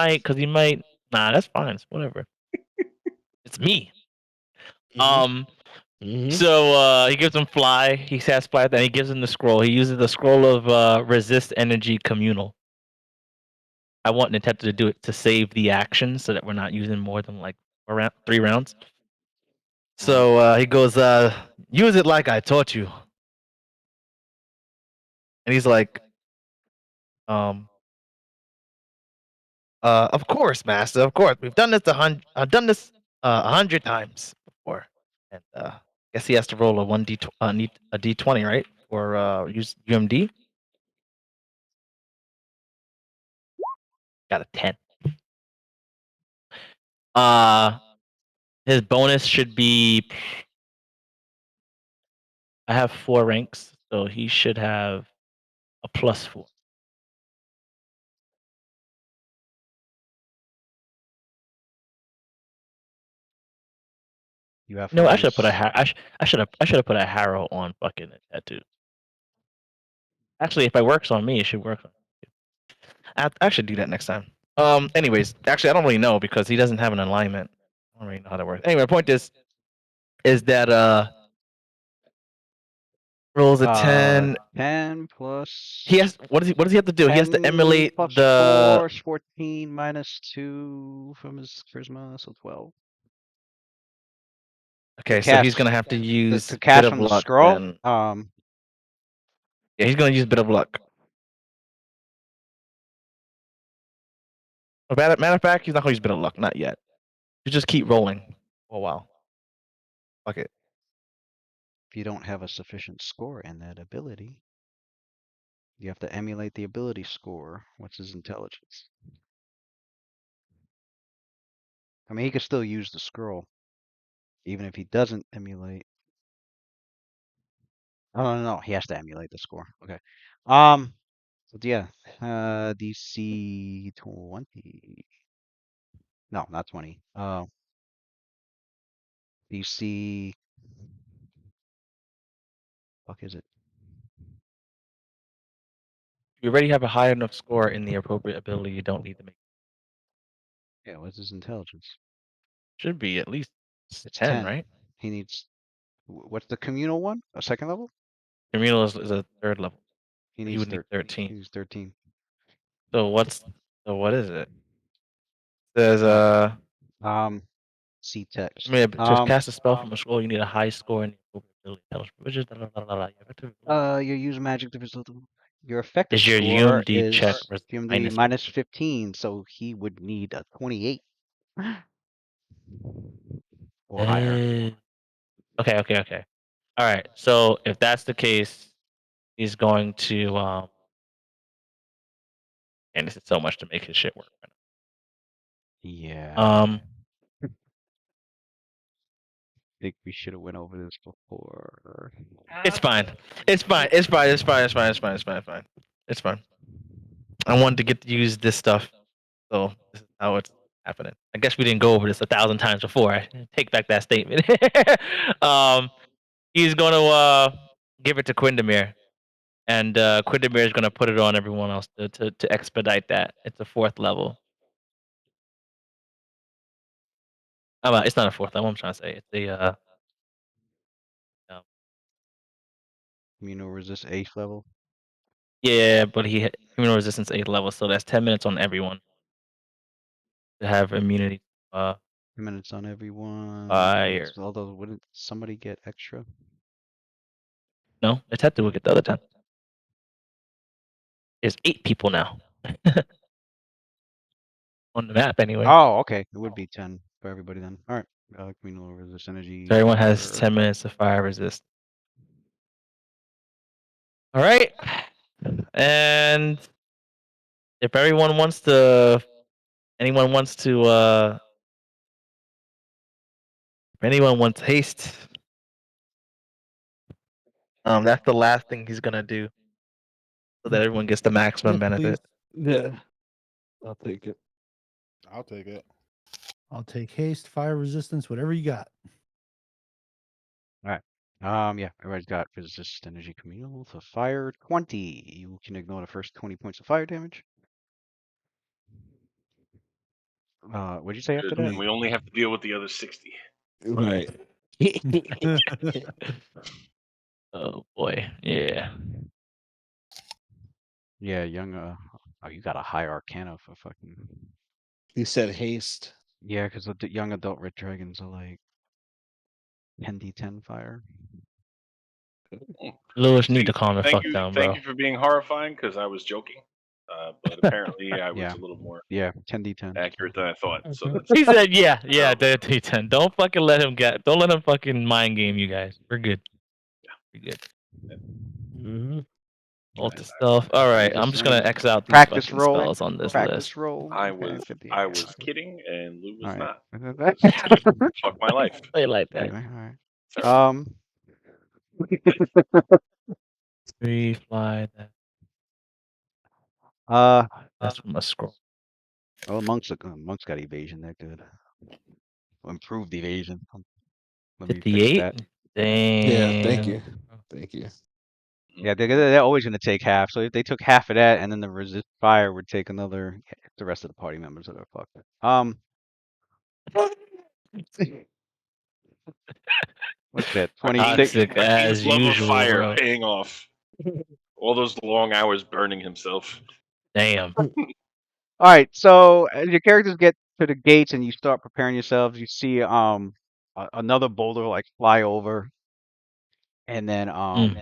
might. Nah, that's fine. It's whatever. It's me. Mhm. Mhm. So he gives him fly. He has fly. Then he gives him the scroll. He uses the scroll of resist energy communal. I want Nintendo to do it to save the action so that we're not using more than like around 3 rounds. So he goes, use it like I taught you. And he's like, of course, master, of course. We've done this I've done this 100 times before. And guess he has to roll a 1d a d20, right? Or use UMD. Got a 10. His bonus should be I have 4 ranks, So he should have a +4. You have No, I should have put a focus. I should have put a harrow on fucking tattoo. Actually, if it works on me, it should work on you. I should do that next time. Anyways, actually, I don't really know because he doesn't have an alignment. I don't really know how that works. Anyway, the point is that rolls a 10. 10 plus. He has what does he have to do? He has to 10 emulate plus the 4 is 14 minus 2 from his charisma, so 12. Okay, so he's gonna have to To use bit cast of from the luck scroll. then. Yeah, he's gonna use bit of luck. Matter of fact, he's not gonna use bit of luck, not yet. You just keep rolling for a while. Fuck it. If you don't have a sufficient score in that ability, you have to emulate the ability score. What's his intelligence? I mean, he could still use the scroll, even if he doesn't emulate. Oh no, he has to emulate the score. Okay. So yeah, DC 20. No, not 20. DC. Fuck is it? If you already have a high enough score in the appropriate ability, you don't need to make. Yeah, what's his intelligence? Should be at least It's 10, 10. right? He needs. What's the communal one? A second level? Communal is a third level. He He needs would need 13. He needs 13. So what is it? Says See text. I mean, to cast a spell from a scroll, you need a high score in the appropriate ability. Which is You use magic to result. Your effective is your score UMD is check UMD minus minus 15, so he would need a 28 or higher. Okay. All right. So if that's the case, he's going to and this is so much to make his shit work. Yeah. Think we should have went over this before. It's fine. It's fine. It's fine. It's fine. It's fine. It's fine. It's fine. It's fine. It's fine. I wanted to get to use this stuff, so this is how it's happening. I guess we didn't go over this 1,000 times before. I take back that statement. He's going to give it to Quindamir, and Quindamir is going to put it on everyone else to expedite that. It's a 4th level. It's not a 4th level. I'm trying to say it's a Communal resist 8th level. yeah, but he had criminal resistance 8th level, so that's 10 minutes on everyone to have immunity. 10 minutes on everyone. Fire. Although, wouldn't somebody get extra? No, it's had to get the other 10. There's 8 people now on the map anyway. Oh, okay. It would be 10 for everybody then. All right. Communal resist energy. So everyone has 10 minutes of fire resist. All right, and if anyone wants to if anyone wants haste, that's the last thing he's gonna do, so that everyone gets the maximum benefit. Yeah, I'll take it. I'll take it. I'll take haste, fire resistance, whatever you got. All right. Yeah, everybody's got resist energy communal to fire 20. You can ignore the first 20 points of fire damage. What'd you say after Good, that? and we only have to deal with the other 60. Right. Oh boy, yeah. Yeah, young. Oh, you got a high arcana for fucking. He said haste. Yeah, because the young adult red dragons are like 10d10 fire. Lewis, you need to See, calm the fuck down, bro. Thank you for being horrifying, because I was joking. But apparently I was Yeah. a little more Yeah, 10d10. accurate than I thought. So that's He said, "Yeah, the T10. Don't fucking let him Don't let him fucking mind game you guys. We're good. We're good. Mm-hmm. Alt the stuff. All right, I'm just gonna X out these Practice fucking roll. spells on this Practice list. roll. I Okay, was 50. I was kidding, and Lou was All not. right. Fuck my life. Play like that. Anyway, all right. Sorry. Free fly. Uh, That's from a scroll. oh, monks got evasion. They're good. Improved evasion. Let me fix that. 58? Yeah, thank Damn. you. Thank you. Yeah, they're always gonna take half. So if they took half of that, and then the resist fire would take another. Yeah, the rest of the party members that are fucked. What's that? 26. Toxic Hakeem's as love of usual, fire bro. paying off. All those long hours burning himself. Damn. All right. So as your characters get to the gates and you start preparing yourselves, you see another boulder like fly over, and then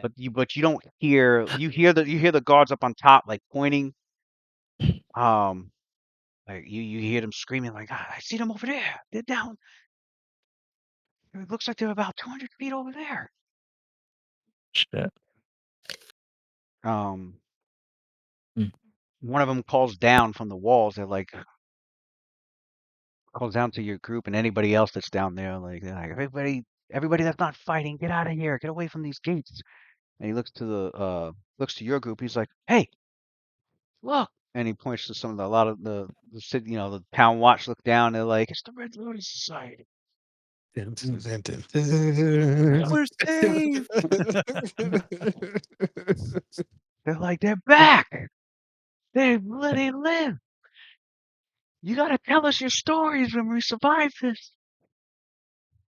but you don't hear you hear the guards up on top like pointing. Like you hear them screaming like, "Ah, I see them over there. They're down. It looks like they're about 200 feet over there." Shit. Um, Mm. one of them calls down from the walls. They're like calls down to your group and anybody else that's down there. Like, they're like, everybody that's not fighting, get out of here. Get away from these gates. And he looks to your group. He's like, "Hey, look!" And he points to a lot of the city, the town watch. Look down. They're like, "It's the Red Lotus Society." We're safe. They're like, "They're back. They live. You gotta tell us your stories when we survive this,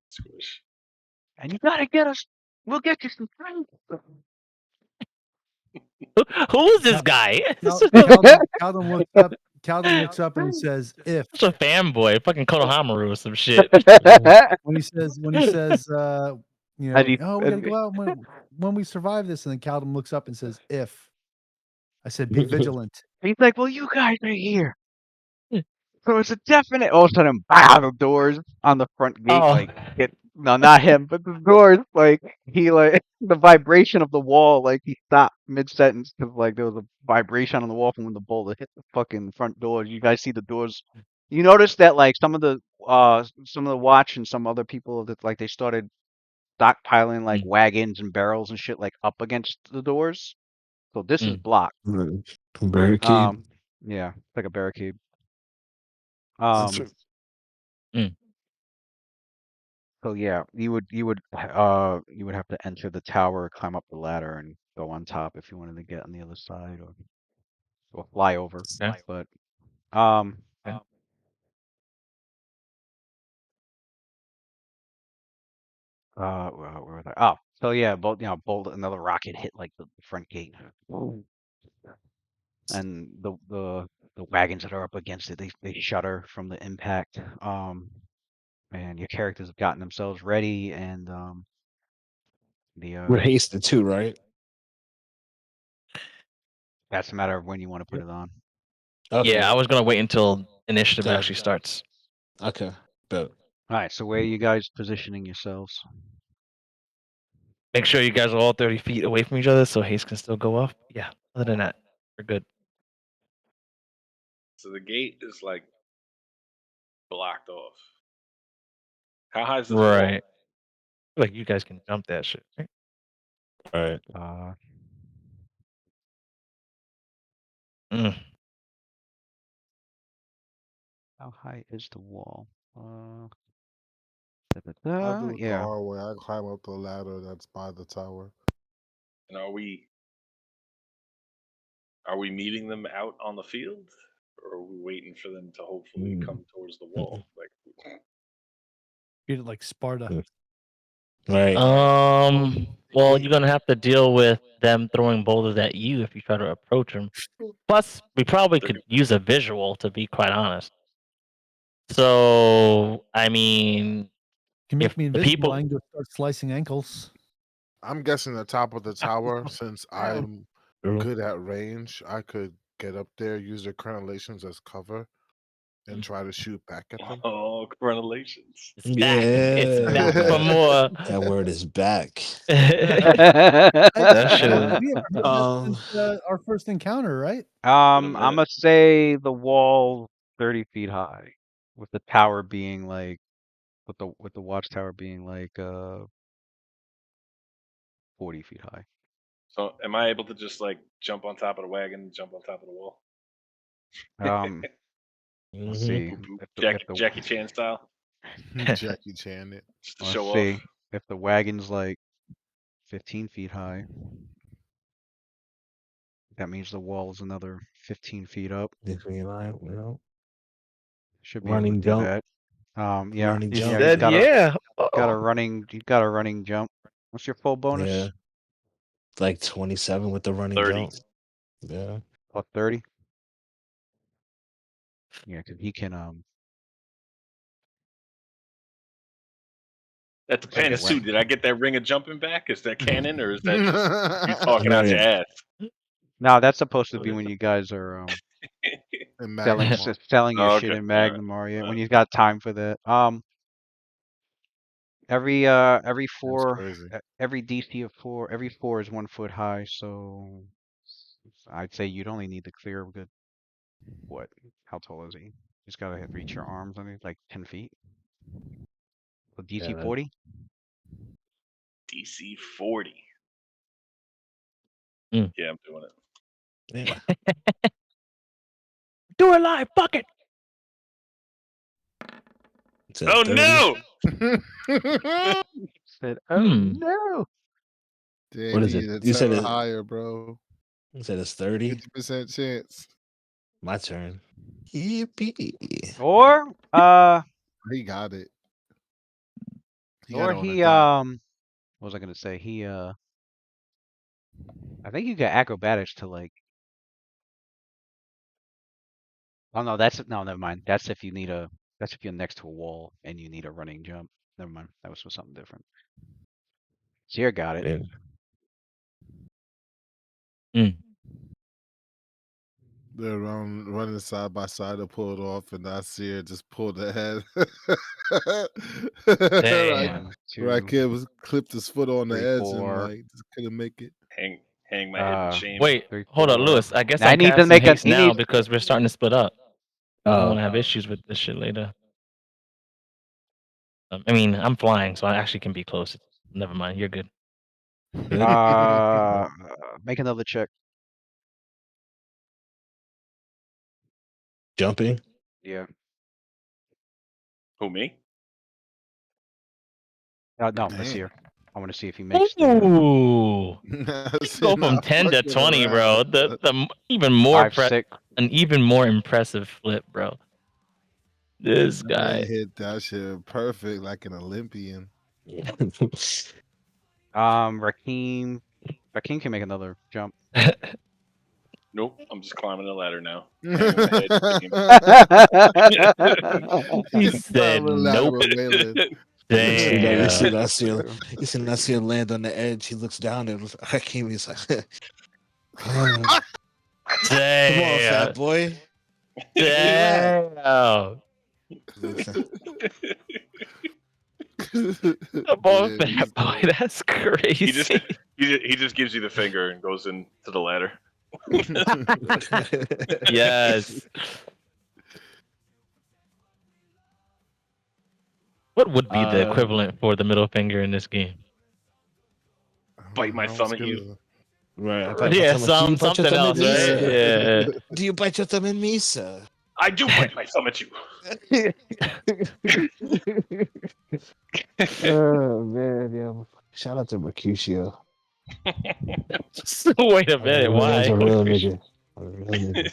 Squish. and you gotta get us. We'll get you some friends." Who is this guy? Calden looks up. Calden looks up and says, "If." Such a fanboy. Fucking Konohamaru or some shit. When he says, As he, "Oh, we gotta go out when we survive this," and then Calden looks up and says, "If." I said, "Be vigilant." he's like, "Well, you guys are here, so it's a definite." All of a sudden, bah, the doors on the front gate Oh. like get no, not him, but the doors like he like the vibration of the wall like he stopped mid sentence because like there was a vibration on the wall from when the boulder hit the fucking front doors. You guys see the doors. You notice that like some of the watch and some other people that like they started stockpiling like Mm. wagons and barrels and shit like up against the doors. So this is Mm. blocked. Barricade. Yeah, it's like a barricade. That's Um, right. Mm. so yeah, you would have to enter the tower, climb up the ladder, and go on top if you wanted to get on the other side or fly over. Okay. But um, Okay. where was I? Oh, so yeah, bolt another rocket hit like the front gate, and the wagons that are up against it, they shudder from the impact. And your characters have gotten themselves ready, and the We're hasted too, right? that's a matter of when you want to put Yep. it on. Okay. Yeah, I was gonna wait until initiative Got actually starts. Okay. Bet. All right, so where are you guys positioning yourselves? Make sure you guys are all 30 feet away from each other so haste can still go off. Yeah. Other than that, we're good. So the gate is like blocked off. How high is this wall? Right. Like you guys can jump that shit. Right? All right. Mm. How high is the wall? I do it the Yeah. hard way. I climb up the ladder that's by the tower. And are we meeting them out on the field? Or are we waiting for them to hopefully come towards the wall? Like Treat it like Sparta. Right. Well, you're gonna have to deal with them throwing boulders at you if you try to approach them. Plus, we probably could use a visual to be quite honest. So, I mean, You can make if me the invisible. people, I can go start slicing ankles. I'm guessing the top of the tower, since I'm True. good at range, I could get up there, use the crenellations as cover, and try to shoot back at them. oh, crenellations. it's back. It's back for Yeah. more. That word is back. That shit is. We haven't heard that since our first encounter, right? I'm gonna say the wall 30 feet high, with the tower being like, with the watchtower being like 40 feet high. So, am I able to just like jump on top of the wagon, jump on top of the wall? Let's Mhm. see Boop, boop. if the Jackie Chan style, Jackie Chan it. just to let's show see off. if the wagon's like 15 feet high. That means the wall is another 15 feet up. Different line, you know. Should be able to Running do jump. that. Yeah, Running He jump. yeah. He's said, got a "Yeah." running jump. What's your full bonus? Yeah. Like 27 with the running 30. jump. Yeah. Plus 30. Yeah, because he can That Let's see, depends what? too. Did I get that ring of jumping back? Is that canon or is that just you talking out your Right. ass? No, that's supposed to be when you guys are And selling Magnum. selling your Oh, shit okay. in All right. Magnum, or yeah, when you've got time for that. Every That's four crazy. every DC of 4, every 4 is 1 foot high, so I'd say you'd only need to clear a good what? How tall is he? Just gotta reach your arms on it, like 10 feet. So DC Yeah, 40? DC 40. Mm. Yeah, I'm doing it. yeah. Do it live. Fuck it. It said Oh 30. no! Said, oh Hmm. no. Damn, What you is it? need a You said terror it. higher, bro. You said it's 30. 50% chance. My turn. Yippee. Or He got it. He got or it on a he dot. what was I gonna say? He I think you got acrobatics to like oh no, never mind. That's if you need that's if you're next to a wall and you need a running jump. Never mind. That was for something different. Seer got it. Yeah. Mm. They're running side by side to pull it off, and I see her just pull the head. Right, Damn. 1, right 2, kid was clipped his foot on the 3, edge and 4. like just couldn't make it. Hang my head in shame. Wait, 3, hold on, 4. Lewis. I guess Now he I'm needs to casting make a haste now because we're starting to split up. I don't want to have issues with this shit later. I mean, I'm flying, so I actually can be close. Never mind. You're good. Make another check. Jumping. Yeah. Who, me? No, Damn. Nasir. I want to see if he makes the Ooh. Go from Not 10 to fucking 20, bro. around. The even more 5, 6. an even more impressive flip, bro. This That man guy. hit that shit perfect like an Olympian. Rakeem can make another jump. Nope. I'm just climbing the ladder now. Hanging my head in He shame. said nope. You see that? You see Damn. that? You see that? See him land on the edge. He looks down and Hakeem. He's like, "Come on, Damn. fat boy." Damn. Come on, fat boy. That's crazy. He just gives you the finger and goes into the ladder. Yes. What would be the equivalent for the middle finger in this game? Bite my thumb at you. Right. Yeah, something else, right? Yeah. Do you bite your thumb in me, sir? I do bite my thumb at you. Oh man, yeah. Shout out to Mercutio. Wait a minute, why? That's a real nigga. A real nigga.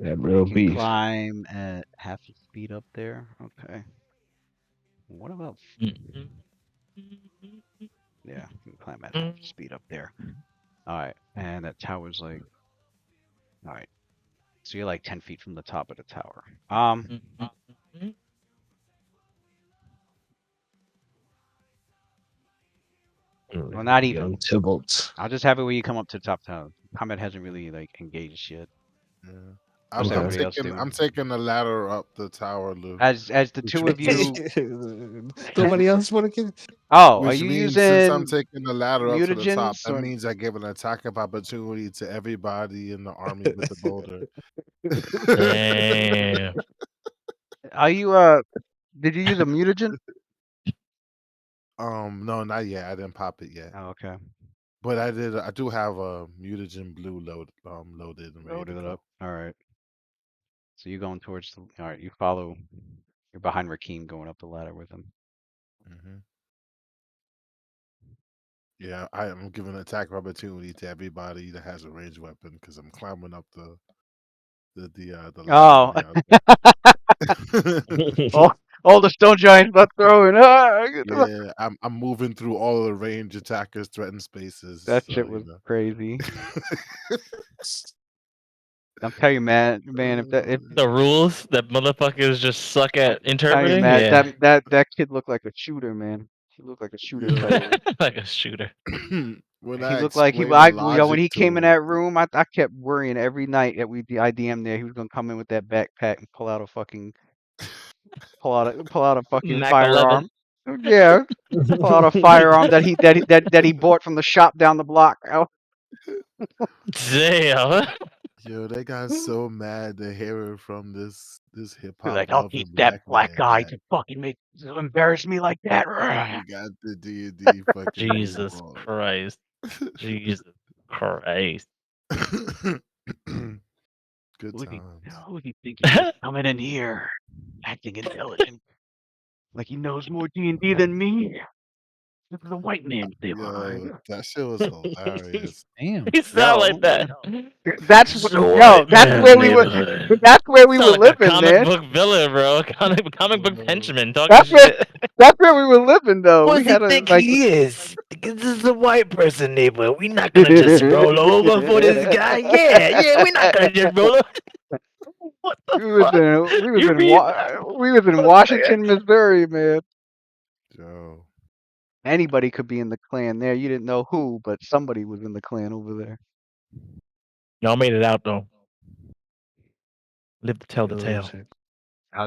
That real Can beef. climb at half the speed up there. Okay. What about? Mm. Yeah, you can climb at half the speed up there. All right, and that tower's like. All right, so you're like 10 feet from the top of the tower. Well, not even. Young Tybalt. I'll just have it where you come up to the top tower. Combat hasn't really like engaged yet. Yeah. What's I'm everybody else taking doing? I'm taking the ladder up the tower, Lou. As the two of you. Nobody else want to get. Oh, are Which you means since I'm using taking the ladder up to the top, mutagens? that Or... means I give an attack of opportunity to everybody in the army with the boulder. Damn. Are you did you use a mutagen? No, not yet. I didn't pop it yet. Oh, okay. But I did. I do have a mutagen blue loaded and ready to Loaded it go. up. All right. So you're going towards the. All right. You follow. You're behind Rakeem going up the ladder with him. Hmm. Yeah, I am giving attack of opportunity to everybody that has a ranged weapon because I'm climbing up the Oh. ladder. all the stone giants about throwing. Yeah, I'm moving through all the range attackers, threatened spaces. That shit So was crazy. I'm telling you, man, if The rules that motherfuckers just suck at telling you, interpreting. man, Yeah, that kid looked like a shooter, man. He looked like a shooter type. Yo, like a shooter. when He I looked like explain the when logic he came in to that room, I kept worrying every night that I DM there, he was gonna come in with that backpack and pull out a fucking Mac 11. firearm. Yeah, pull out a firearm that he bought from the shop down the block. Oh, Damn. yo, they got so mad to hear it from this hip he's hop like, I'll loving teach that black black man guy that to fucking embarrass me like that. we got the D&D fucking name Jesus wrong. Christ. Jesus Christ. Good Who do times. you think he is coming in here, acting intelligent, like he knows more D&D than me? This is a white man's Yo, neighborhood. that shit was hilarious. Damn. He sound like Yo, that. that's It's what, a yo, white man's neighborhood. that's where we Sound were like a living, comic man. book villain, bro. Comic book Uh, henchman talking That's where, shit. that's where we were living, though. Who We does he had a think he is? This is a white person neighborhood. We're not gonna just roll over for this guy. Yeah, we're not gonna just roll over. What the fuck? You read? We was in Washington, Missouri, man. Yo, Anybody could be in the clan there. You didn't know who, but somebody was in the clan over there. Y'all made it out though. Live to tell the Oh, tale. shit.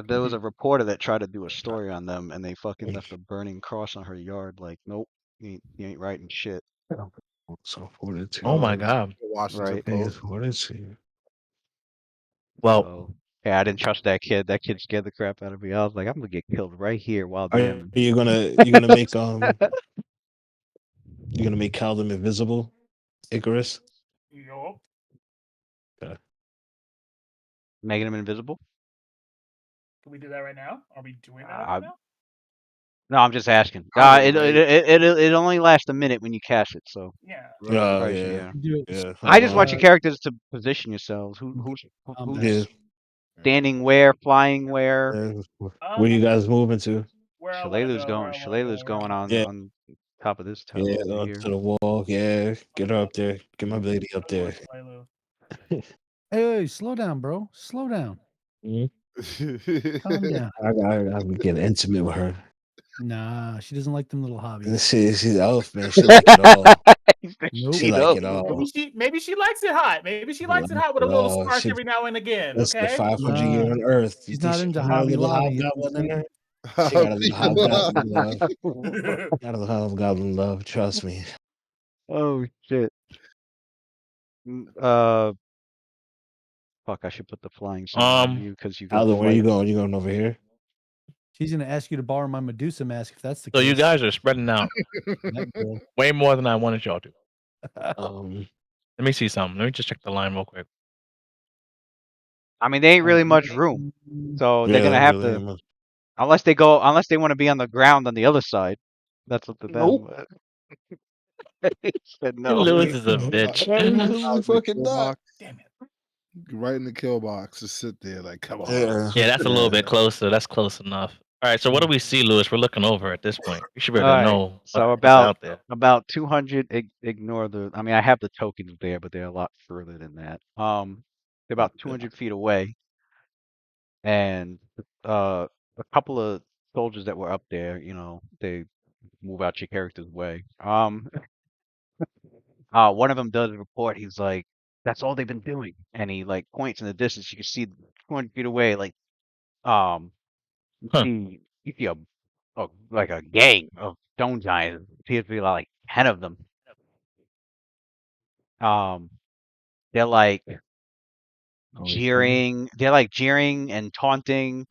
There was a reporter that tried to do a story on them, and they fucking left a burning cross on her yard. Like, nope, you ain't writing shit. So fortitude. Oh my god. the Washington Right. Hey, Post. fortitude. Well, So, yeah, I didn't trust that kid. That kid scared the crap out of me. I was like, I'm gonna get killed right here while Are DMing. you gonna make you gonna make Callum invisible, Icarus? Yup. Okay. Making him invisible? Can we do that right now? Are we doing that I, right now? no, I'm just asking. I would It only lasts a minute when you cast it, so Yeah. right. Oh probably should, yeah, yeah. Do it. yeah. I just want your Uh, characters to position yourselves. combat. Yeah. Who's standing where, flying where? Where you guys moving to? Where I want to go, where I want to Shalelu's go, where I going want to Yeah, go. on top of this tower yeah, over up here. to the wall. Yeah, get her up there. Get my lady up Go there. towards Lelu. Hey, slow down, bro. Slow down. Calm down. I'm getting intimate with her. Nah, she doesn't like them little hobbies. She's elf, man. She like it all. Nope. She She like knows. it all. Maybe she likes it hot. Maybe she She likes it like hot with it a little all. spark She every now and again. That's the Okay. 500 Nah, year on Earth. You she's think not she into can have a Hobby little Lobby. hobgoblin in her? She I'll got a be little the hobgoblin love. Got a little hobgoblin love. Trust me. Oh shit. Fuck, I should put the flying symbol on you because you got Alden, where you flight. going? You going over here? She's gonna ask you to borrow my Medusa mask if that's the so case. you guys are spreading out That girl. way more than I wanted y'all to. Um, Let me see something. Let me just check the line real quick. I mean, there ain't really much room, so they're yeah, gonna have really. to, unless they want to be on the ground on the other side. That's up to them. Nope. He said no. Lewis is a bitch. Really fucking kill not. box. Damn it. Right in the kill box. Just sit there like, come on. Yeah. Yeah, that's a little bit Yeah. closer. That's close enough. All right, so what do we see, Lewis? We're looking over at this point. You should be All able to right. know So what's out there. about 200. Ignore the. I mean, I have the tokens there, but they're a lot further than that. They're about 200 feet away, and a couple of soldiers that were up there, they move out your character's way. One of them does report. He's like, "That's all they've been doing," and he like points in the distance. You can see 200 feet away, like um, Huh. you see like a gang of stone giants. It appears to be like 10 of them. Um, they're like jeering. They're like jeering and taunting,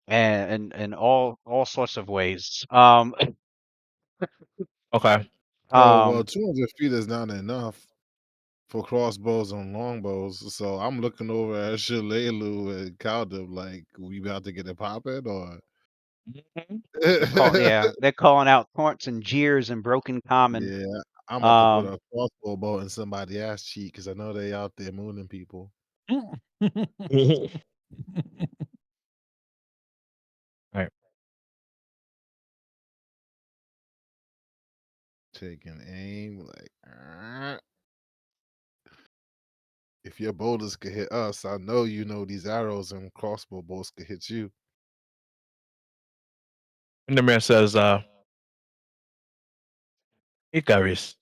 and all sorts of ways. Okay. Oh well, Um, 200 feet is not enough for crossbows and longbows. So I'm looking over at Shalelu and Caldeb like, we about to get it popping, or Mhm. they're calling out taunts and jeers in broken common. yeah, I'm about to put Um, a crossbow bolt in somebody's ass cheek because I know they out there mooning people. Right. Taking aim like, if your boulders could hit us, I know you know these arrows and crossbow bolts could hit you. And the man says, Icarus,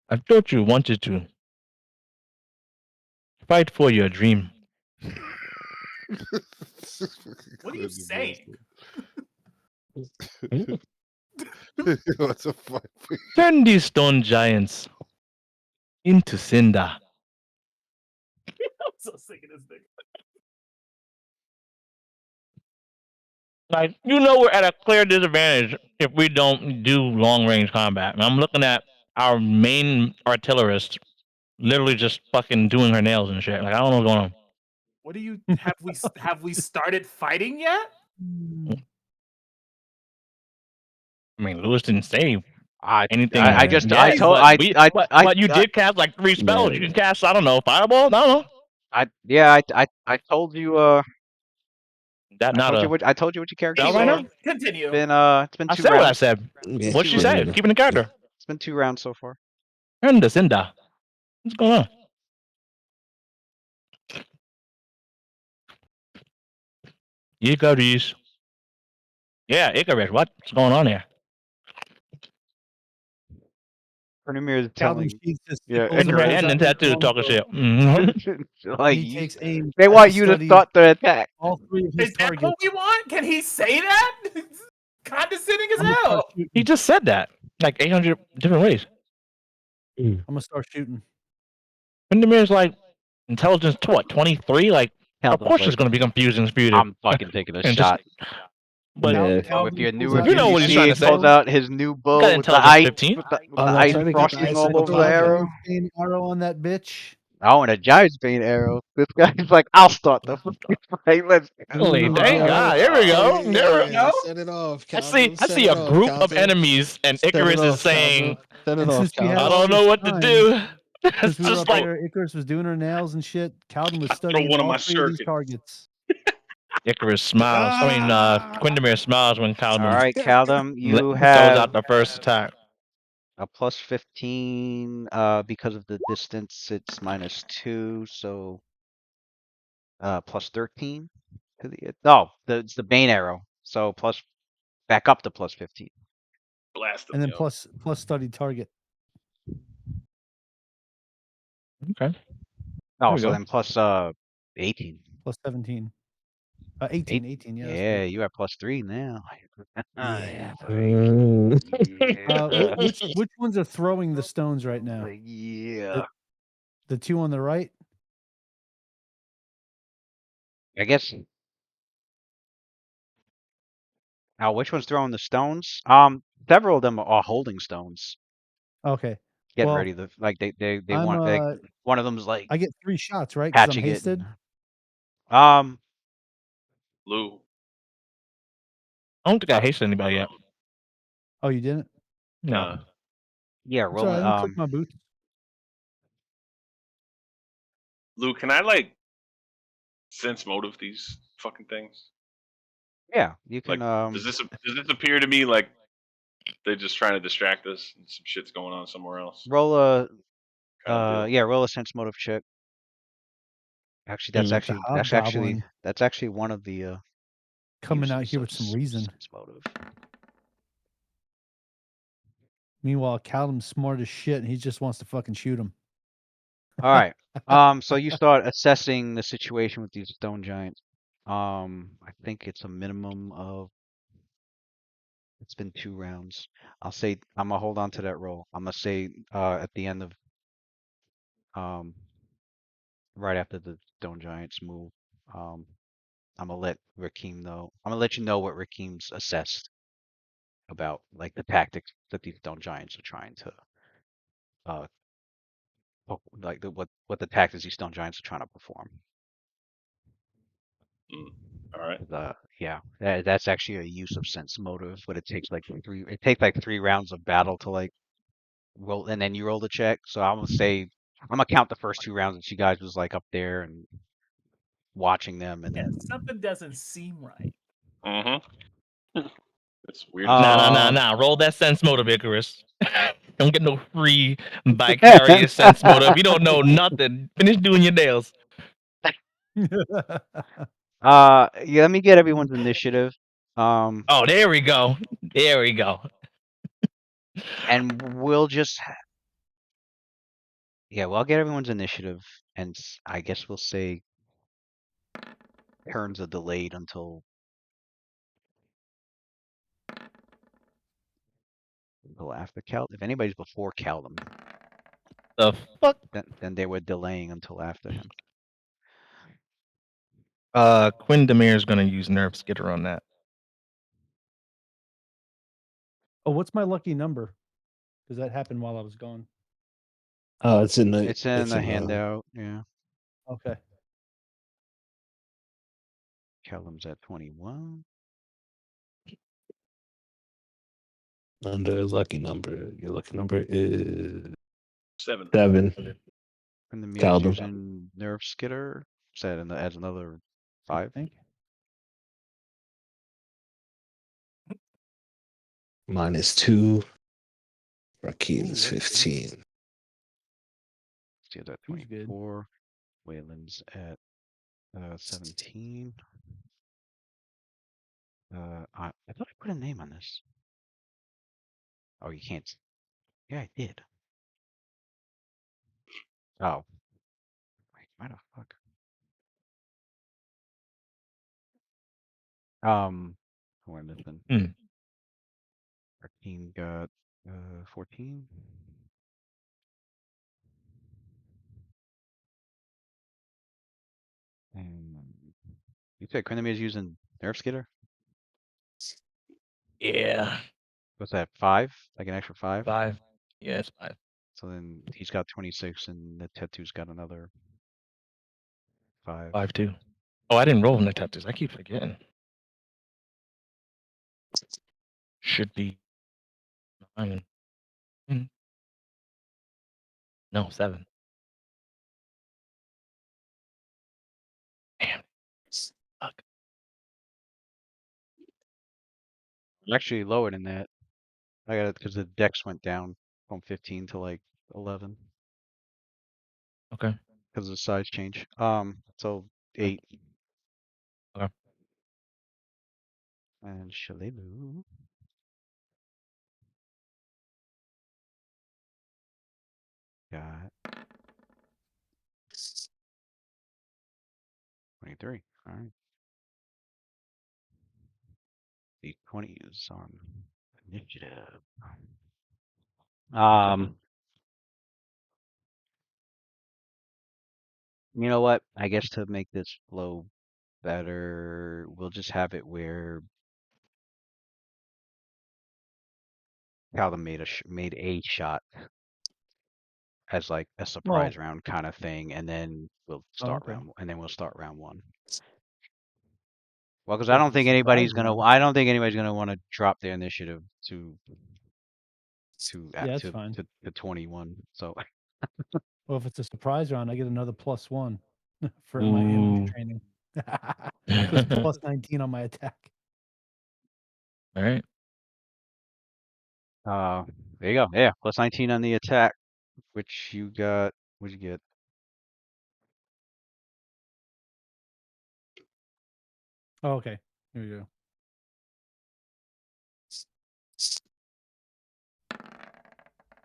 I thought you wanted to fight for your dream. What are you saying? What's a fight? Turn these stone giants into cinder. I'm so sick of this thing. Like, you know, we're at a clear disadvantage if we don't do long range combat. And I'm looking at our main artillerist literally just fucking doing her nails and shit. Like, I don't know what's going on. What do you have we started fighting yet? I mean, Lewis didn't say I anything just I yet, told but I we I I but you I, did cast like 3 spells. You Yeah. can cast, I don't know, fireball? I don't know. yeah I told you That not a I told you what your character spell right said. now? Anyway, continue. It's been I two said what I rounds. said. It's been What two she rounds. said. Keeping the character. It's been 2 rounds so far. Turn the cinder. What's going on? Icarus. Yeah, Icarus. What's going on here? Pernamir is Calvin telling sheathes his yeah, sickles and Icarus pulls and out then his tattoo talking longbow. shit. Mm-hmm. like He you, takes aim. they tries want you to study start the attack. all 3 of his Is that what targets. we want? Can he say that? Condescending as I'm gonna start hell. He shooting. just said that like 800 different ways. I'm gonna start shooting. Windermere's like intelligence to what 23? Like, of Calvin's course it's like, going to be confused and disputed. I'm fucking taking a And just, shot. but Yeah. With Calvin your pulls new out you know his what he's see trying he to say. pulls bow. out his new You bow got with the intelligence ice 15. with Oh, the that's ice right. They got the frosting ice all on the over the top. arrow. Giant's bane arrow on that bitch. Oh, and a giant's bane arrow. This guy's like, I'll start the fucking fight. Let's Holy, Ooh, thank yeah. God. Here we go. There, Yeah. Go. Set it off, I see. Calvin. I Set see it a off, group of Calvin. enemies, and Set it Icarus is off, Calvin. saying, Set it And off, since we had "I Calvin. all don't this know what to time, do." It's since we were just up like there, Icarus was doing her nails and shit. Calvin was I throw studying one of all my 3 of these shuriken. targets. Icarus smiles. Quindamere smiles when all Caldum right, Caldum, you throws have out the first attack. a plus 15. Because of the distance, it's -2, so plus 13 to the it's the bane arrow, so plus back up to plus 15. Blast him, And then yo. plus studied target. Okay, there Oh, we so go. then plus 18. Plus 17. 18, 18, yeah, that's Yeah, right. you are +3 now. Yeah. Yeah. Which ones are throwing the stones right now? Yeah. The 2 on the right? I guess. Now, which one's throwing the stones? Several of them are holding stones, Okay. getting Well, ready to like they I'm want one of them's like I get 3 shots, right? Because I'm patching it. hasted. Lou. I don't think I hasted anybody yet. Oh, you didn't? No. Yeah, It's all right. rolling. Let me click my boots. Lou, can I like sense motive these fucking things? Yeah, you can Like, does this appear to me like they're just trying to distract us and some shit's going on somewhere else? roll a Kind of deal. yeah, roll a sense motive check. Actually, It's a hobgoblin that's actually one of the coming out uses here of with some reason. sense motive. Meanwhile, Callum's smart as shit, and he just wants to fucking shoot him. All right. So you start assessing the situation with these stone giants. I think it's a minimum of. It's been 2 rounds. I'll say I'm gonna hold on to that roll. I'm gonna say at the end of right after the stone giants move. I'm gonna let Rakeem know. I'm gonna let you know what Rakeem's assessed about like the tactics that these stone giants are trying to uh like what the tactics these stone giants are trying to perform. All right. Yeah, that's actually a use of sense motive, but it takes like three rounds of battle to like roll, and then you roll the check. So I'm gonna say I'm gonna count the first 2 rounds that you guys was like up there and watching them, and Yeah, then something doesn't seem right. It's weird as hell. Roll that sense motive, Icarus. Don't get no free vicarious sense motive. You don't know nothing. Finish doing your nails. yeah, let me get everyone's initiative. Oh, there we go. There we go. And we'll just yeah, well, I'll get everyone's initiative, and I guess we'll say turns are delayed until after Cal. If anybody's before Callum, The fuck? then they were delaying until after him. Quinn Demir's gonna use Nerve Skitter on that. Oh, what's my lucky number? Because that happened while I was gone. Oh, it's in the handout. Yeah, Okay. Callum's at 21. under lucky number. Your lucky number is 7. 7. And the Mir's Callum. using Nerve Skitter. Set and adds another 5. Thank you. Mine is 2. Rakeem is Ooh, that's good. 15. Steel's at He's good. 24. Wayland's at 17. I thought I put a name on this. Oh, you can't. Yeah, I did. Oh. Wait, why the fuck? Who am I missing? Hmm. Our team got 14. And you said Quinemi's using Nerf Skitter? Yeah. What's that? 5? Like an extra 5? 5. Yeah, it's 5. So then he's got 26, and the tattoo's got another 5. 5 too. Oh, I didn't roll the tattoos. I keep forgetting. Should be 9. No, 7. Damn. Fuck. Actually, lower than that. I got it because the dex went down from 15 to like 11 Okay. because of the size change. So 8. Okay. And Shalilu got 23. All right. The 20 is on initiative. You know what? I guess to make this flow better, we'll just have it where Calvin made a shot as like a surprise round kind of thing, and then we'll start okay. round 1. Well, because So for the surprise round. I don't think anybody's gonna want to drop their initiative to Yeah, that's fine. 21. So Well, if it's a surprise round, I get another +1 for my ambush Ooh. training. So it's plus 19 on my attack. All right. there you go. Yeah, plus 19 on the attack, which you got. What'd you get? Oh, okay. Here we go.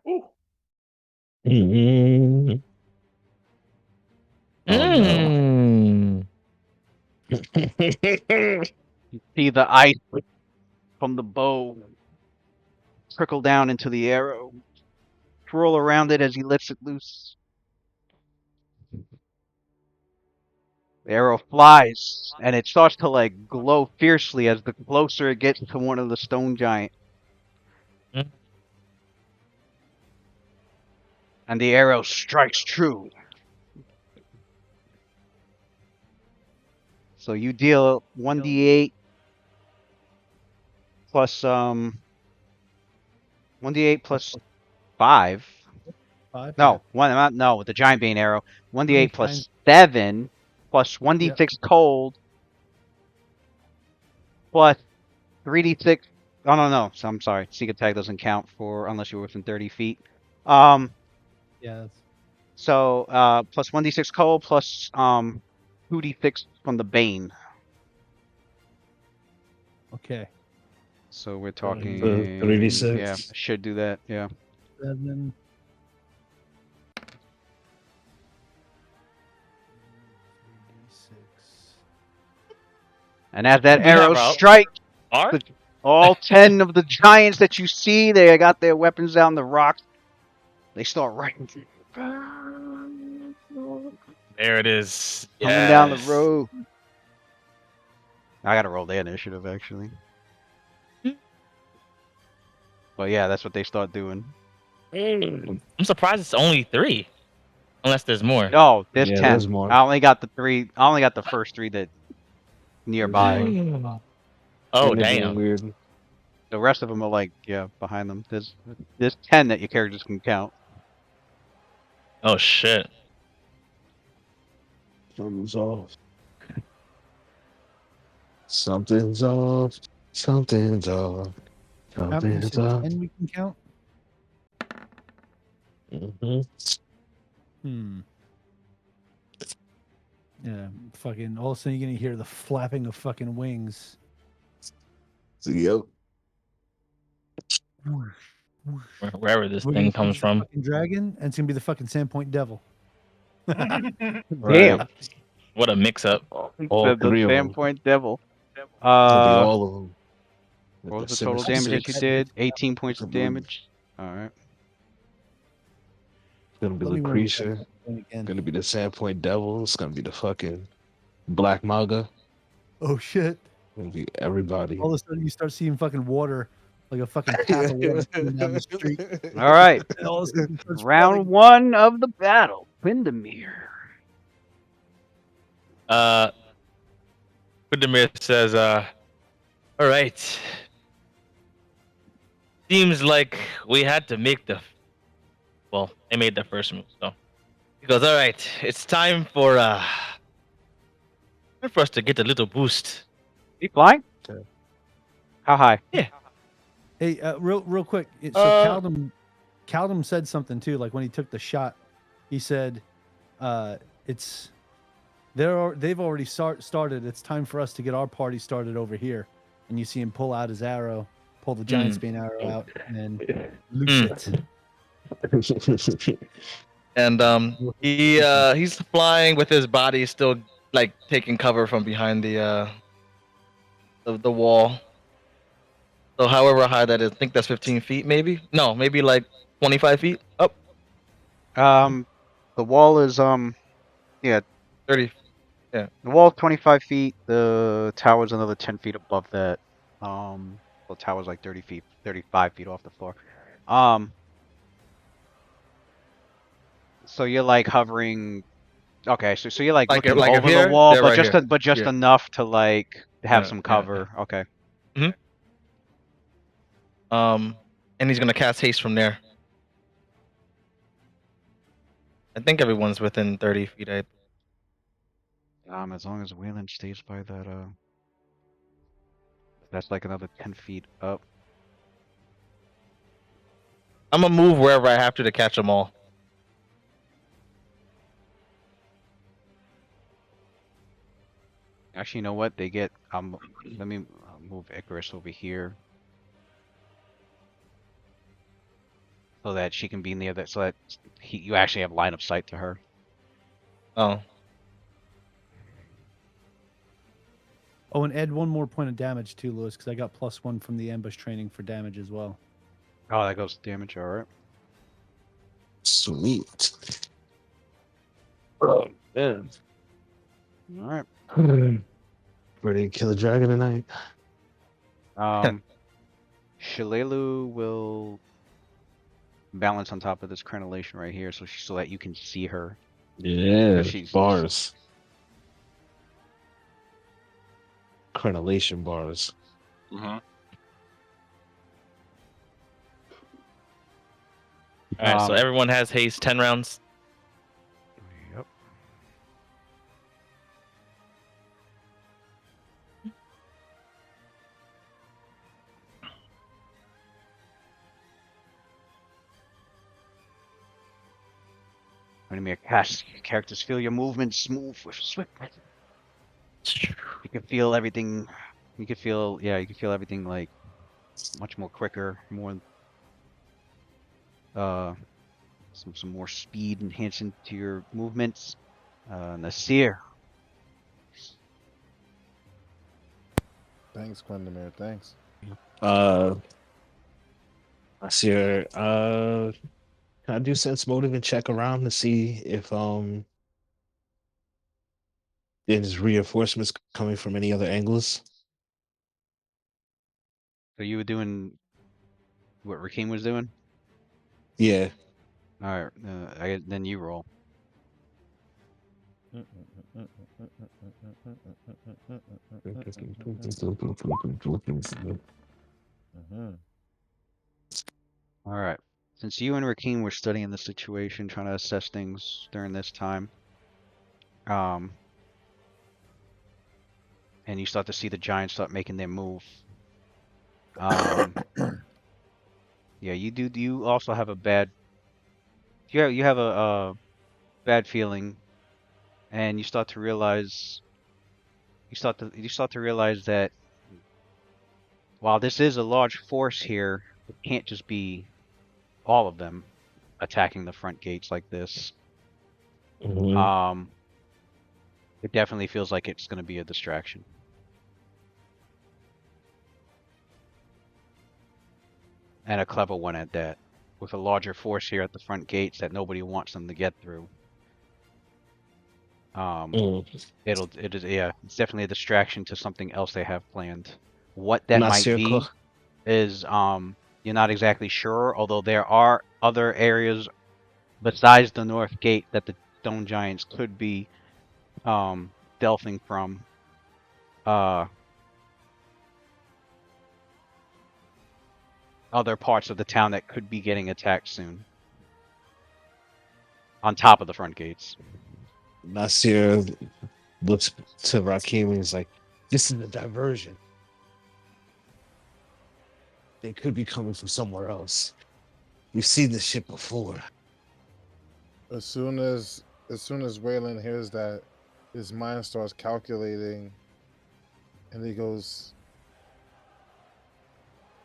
Ooh. Mm. Oh no. Mm. You see the ice from the bow trickle down into the arrow, twirl around it as he lets it loose. The arrow flies, and it starts to like glow fiercely as the closer it gets to one of the stone giants. Mm. And the arrow strikes true. So you deal 1d8 plus 1d8 plus 5. 5. No, no, with the giant bane arrow. Giant- 1d8 plus 7 plus 1d6 cold plus 3d6. Oh no, so I'm sorry. Seek attack doesn't count for unless you're within 30 feet. Yeah. That's, So plus 1d6 cold plus 2d6 from the bane. okay. So we're The talking 3d6. Yeah, I should do that. Yeah. 7. And as that We have arrow our- strikes, Are? all 10 of the giants that you see, they got their weapons down the rocks. They start writing. There it is. Coming down the Yes. road. I gotta roll their initiative, actually. But yeah, that's what they start doing. I'm surprised it's only 3. Unless there's more. No, there's Yeah, 10. there's more. I only got the 3. I only got the first 3 that nearby. Oh, And they're being damn. Weird. The rest of them are like, yeah, behind them. There's 10 that your characters can count. Oh, shit. Something's off. Something's off. Something's off. How many? You Something's said off. 10 we can count? Mm-hmm. Yeah, fucking. All of a sudden, you're gonna hear the flapping of fucking wings. Yep. Wherever this We're thing gonna comes see the from. fucking dragon, and it's gonna be the fucking Sandpoint devil. Damn. What a mix-up. All The 3 of them. Sandpoint Devil. It'll be all of them. What was the total damage that you did? 18 points of damage. Alright. It's gonna be Let me remember Lucretia. that thing again. Gonna be the Sandpoint Devil. It's gonna be the fucking Black Maga. Oh shit! Gonna be everybody. All of a sudden, you start seeing fucking water, like a fucking path of water coming down the street. Alright. And all of a sudden, it starts Round flooding. 1 of the battle. Windermere. Kudamir says, all right. Seems like we had to make well, they made the first move, so. He goes, all right, it's time for us to get a little boost. You flying? Okay. How high? Hey, real quick. So Caldum said something too. Like when he took the shot, he said, they've already started. It's time for us to get our party started over here." And you see him pull out his arrow, pull the giant bane arrow out, and then loose it. And he's flying with his body still like taking cover from behind the wall. So however high that is, I think that's 15 feet maybe? No, maybe like 25 feet up? The wall is 30. the wall's 25 feet. The tower's another 10 feet above that. The tower's like 35 feet off the floor. So you're like hovering. Okay, so you're like Like looking like over here? the wall, Yeah, but right just here. enough to like have Yeah, some yeah, cover. Okay. And he's gonna cast haste from there. I think everyone's within 30 feet. As long as Wayland stays by that, that's like another 10 feet up. I'm gonna move wherever I have to catch them all. Actually, you know what? They get. Let me move Icarus over here, so that she can be near that. So that you actually have line of sight to her. Oh. Oh, and add one more point of damage too, Lewis, because I got +1 from the ambush training for damage as well. Oh, that goes to damage. All right. Sweet. Oh, man. All right. Ready to kill a dragon tonight? Shalelu will balance on top of this crenellation right here, so that you can see her. Yeah, She's bars. Crenellation bars. Mm-hmm. All right, so Um, everyone has haste 10 rounds. Yep. Enemy cast characters feel your movements move with swiftness. You can feel everything. You can feel everything like much more quicker, more some more speed enhancing to your movements. Nasir. Thanks, Quindamir. Thanks. I see her. Can I do sense motive and check around to see if there's reinforcements coming from any other angles? So you were doing what Rakim was doing? Yeah. All right, then you roll. All right. Since you and Rakim were studying the situation, trying to assess things during this time, and you start to see the giants start making their move. Yeah, you do. You also have a bad. You have a bad feeling, and you start to realize. You start to realize that while this is a large force here, it can't just be all of them attacking the front gates like this. Mhm. It definitely feels like it's going to be a distraction. And a clever one at that. With a larger force here at the front gates that nobody wants them to get through. It's definitely a distraction to something else they have planned. What that might be is you're not exactly sure, although there are other areas besides the north gate that the stone giants could be delving from. Other parts of the town that could be getting attacked soon. On top of the front gates. Nasir looks to Rakim and is like, "This is a diversion. They could be coming from somewhere else. We've seen this shit before." As soon as Waylon hears that, his mind starts calculating, and he goes,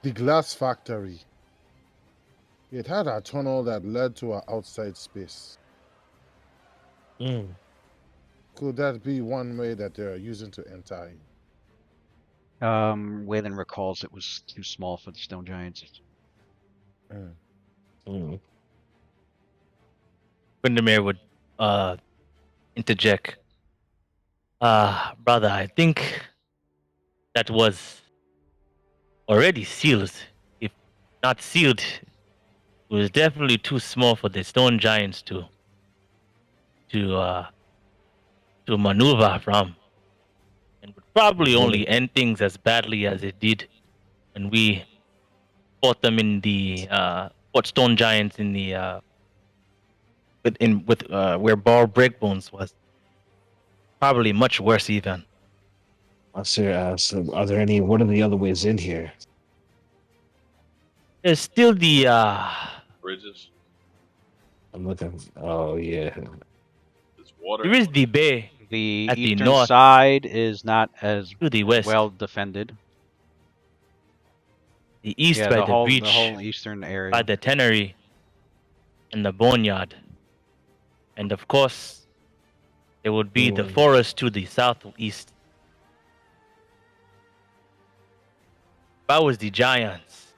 "The glass factory. It had a tunnel that led to an outside space. Could that be one way that they're using to enter in?" Waylon recalls it was too small for the stone giants. Windermere would interject. Brother, I think that was already sealed. If not sealed, it was definitely too small for the stone giants to maneuver from, and would probably only end things as badly as it did when we fought them in the fought stone giants in the with where Bar Breakbones was. Probably much worse even. Nasir asks, what are the other ways in here? There's still the Bridges. I'm looking. Oh, yeah. There's water. there is the bay The at the eastern north side is not as to the west. well defended. The east Yeah, by the the whole breach, eastern area. by the tannery, and the boneyard. And of course, there would be the forest to the southeast. If I was the giants.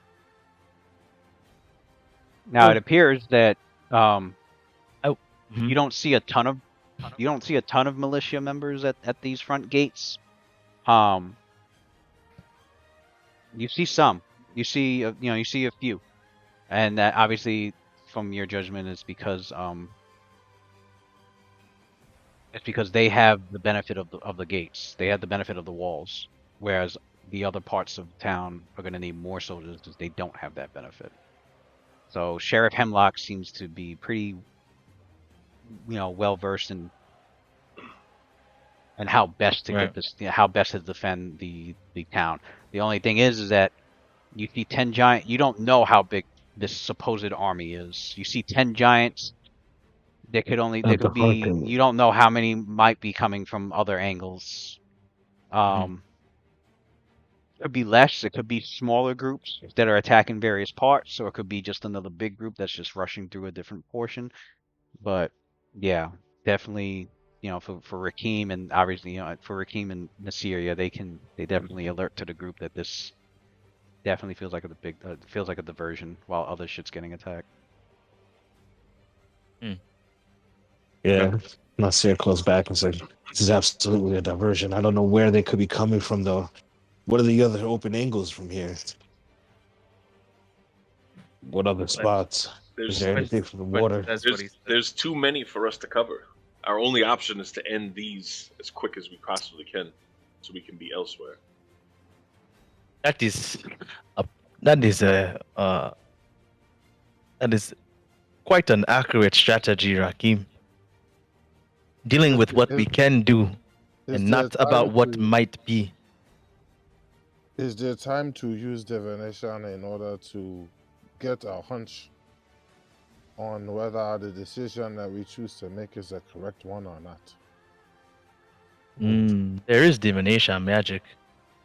Now it appears that you don't see a ton of you don't see a ton of militia members at these front gates. You see some. You see you see a few, and that obviously from your judgment is because it's because they have the benefit of the gates. They have the benefit of the walls, whereas the other parts of town are going to need more soldiers because they don't have that benefit. So Sheriff Hemlock seems to be pretty, well versed in how best to get this, how best to defend the town. The only thing is that you see 10 giant. You don't know how big this supposed army is. You see 10 giants. There could be. You don't know how many might be coming from other angles. Could be less. It could be smaller groups that are attacking various parts, or it could be just another big group that's just rushing through a different portion. But yeah, definitely, for Rakim and obviously, for Rakim and Nasir, they definitely alert to the group that this definitely feels like feels like a diversion while other shit's getting attacked. Yeah, Nasir close back and said, "This is absolutely a diversion. I don't know where they could be coming from, though. What are the other open angles from here? What other spots? Is there anything from the water?" There's too many for us to cover. Our only option is to end these as quick as we possibly can, so we can be elsewhere. That is that is quite an accurate strategy, Rakim. Dealing with what we can do and not about what might be. Is there time to use divination in order to get a hunch on whether the decision that we choose to make is the correct one or not? There is divination magic.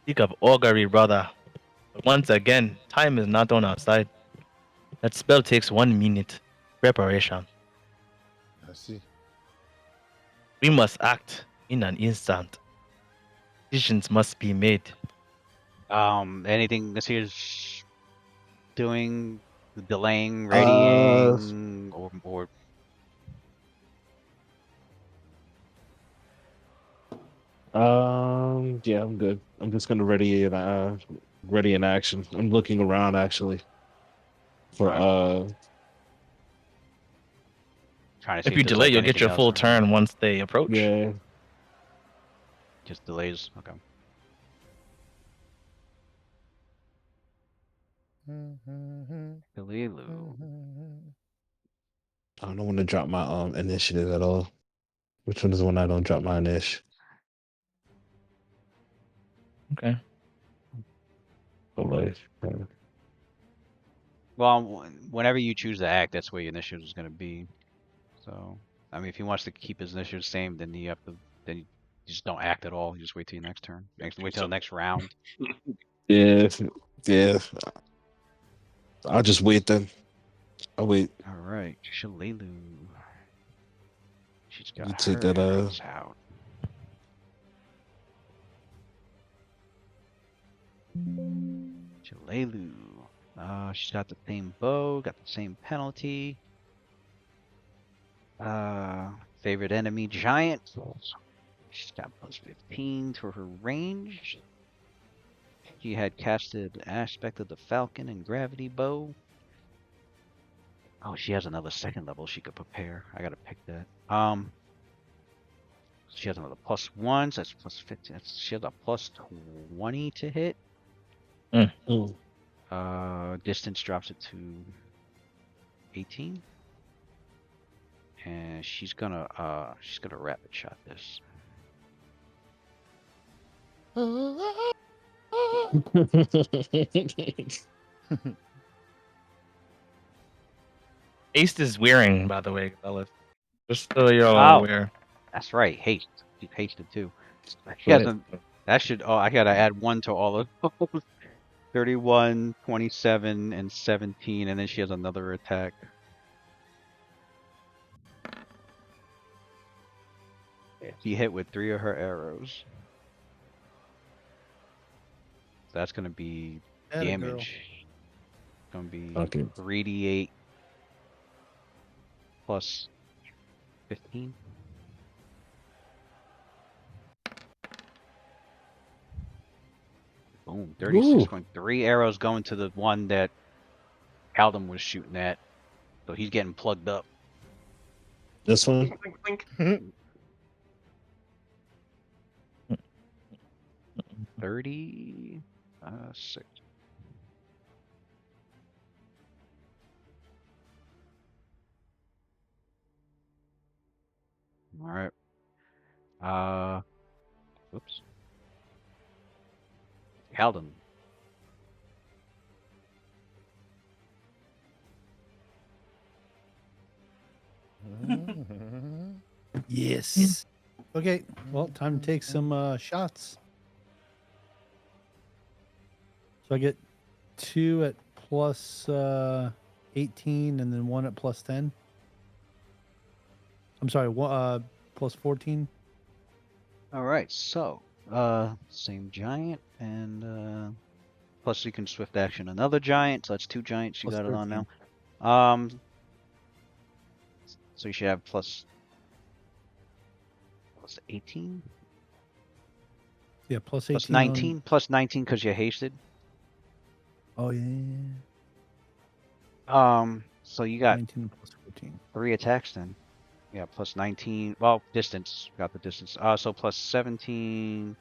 Speak of augury, brother. But once again, time is not on our side. That spell takes 1 minute. Preparation. I see. We must act in an instant. Decisions must be made. Anything Nasir's doing, delaying, readying, or Yeah, I'm good. I'm just gonna ready in action. I'm looking around actually for trying to see If you there's delay, like you'll get anything your else full around. turn once they approach. Yeah. Just delays. Okay. Delilu. I don't want to drop my initiative at all. Which one is the one I don't drop my initiative? Okay. Well, whenever you choose to act, that's where your initiative is going to be. So, I mean, if he wants to keep his initiative the same, then you just don't act at all. You just wait till your next turn. Wait till the next round. Yeah. I'll just wait then. I'll wait. All right, Shalelu. She's got You take her that arrows out. Shalelu. She's got the same bow, got the same penalty. Favorite enemy, giant. She's got plus 15 to her range. She had casted Aspect of the Falcon and Gravity Bow. Oh, she has another second level she could prepare. I gotta pick that. She has another +1, so that's plus 15. She has a plus 20 to hit. Distance drops it to 18. And she's gonna rapid shot this. Haste is wearing, by the way, fellas. Just so you're all aware. That's right, haste. She's hasted too. She hasn't. That should. Oh, I gotta add 1 to all of those. 31, 27, and 17, and then she has another attack. She hit with 3 of her arrows. So that's gonna be damage. It's gonna be 3d8 plus 15. Boom. 36.3 arrows going to the one that Caldum was shooting at. So he's getting plugged up. This one. Blink, blink. 36. All right. Oops. Caldum. Yes. Okay. Well, time to take some shots. So I get 2 at plus 18 and then 1 at plus 10. I'm sorry, plus 14. All right. So, same giant and plus you can swift action another giant. So that's 2 giants you Plus got it on 13. now. So you should have plus 18. Yeah, plus 18. Plus 19. Plus 19 because you hasted. Oh yeah. So you got 19 plus 14. 3 attacks then. Yeah, plus 19. Well, distance. Got the distance. So plus 17.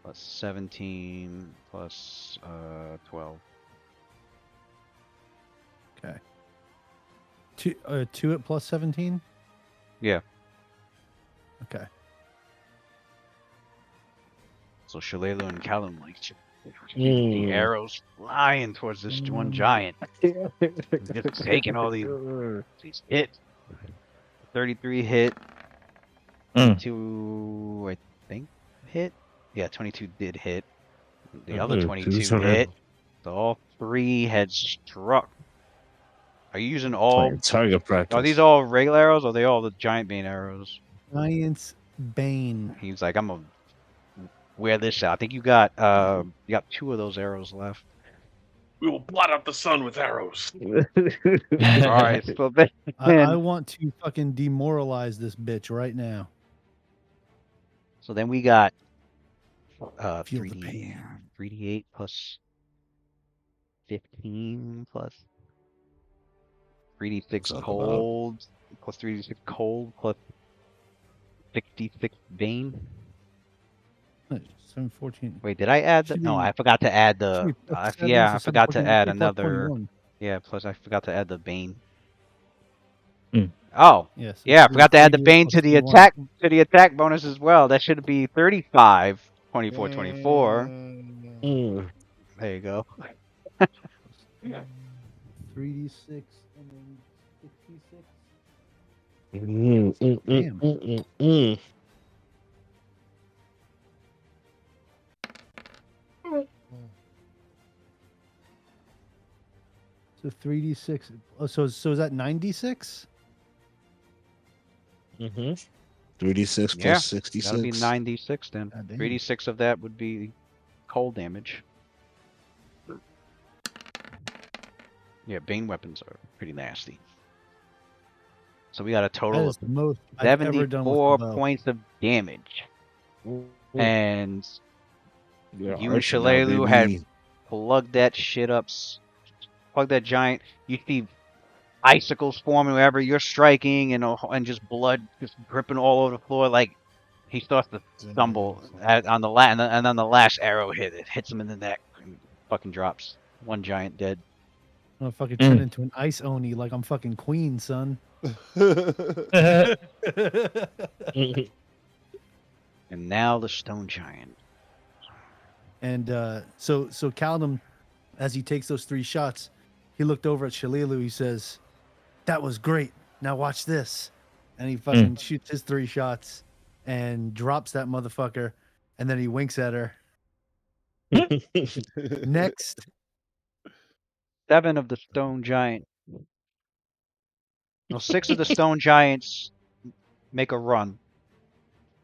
Plus 17. Plus 12. Okay. 2 at plus 17. Yeah. Okay. So Shalelu and Callum like the arrows flying towards this one giant. Just taking all these hits. 33 hit. 22, I think, hit. Yeah, 22 did hit. The other 22 hit. So all 3 had struck. Are you using all? Target practice. Are these all regular arrows or are they all the giant bane arrows? Giant's Bane. He's like, I'm gonna wear this out. I think you got 2 of those arrows left. We will blot out the sun with arrows. Alright, so then I want to fucking demoralize this bitch right now. so then we got Feel the pain. 3d8 plus 15 plus 3d6 Talk cold plus 3d6 cold plus 66 bane. 7, 14. Wait, did I add the? Should No, be- I forgot to add should the. be plus 7, Yeah, so I 7, forgot to 14, add plus another. 21. Yeah, plus I forgot to add the bane. Mm. Oh, Yes. yeah, I forgot to add the 3D8 bane plus to the 21. attack bonus as well. That should be 35, 24, 24. There you go. 3d6 and then 66. So 3d6. Oh, so is that 96? 3d6 Yeah, plus 66. That'll be 96 then. God damn. 3d6 of that would be cold damage. Yeah, bane weapons are pretty nasty. So we got a That total is of the most I've ever done with the 74 bow. points of damage. And Yeah, you and arsenal, Shalelu had baby. plugged that shit up. Plug that giant. You see icicles forming wherever you're striking, and just blood just dripping all over the floor. Like he starts to stumble on the and then the last arrow hits him in the neck and fucking drops. One giant dead. I'm gonna fucking turn into an ice oni like I'm fucking queen, son. And now the stone giant. And so Caldum, as he takes those 3 shots, he looked over at Shalelu. He says, "That was great. Now watch this." And he fucking shoots his 3 shots and drops that motherfucker. And then he winks at her. Next. 7 of the stone giant. No, 6 of the stone giants make a run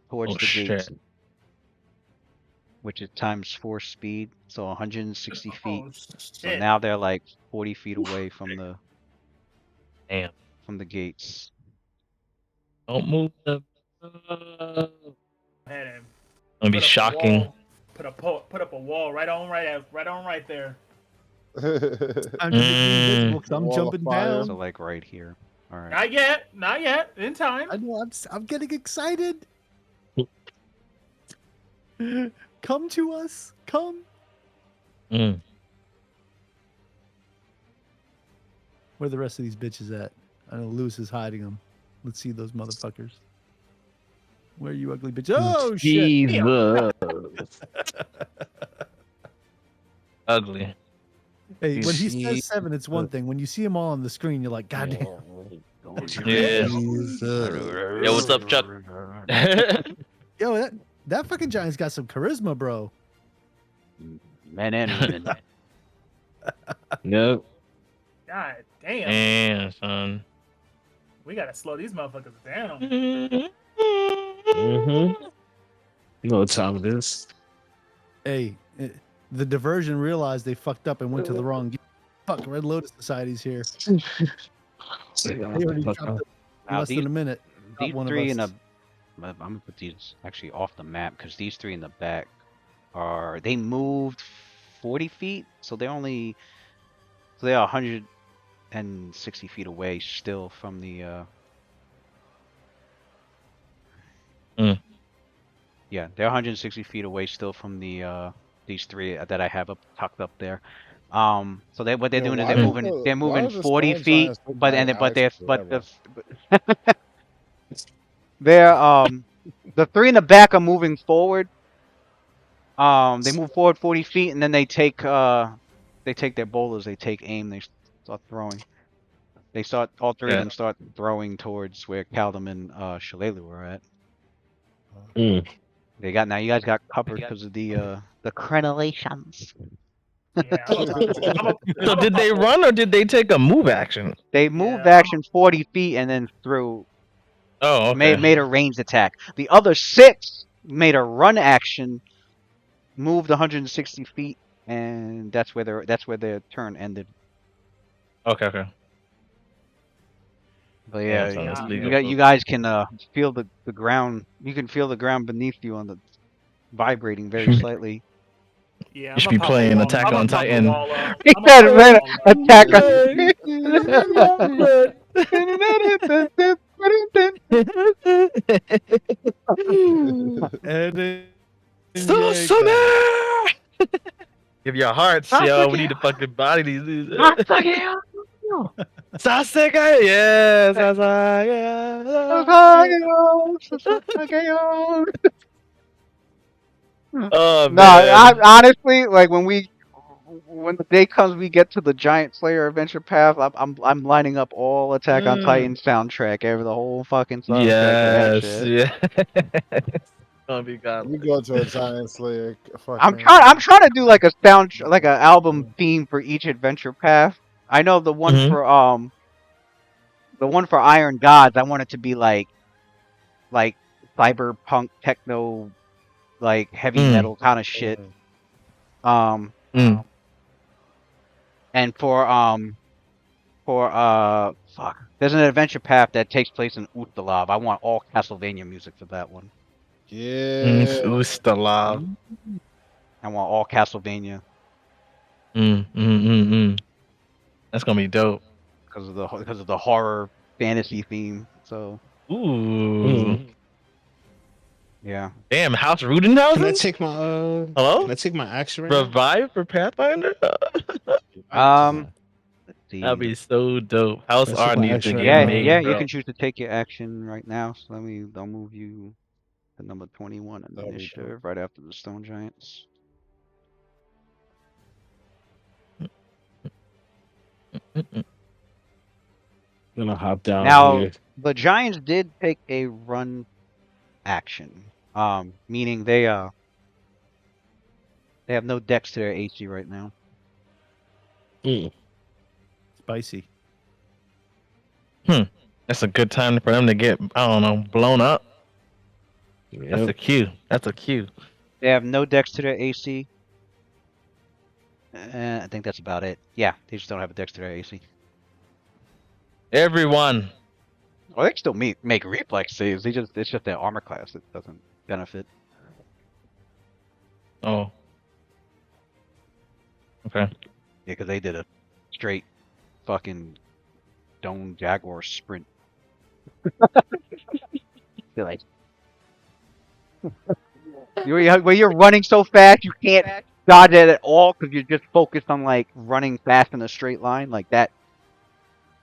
towards the gates, which is times 4 speed, so 160 feet. Oh, So shit. now they're like 40 feet away from the Damn. gates. Don't move the. Hit him. It'll be Put up a shocking. wall. Put up a wall right there. Time to make me invisible because I'm Wall of jumping fire. down. So like right here. All right. Not yet. In time. I know. I'm getting excited. Come to us. Come. Mm. Where the rest of these bitches at? I know Lewis is hiding them. Let's see those motherfuckers. Where are you ugly bitch? Oh shit! Jesus. Ugly. Hey, when he She- says 7, it's one thing. When you see them all on the screen, you're like, God damn. Yeah. Jesus. Yo, what's up, Chuck? Yo, that fucking giant's got some charisma, bro. Men and women. Yep. God damn. Damn, son. We gotta slow these motherfuckers down. Mm-hmm. You know what time it is. Hey, the diversion realized they fucked up and went to the wrong. Fuck, Red Lotus Society's here. They already dropped it in Now less than a minute. these One of three us. in the. I'm gonna put these actually off the map because these three in the back they moved 40 feet, so they're 160 feet away still from the. Yeah, they're 160 feet away still from the these three that I have tucked up there. So what they're doing is they're moving 40 feet, but they're the three in the back are moving forward. They move forward 40 feet and then they take their boulders, they take aim, they start throwing. All three of them start throwing towards where Kaldum and Shalelu were at. Mm. You guys got covered because of the crenellations. Yeah. So did they run or did they take a move action? They moved action 40 feet and then threw. Oh, okay. Made a ranged attack. The other 6 made a run action, moved 160 feet, and that's where their turn ended. Okay. But yeah, Damn, you guys can feel the ground. You can feel the ground beneath you on the vibrating very slightly. Yeah, you should be playing Attack on Titan. He said, "Man, Attack on." So summer. Give your hearts, yo. We need to fucking body these dudes. Sasuke, yeah, Sasuke. Oh man. Honestly, like when the day comes, we get to the Giant Slayer Adventure Path. I'm lining up all Attack on Titan soundtrack, the whole fucking soundtrack. Yes, yeah. It's gonna be godly. We go to a Giant Slayer. I'm trying to do like a like an album theme for each adventure path. I know the one for Iron Gods. I want it to be like cyberpunk techno, like heavy metal kind of shit. And for fuck, there's an adventure path that takes place in Ustalav. I want all Castlevania music for that one. Yeah. Ustalav. I want all Castlevania. That's gonna be dope. Because of the horror fantasy theme. So. Ooh. Yeah. Damn, House Rudenhausen? Can I take my Hello? Can I take my action right Revive for Pathfinder? Let's see. That'd be so dope. House That's R my needs to action get right made, Yeah, bro. you can choose to take your action right now. So I'll move you to number 21 in the initiative right after the Stone Giants. I'm gonna hop down Now, here. the Giants did take a run action. Meaning they have no dex to their AC right now. Spicy. That's a good time for them to get, I don't know, blown up. Yep. That's a cue. That's a cue. They have no dex to their AC. I think that's about it. Yeah, they just don't have a dex to their AC. Everyone. Well, they can still make reflex saves. It's just their armor class that doesn't benefit. Oh. Okay. Yeah, because they did a straight fucking Stone Jaguar sprint. They're like, where you're running so fast you can't dodge it at all because you're just focused on like running fast in a straight line like that.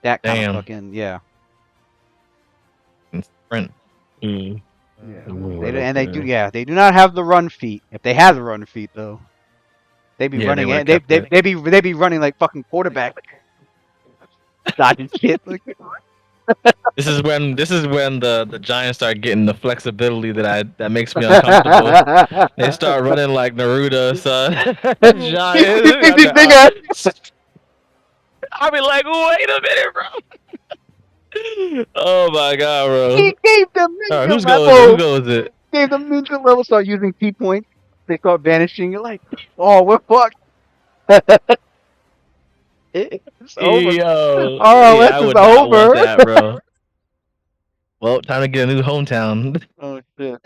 That kind of Damn. fucking yeah. Sprint. Mm. Yeah. I'm They right do, up and they do there. yeah. They do not have the run feet. If they had the run feet though, they'd be Yeah, they running would and have kept it. they'd be running like fucking quarterback, dodging shit. Like, This is when the Giants start getting the flexibility that makes me uncomfortable. They start running like Naruto, son. Giants. they got I'll be like, wait a minute, bro. Oh my god, he bro. gave them All right, ninja whose goal is it? Whose level. goal is it? Gave them ninja level. Start using key points. They start vanishing. You're like, oh, we're fucked. It's over. Yo, RLS yeah, I is would not want over. that, bro. Well, time to get a new hometown. Oh shit.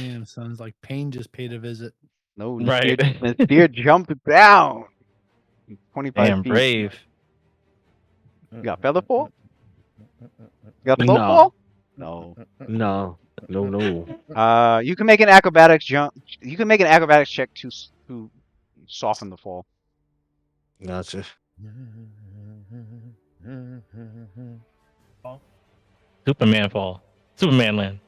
Man, sounds like Pain just paid a visit. No, Right. the steer jumped down 25 Damn, feet. brave. You got feather fall? You got slow No, fall? No. no. You can make an acrobatics jump. You can make an acrobatics check to soften the fall. Gotcha. Superman fall. Superman land.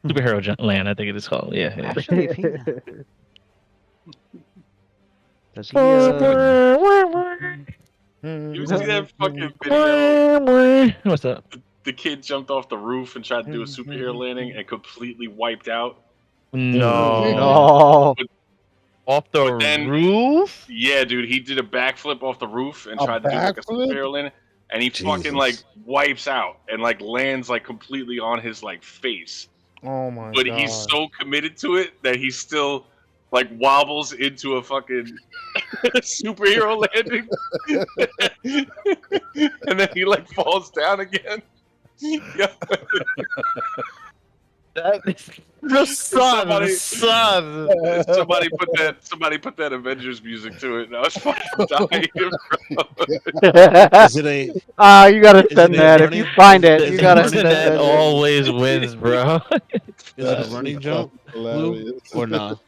Superhero land, I think it is called. Yeah. Actually, if he does he You see that fucking video? What's up? The kid jumped off the roof and tried to do a superhero landing and completely wiped out. No. No. Off the But then- roof? Yeah, dude, he did a backflip off the roof and A tried to do like a backflip? superhero landing, and he fucking Jesus. like wipes out and like lands like completely on his like face. Oh my But god. he's so committed to it that he still like wobbles into a fucking superhero landing, and then he like falls down again. Yeah. The sun. Somebody put that Avengers music to it. And I was fucking dying, bro. Is it a You gotta Is send it a that. If running- you find it, The you gotta running send internet that. always wins, bro. is it a running jump Hilarious. or not?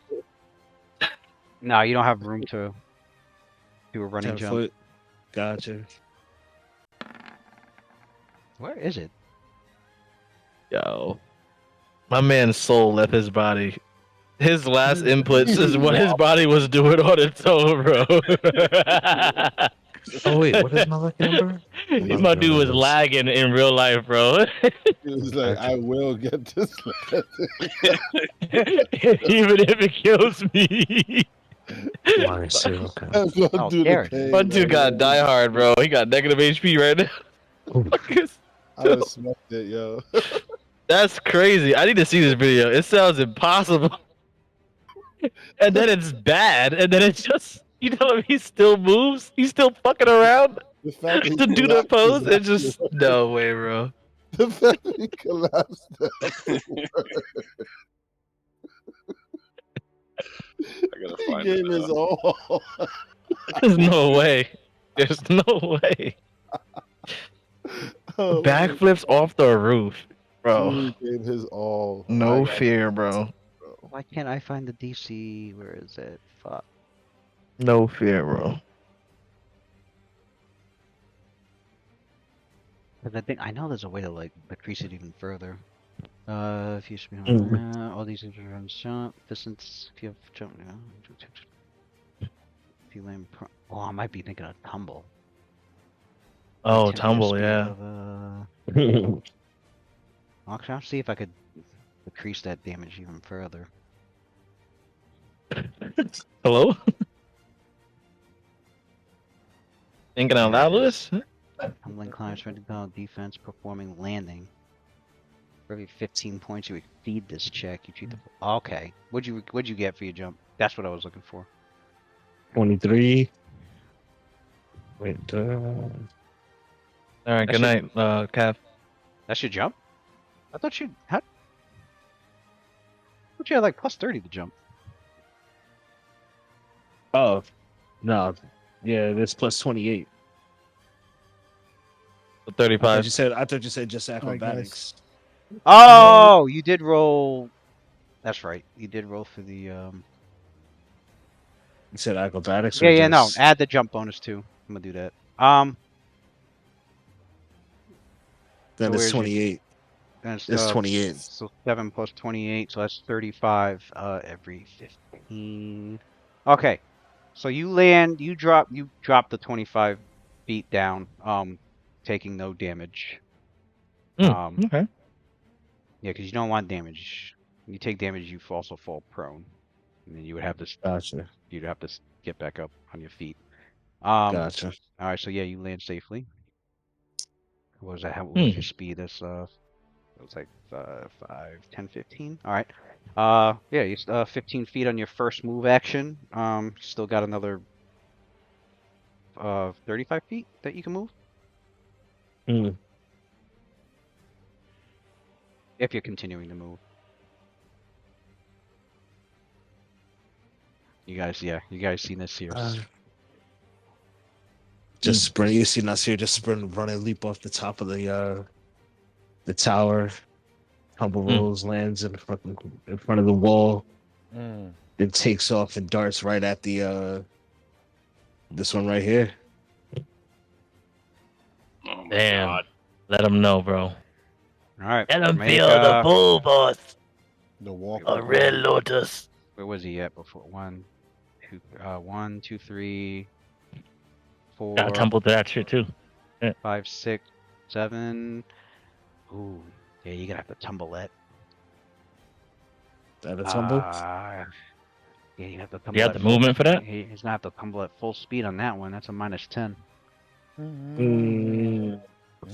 No, you don't have room to do a running 10 jump. foot. Gotcha. Where is it? Yo. My man's soul left his body. His last inputs is what his body was doing on its own, bro. Oh wait, what is my lucky number? My dude was lagging in real life, bro. He was like, I will get this. Even if it kills me. Nice. Okay. I'm gonna Oh, do Derek. the pain. My dude got die hard, bro. He got negative HP right now. I would have smoked it, yo. That's crazy. I need to see this video. It sounds impossible. And then it's bad. And then it's just, you know, he still moves. He's still fucking around The fact that he to do the collapsed pose. is It's just, actually- no way, bro. The fact that he collapsed. I gotta He find gave it. his all. There's no way. There's no way. Oh, Backflips off the roof, bro. He gave his all. No I got fear, it, bro. Why can't I find the DC? Where is it? Fuck. No fear, bro. Because I know there's a way to like decrease it even further. If you speed all these runs jump distance. If you have jump, if you land. I might be thinking of tumble. Oh, 10% tumble, speed yeah. of, Actually, I'll see if I could decrease that damage even further. Hello? Thinking out loud, Lewis? Tumbling climbs ready to defense performing landing. For every 15 points you exceed this check, you treat the. Okay. What'd you get for your jump? That's what I was looking for. 23. Wait. All right, That good night, Cav. That's your jump? I thought you had. But you had like plus 30 to jump. Oh, no. Yeah, that's plus 28. So I 35. thought you said just right, guys. acrobatics. Oh, you did roll. That's right. You did roll for the You said acrobatics or Yeah, no. just Add the jump bonus too. I'm gonna do that. then So it's where's your 28. That's It's 28. so 7 plus 28, so that's 35 every 15. Okay. So you drop the 25 feet down, taking no damage. Okay. Yeah, because you don't want damage. When you take damage, you also fall prone. And then you would have to Gotcha. get back up on your feet. Gotcha. All right, so yeah, you land safely. What was that? What was your Hmm. speed? That's it was like 5, 10, 15. All right. Yeah, you 15 feet on your first move action. Still got another 35 feet that you can move Mm. if you're continuing to move. You guys seen this here. Just sprint. You see Nasir just sprint, run and leap off the top of the tower. Tumble rolls, lands in front of the wall. Mm. Then takes off and darts right at the this one right here. Oh my Damn. god. Let him know, bro. All right. Let him Make feel the full boss. The walk. A red lotus. Where was he at before? 1, 2, 3, Gotta 4, tumble to that shit too. 5, 6, 7. Ooh, yeah, you're gonna have to tumble it. That a tumble? Yeah, you have to tumble You got at the full movement for that? He's gonna have to tumble at full speed on that one. That's a -10. Mm.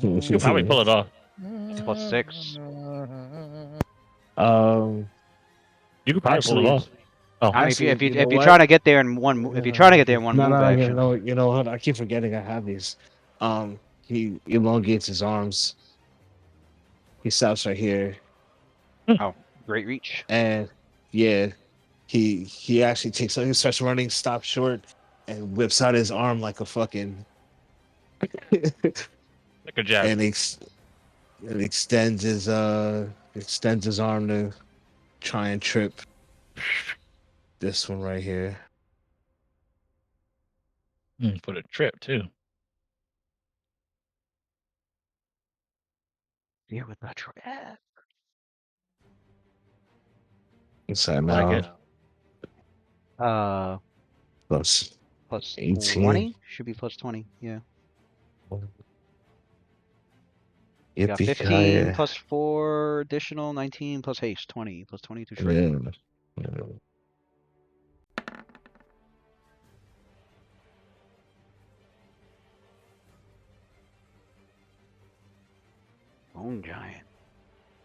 You could probably pull it off. It's plus 6. Um, You could probably pull it actually, off. Oh, I mean, actually, you know if you're what? trying to get there in if you're trying to get there in one No, move no, action. you know what? I keep forgetting I have these. He elongates his arms. He stops right here, Oh, great reach. and yeah, he actually takes. He starts running, stops short, and whips out his arm like a fucking like a jab. and extends his arm to try and trip this one right here. For the trip too. Yeah, with that trap. Inside I like now, it. plus Plus 18. 20 should be plus 20. Yeah. You got 15 Yippee-ki-yay. plus 4 additional 19 plus haste 20 plus 20 to trip. Yeah. Bone giant.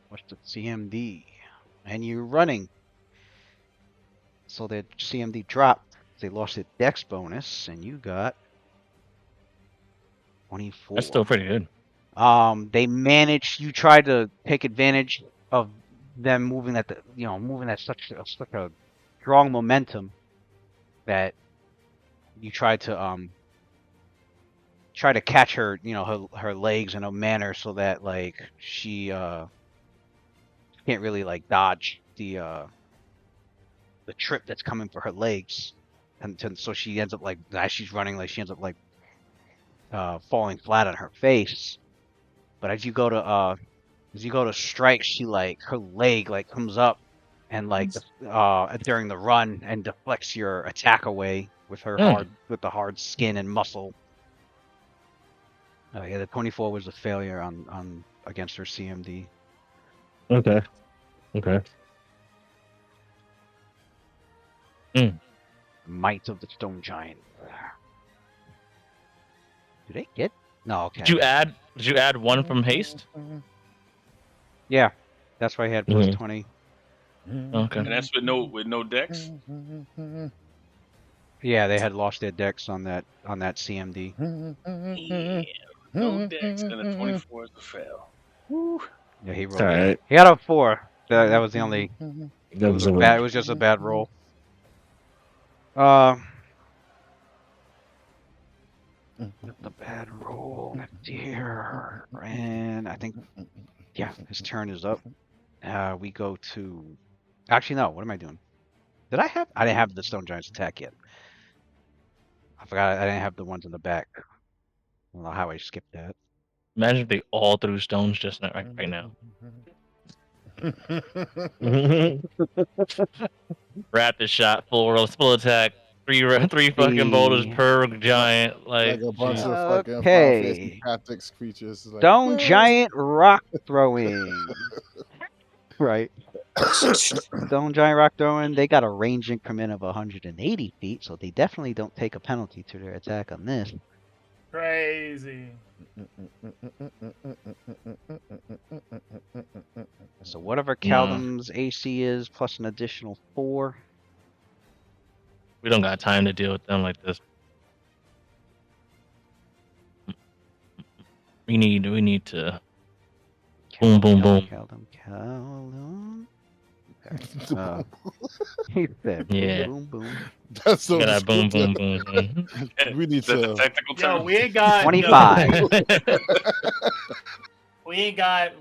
What's the CMD? And you're running. So their CMD dropped. They lost their dex bonus, and you got 24. That's still pretty good. They managed. You tried to take advantage of them moving at such a strong momentum that you tried to catch her, her legs in a manner so that like she can't really like dodge the trip that's coming for her legs, and so she ends up like as she's running, like she ends up like falling flat on her face. But as you go to strike, she like her leg like comes up and like during the run and deflects your attack away with her the hard skin and muscle. Yeah, the 24 was a failure on against her CMD. Okay. Might of the Stone Giant. Do they get? No, okay. Did you add one from haste? Yeah, that's why I had plus 20. Okay. And that's with no decks? Yeah, they had lost their decks on that CMD. Yeah. No decks and a 24 is a fail. Woo. Yeah, he rolled. All right. He got a 4. That was the only It was a bad. It was just a bad roll. The bad roll. Dear, and I think his turn is up. We go to. Actually, no. What am I doing? Did I have? I didn't have the Stone Giant's attack yet. I forgot. I didn't have the ones in the back. I don't know how I skipped that. Imagine if they all threw stones just right now. Rapid shot, full roll, spell attack, three fucking boulders per giant. Like a bunch of fucking Final Fantasy Tactics creatures. Like, Stone Giant rock throwing. Right. Stone Giant rock throwing. They got a range increment of 180 feet, so they definitely don't take a penalty to their attack on this. Crazy. So whatever Caldum's AC is, plus an additional 4. We don't got time to deal with them like this. We need to boom. Caldum. Okay. He said boom. That's so boom. We need to technical term. Yo, we ain't got 25. We ain't got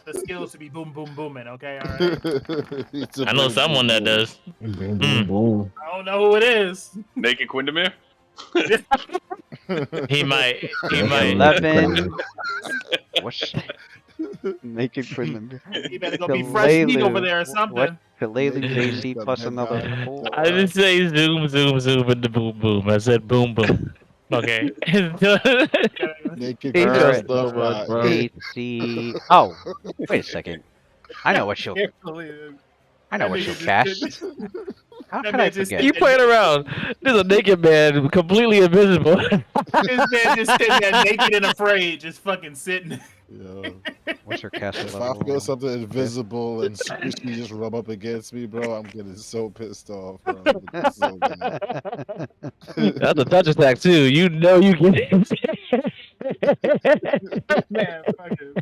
the skills to be booming. Okay, all right. I know someone that does. Boom. I don't know who it is. Naked Quindamere? He might. 11. What's naked Quindamere? You better go be fresh meat over there or something. What? Shillelagh's AC plus another 4. I didn't say zoom and the boom. I said boom. Okay. naked Current AC. Oh, wait a second. I know what she'll cast. How could I forget? You playing around. There's a naked man, completely invisible. This man just sitting there naked and afraid, just fucking sitting. Yeah. What's her cast If level? I feel something invisible and squishy just rub up against me, bro, I'm getting so pissed off, bro. So That's a touch attack too. You know you get it. Man, fucking.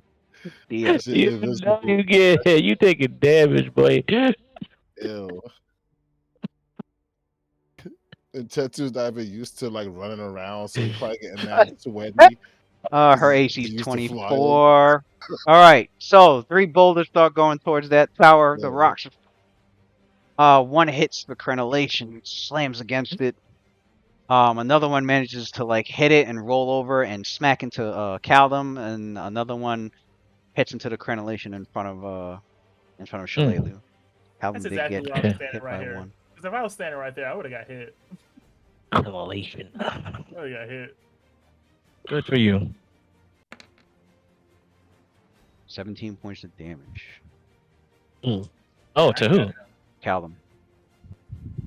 Yeah. You know you get hit. You taking damage, boy. Ew. And Tetsu's not even used to like running around, so he's probably getting mad sweaty. Her AC is 24. All right, so 3 boulders start going towards that tower. The rocks. One hits the crenellation, slams against it. Another one manages to like hit it and roll over and smack into Caldum, and another one hits into the crenellation in front of Shillelagh. Caldum That's did exactly get where I was hit standing by right here. one. Because if I was standing right there, I would have got hit. Crenellation. I would have got hit. Good for you. 17 points of damage. Oh, to who? Caldum.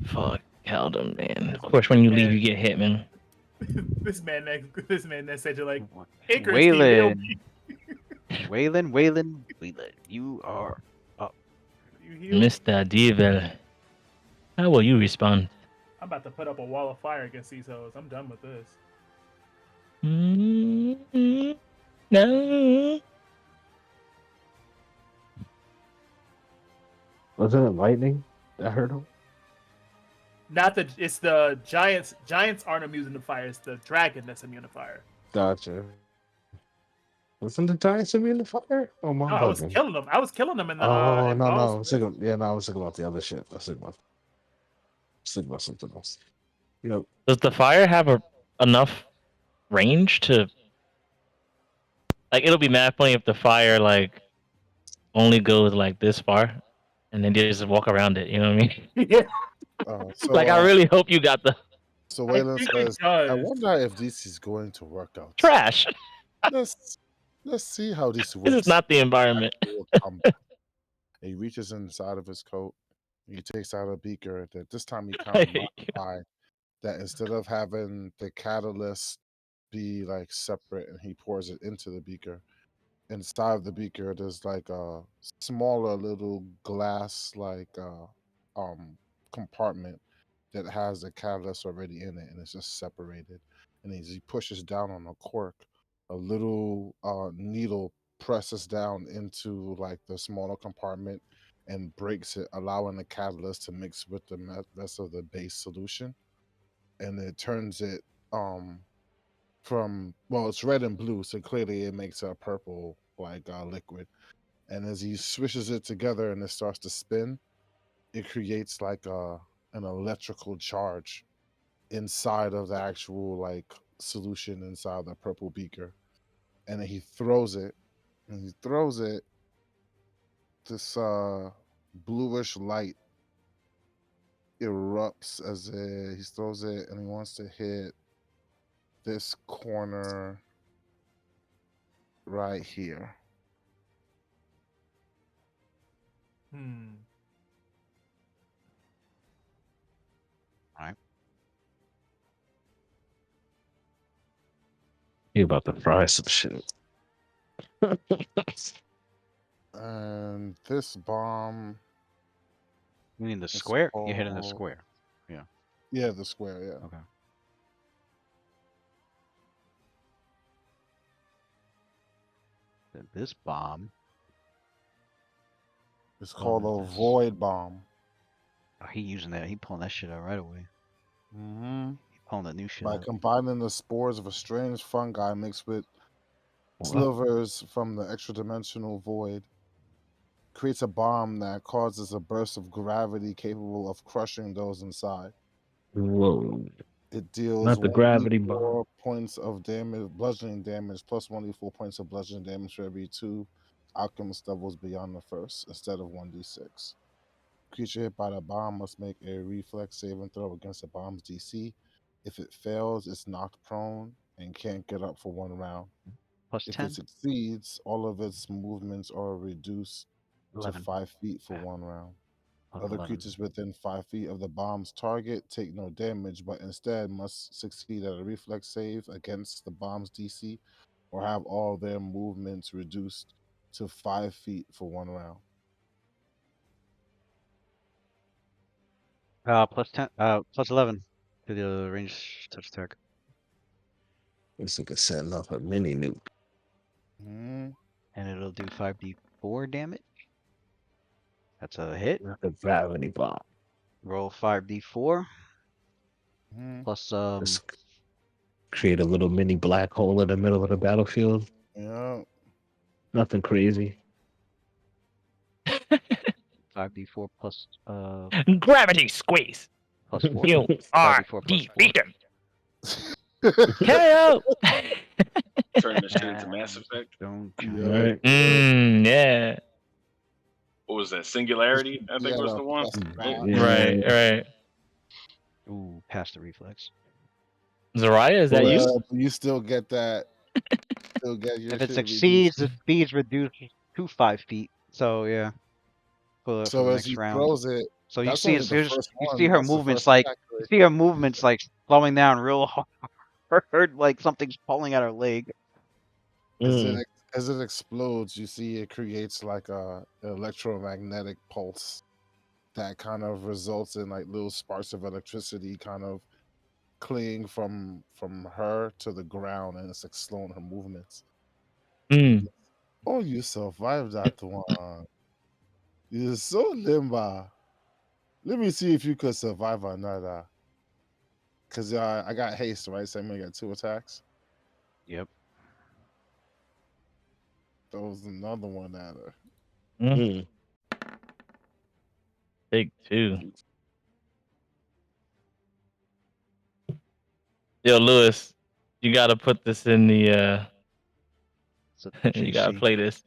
Fuck Caldum, man. Of course, when you leave, you get hit, man. This man that said you're like, Waylon. Waylon, you are up. Mr. Devil. How will you respond? I'm about to put up a wall of fire against these hoes. I'm done with this. No. Wasn't it lightning that hurt him? It's the giants. Giants aren't immune to fire. It's the dragon that's immune to fire. Gotcha. Wasn't the giants immune to fire? Oh my! No, I was killing them. I was killing them in the. Oh in no! balls. I was thinking about the other shit. I was thinking about something else. Yep. Does the fire have enough range to? Like, it'll be mad funny if the fire like only goes like this far, and then you just walk around it. You know what I mean? Yeah. So, Like, I really hope you got the So Waylon says, I wonder if this is going to work out. trash. Let's see how this works. This is not the environment. He reaches inside of his coat. He takes out a beaker. That this time he kind of modified that instead of having the catalyst be like separate, and he pours it into the beaker. Inside of the beaker, there's like a smaller little glass like compartment that has the catalyst already in it, and it's just separated. And as he pushes down on the cork, a little needle presses down into like the smaller compartment, and breaks it, allowing the catalyst to mix with the rest of the base solution, and it turns it from, well, it's red and blue, so clearly it makes a purple like liquid. And as he swishes it together and it starts to spin, it creates like an electrical charge inside of the actual like solution inside the purple beaker. And then he throws it, and he throws it, this bluish light erupts as he throws it, and he wants to hit this corner right here. You about to fry some shit. And this bomb, You mean the it's square? You're hitting the called- square. Yeah. Yeah, the square, yeah. Okay. Then this bomb. It's called a is this? void bomb. Oh, he using that. He pulling that shit out right away. Mm-hmm. He pulling the new shit By out. combining the spores of a strange fungi mixed with slivers from the extra-dimensional void, creates a bomb that causes a burst of gravity capable of crushing those inside. Whoa. It deals Not the gravity bomb. 1d4 points of damage, bludgeoning damage, plus 1d4 points of bludgeoning damage for every 2 alchemist levels beyond the first, instead of 1d6. Creature hit by the bomb must make a reflex saving throw against the bomb's DC. If it fails, it's knocked prone and can't get up for 1 round. Plus If 10. it succeeds, all of its movements are reduced 11. to 5 feet for Yeah. 1 round. Oh, Other 11. creatures within 5 feet of the bomb's target take no damage, but instead must succeed at a reflex save against the bomb's DC, or have all their movements reduced to 5 feet for 1 round. Plus 10. Plus 11 to the range touch attack. This nigga setting off a mini nuke. Mm-hmm. And it'll do 5d4 damage. That's a hit. Not the gravity bomb. Roll 5d4 Mm-hmm. plus Just create a little mini black hole in the middle of the battlefield. Yeah. Nothing crazy. 5d4 plus Gravity squeeze. plus 4. You are 5d4 plus 4. defeated. KO. Turn this shit into Mass Effect. Don't Yeah. Right. Yeah. What was that? Singularity, I think was the one. plus Yeah. Right. Right. Ooh, past the reflex. Zarya, is that you? But you still get that. Still get your If it shit succeeds, the reduced. speed's reduced to 5 feet. So yeah, for So the as next he round. throws it, So you that's see, only the first you one. see her That's the movements first like attack, you right? see her movements like slowing down real hard, like something's pulling at her leg. As it explodes, you see it creates like a electromagnetic pulse that kind of results in like little sparks of electricity kind of clinging from her to the ground, and it's like slowing her movements. Mm. Oh, you survived that one. You're so limber. Let me see if you could survive another. Cause I got haste, right? So I got 2 attacks. Yep. There was another one at her. Take 2. Yo, Lewis, you gotta put this in the. So You gotta GC. play this.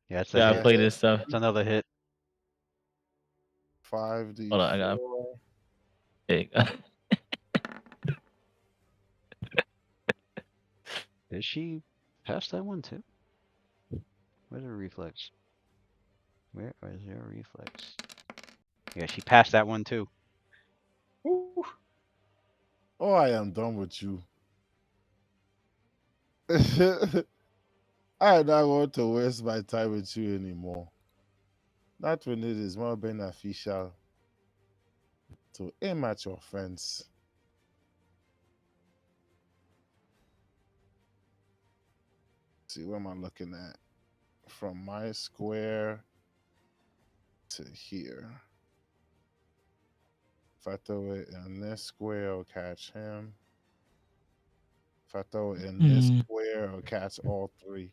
Yeah, it's You a gotta hit. play this stuff. It's another hit. 5d4. Hold on, I got. There you go. Did she pass that one too? Where's her reflex? Where is her reflex? Yeah, she passed that one too. Ooh. Oh, I am done with you. I don't want to waste my time with you anymore. Not when it is more beneficial to aim at your friends. See, what am I looking at? From my square to here. If I throw it in this square, it'll catch him. If I throw it in this square, it'll catch all three.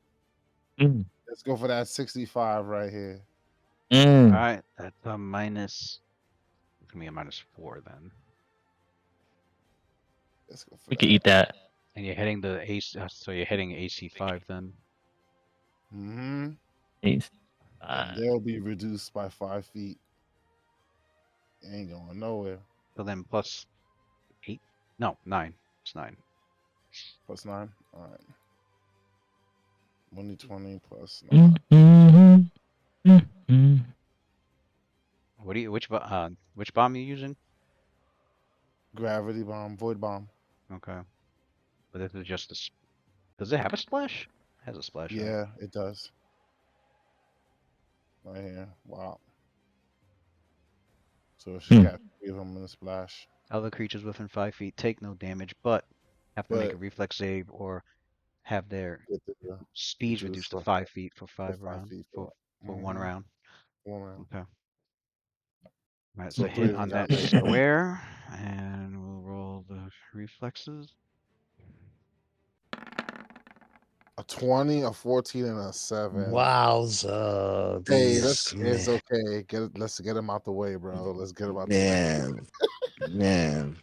Let's go for that 65 right here. All right, that's a minus. It's gonna be a -4 then. Let's go for We that. could eat that. And you're hitting the AC, so you're hitting AC5 then. Mm-hmm. Jeez. And they'll be reduced by 5 feet. Ain't going nowhere. So then +8? No, 9. It's 9. +9. All right. 1d20 plus 9. What do you? Which bomb are you using? Gravity bomb, void bomb. Okay. But this is just a. Does it have a splash? It has a splash. Right? Yeah, it does. Right here. Wow. So she got 3 of them in the splash. Other creatures within 5 feet take no damage, but have to make a reflex save or have their speeds reduced to 5 feet for 5 rounds for 1 round. 1 round. Okay. All right, so 3 hit of them on got that square, and we'll roll the reflexes. A 20, a 14, and a 7. Wowza. Hey, These, it's man. okay. Let's get him out the way, bro. Let's get him out the way. Man.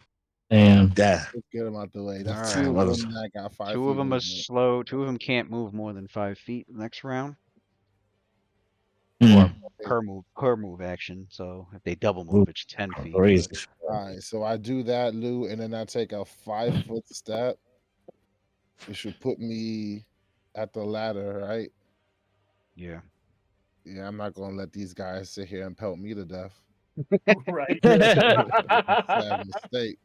Damn. That. Let's get him out the way. There's All 2 right. of them that got 5 feet. 2 of them are movement. slow. 2 of them can't move more than 5 feet next round. Mm. Or per move action. So if they double move, it's 10 feet. Crazy. All right, so I do that, Lou, and then I take a 5-foot step. It should put me at the ladder, right? Yeah. Yeah, I'm not gonna let these guys sit here and pelt me to death. Right. Sad mistake.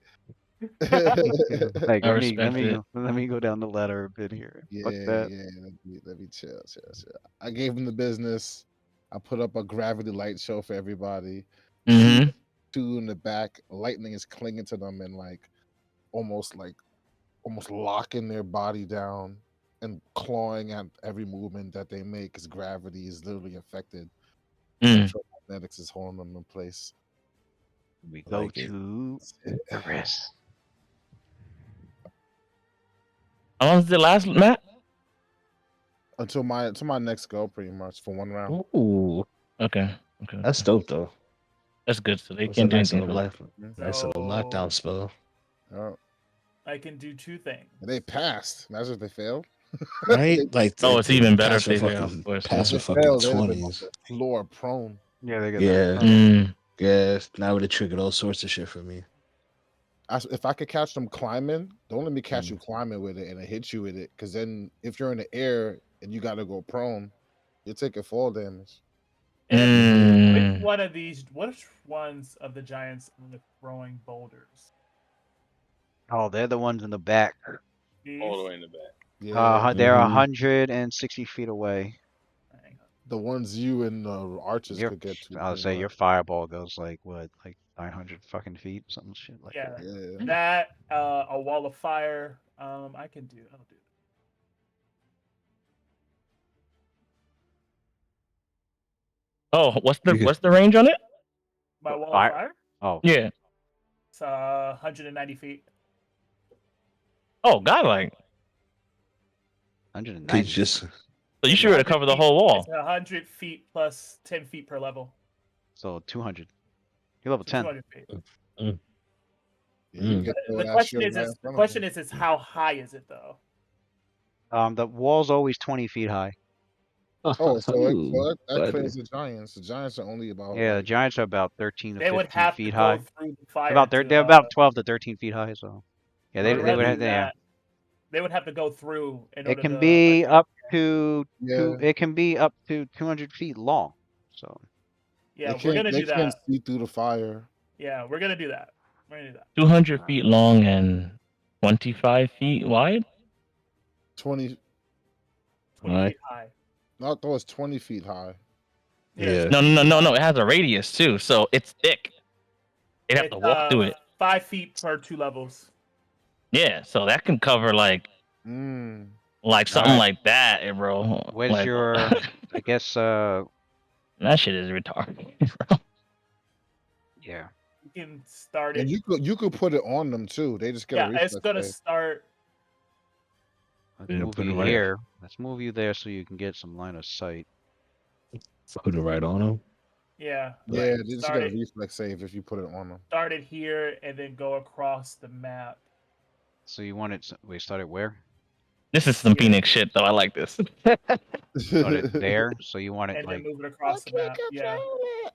Like, I let me go down the ladder a bit here. Fuck that. Yeah. Let me chill. I gave him the business. I put up a gravity light show for everybody. Mm-hmm. 2 in the back. Lightning is clinging to them and almost locking their body down and clawing at every movement that they make because gravity is literally affected. Electromagnetics is holding them in place. We go to the rest. How long does it last, Matt? Until my next go, pretty much for 1 round. Ooh. Okay. That's dope though. That's good. So they That's can't a do nice anything. little nice little knockdown spell. Oh. I can do 2 things. They passed. Imagine if they failed. Right? Like it's even better if pass with they fail. fucking Of course. pass with If they fucking failed, they'd have been on 20s. the floor prone. Yeah, they got Yeah. Yeah. Now would have triggered all sorts of shit for me. If I could catch them climbing, don't let me catch you climbing with it and it hits you with it. Because then if you're in the air and you got to go prone, you're taking fall damage. Which ones of the giants are throwing boulders? Oh, they're the ones in the back. All the way in the back. Yeah. They're 160 feet away. The ones you and the archers could get to. I'll say your fireball goes like 900 fucking feet, some shit like that. Yeah. That a wall of fire. I'll do. Oh, what's the range on it? My wall of fire? Oh. Yeah. It's 190 feet. Oh, godlike. 190. So you should be able to cover the whole wall. It's 100 feet plus 10 feet per level. So 200. You're level 10. 200 feet. The question is how high is it though? The wall's always 20 feet high. Oh, so that clears the giants. The giants are only about the giants are about 13 to 15 feet high. Through the fire They're about 12 to 13 feet high. So yeah, they would have they would have to go through. It can be up to it can be up to 200 feet long. So yeah, we're gonna do that. They can't see through the fire. Yeah, we're gonna do that. 200 feet long and 25 feet wide. 20 feet high. No, I thought it was 20 feet high. Yeah. No. It has a radius too, so it's thick. They'd have to walk through it. 5 feet per 2 levels. Yeah, so that can cover something like that, bro. Where's your? I guess That shit is retarded, bro. Yeah. You can start And it. you could put it on them too. They just get a Yeah, it's reflex gonna save. start. Let's Yeah, move put it you right. here. Let's move you there so you can get some line of sight. Put it right on him. Yeah, Yeah, like they just start get a it, reflex save if you put it on them. start it here, and then go across the map. So you want it? Wait, start it where? This is some Here. Phoenix shit, though. I like this. Start it there. So you want it And then like move it across the map. Yeah,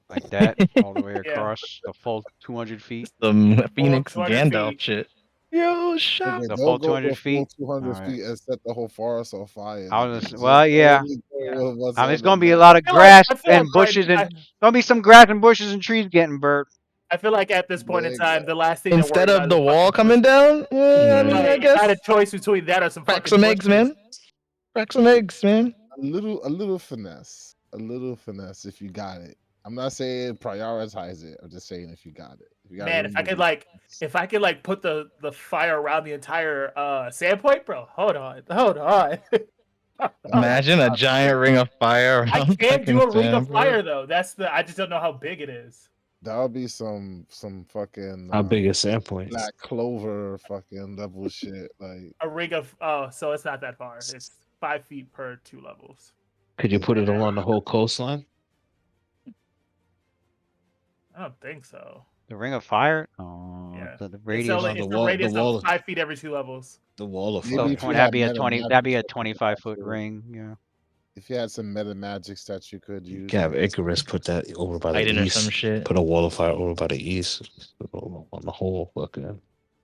like that, all the way yeah. across the full 200 feet. Some Full Phoenix 200 Gandalf feet. shit. Yo, Okay, shot. The don't full go 200 the full feet. 200 All right. feet and set the whole forest on fire. I nigga. was Just well, yeah. only go Yeah. with what's There's on gonna the be a map. lot of I grass feel and like bushes and gonna be some grass and bushes and trees getting burnt. I feel like at this point in Nigga. time, the last thing Instead they're of worried the about wall is coming down, yeah, I mean, like, I you had a guess choice between that or some crack fucking some eggs, bushes. man. Crack some eggs, man. A little finesse. A little finesse if you got it. I'm not saying prioritize it. I'm just saying if you got it. If you got Man, room if I to could do like, finesse. if I could like put the fire around the entire Sandpoint, bro. Hold on. Hold on. Imagine a giant ring of fire I around can do fucking a ring of Sandpoint. fire though. That's the. I just don't know how big it is. That would be some fucking How big is Sandpoint? Black Clover fucking level shit. Like A ring of. Oh, so it's not that far. It's 5 feet per 2 levels. Could you put it along the whole coastline? I don't think so. The ring of fire. Oh, Yeah. the It's radius. only No, it's the a wall- the radius wall of of- 5 feet every 2 levels. The wall of maybe fire. if you That'd had be a meta 20. magic That'd be a that you could 25-foot actually- ring. Yeah. If you had some meta magics that you could You use. can have Icarus put that over by the Hiding or east. some shit. Put a wall of fire over by the east on the whole fucking.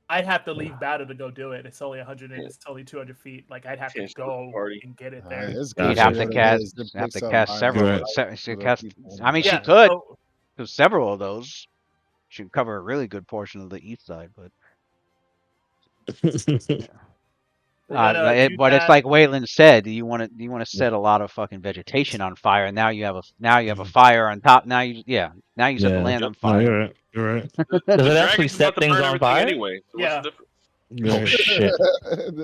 I'd have to leave battle to go do it. It's only 100. It's only 200 feet. Like I'd have to Can't split go the party. and get it You'd there. You'd Gotcha. have to what it cast. is. It Have picks to up cast line several. Right. She for the cast. people. I mean, she Yeah. could. So, Because several of those should cover a really good portion of the east side, but we're gonna do but it's that. like Waylon said, you want to set a lot of fucking vegetation on fire, and now you have a fire on top. Now you set the land on No, fire. you're right. You're right. The Does it actually dragon's set about to things burn on everything fire? anyway. So Yeah. what's the difference? Oh shit!